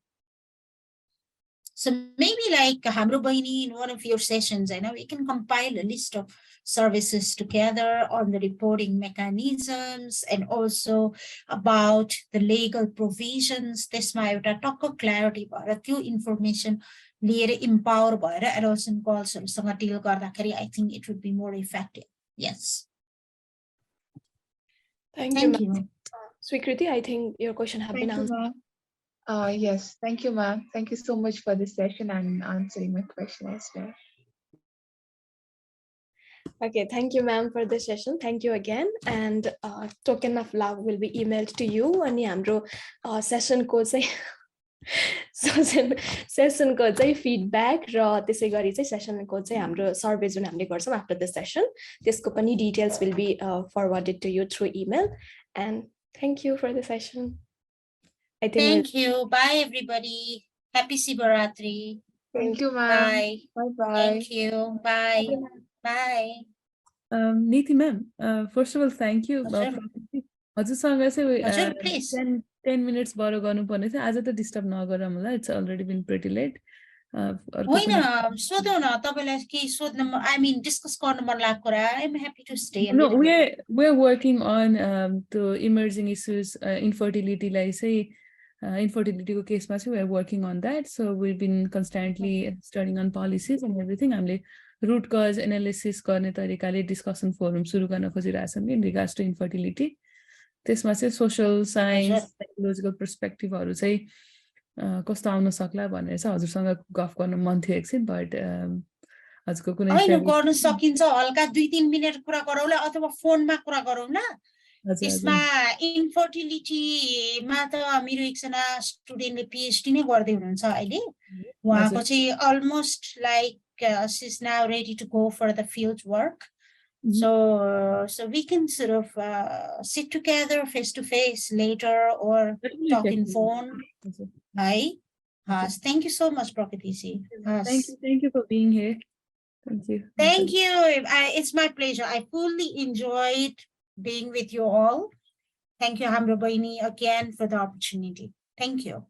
So maybe like Hamro Bahini, in one of your sessions, I know we can compile a list of services together on the reporting mechanisms and also about the legal provisions. त्यसमा एउटा टक्क clarity भएर त्यो information लिएर empower भएर adolescent calls-हरुसँग deal गर्दाखेरि I think it would be more effective. Yes. Thank you. Swikriti, I think your question has been Thank you, answered. ma'am. Yes, thank you, ma'am. Thank you so much for this session and answering my question as well. Okay, thank you, ma'am, for this session. Thank you again. And token of love will be emailed to you. अनि हाम्रो session को चाहिँ session को चाहिँ feedback र त्यसै गरी चाहिँ session को चाहिँ हाम्रो survey जुन हामीले गर्छौं after this session, त्यसको पनि details will be forwarded to you through email. And thank you for the session. I think Thank you. Bye, everybody. Happy Sivaratri. Thank you, ma'am. Bye. Bye-bye. Thank you. Bye. Bye. Neeti ma'am, first of all, thank you. हजुरसँग चाहिँ please. 10 minutes बरो गर्नुपर्ने थियो आज त disturb नगर मलाई it's already been pretty late होइन सोधौ न तपाईलाई के सोध्न I mean डिस्कस गर्न मन लागेको कुरा I am happy to stay. No, we're working on the emerging issues infertility लाई चाहिँ infertility को केसमा चाहिँ we're working on that, so we've been constantly studying on policies and everything. हामीले root cause analysis गर्ने तरिकाले discussion forum सुरु गर्न खोजिरहेछौँ in regards to infertility. त्यसमा चाहिँ social science psychological perspective हरु चाहिँ कस्तो आउन सक्ला भनेर चाहिँ हजुरसँग गफ गर्न मन थियो एकछिन बट हजुरको कुनै हैन गर्न सकिन्छ हल्का 2-3 मिनेट कुरा गरौँला अथवा फोनमा कुरा गरौँला यसमा इन्फर्टिलिटी मा त मेरो एकजना स्टुडेन्टले पीएचडी नै गर्दै हुनुहुन्छ अहिले उहाँको चाहिँ almost like she is now ready to go for the field work so we can sort of sit together face to face later or talk in phone. Hi. Thank you so much, Prakriti. Thank you for being here. Thank you. It's my pleasure. I fully enjoyed being with you all. Thank you, Hamro Bahini, again for the opportunity. Thank you.